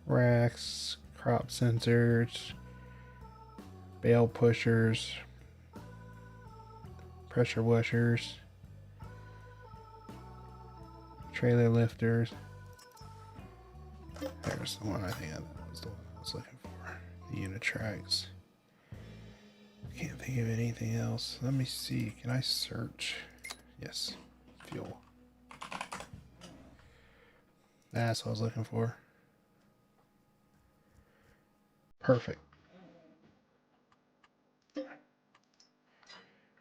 Racks, crop sensors, bale pushers, pressure washers, trailer lifters. There's the one. I think that was the one I was looking for. The Unitracks. Can't think of anything else. Let me see. Can I search? Yes. Fuel. That's what I was looking for. Perfect.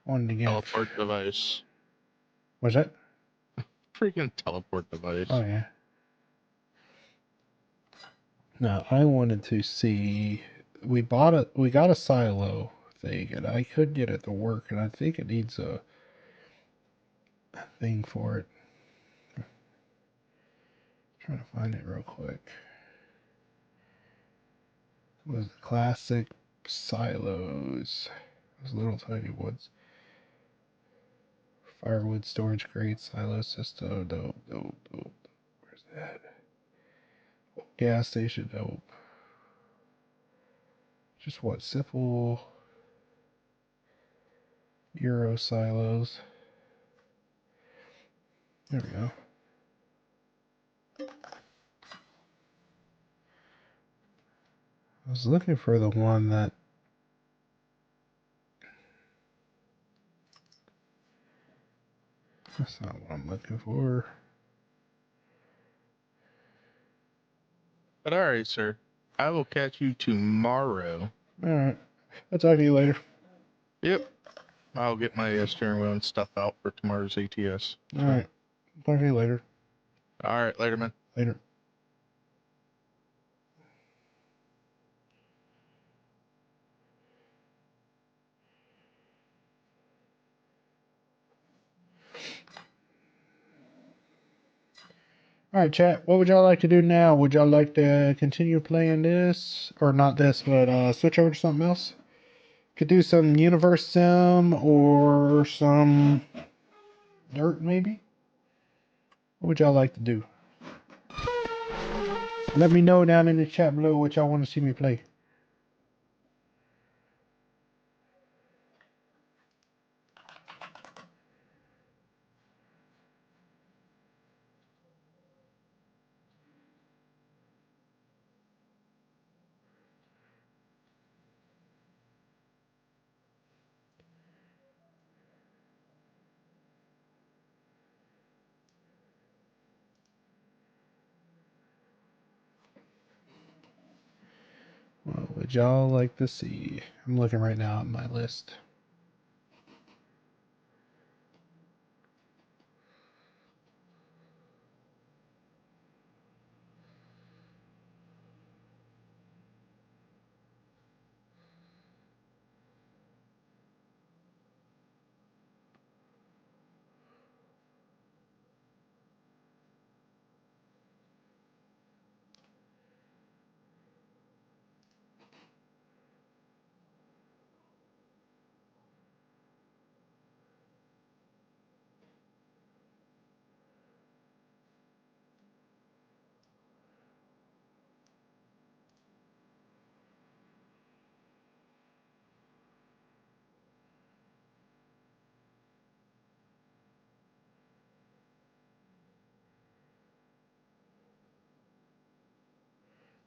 Wanted to get... Teleport device. What's that? Freaking teleport device. Oh, yeah. Now, I wanted to see... We got a silo thing, and I could get it to work, and I think it needs a thing for it. Trying to find it real quick. It was the classic silos. Those little tiny woods. Firewood storage crate, silo system. Dope. Where's that? Gas station. Dope. Just what? Simple Euro silos. There we go. I was looking for the one that... That's not what I'm looking for. But alright, sir. I will catch you tomorrow. Alright. I'll talk to you later. Yep. I'll get my steering wheel and stuff out for tomorrow's ATS. All right. Talk to you later. All right, later, man. Later. All right, chat. What would y'all like to do now? Would y'all like to continue playing this, or not this, but switch over to something else? Could do some universe sim or some dirt, maybe. What would y'all like to do? Let me know down in the chat below what y'all want to see me play. What would y'all like to see? I'm looking right now at my list.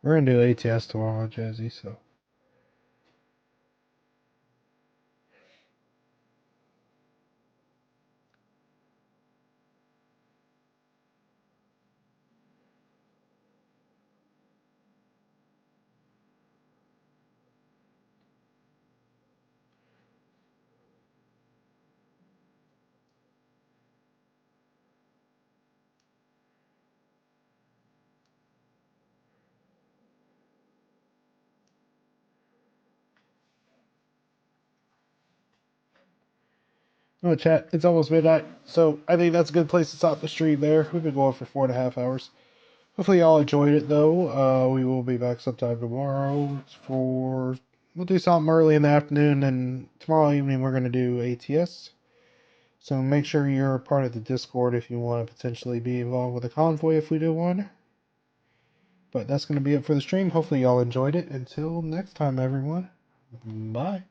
We're gonna do ATS tomorrow, Jazzy, so. Oh, chat, it's almost midnight, so I think that's a good place to stop the stream there. We've been going for 4.5 hours. Hopefully y'all enjoyed it, though. We will be back sometime tomorrow for... We'll do something early in the afternoon, and tomorrow evening we're going to do ATS. So make sure you're a part of the Discord if you want to potentially be involved with a convoy if we do one. But that's going to be it for the stream. Hopefully y'all enjoyed it. Until next time, everyone. Bye.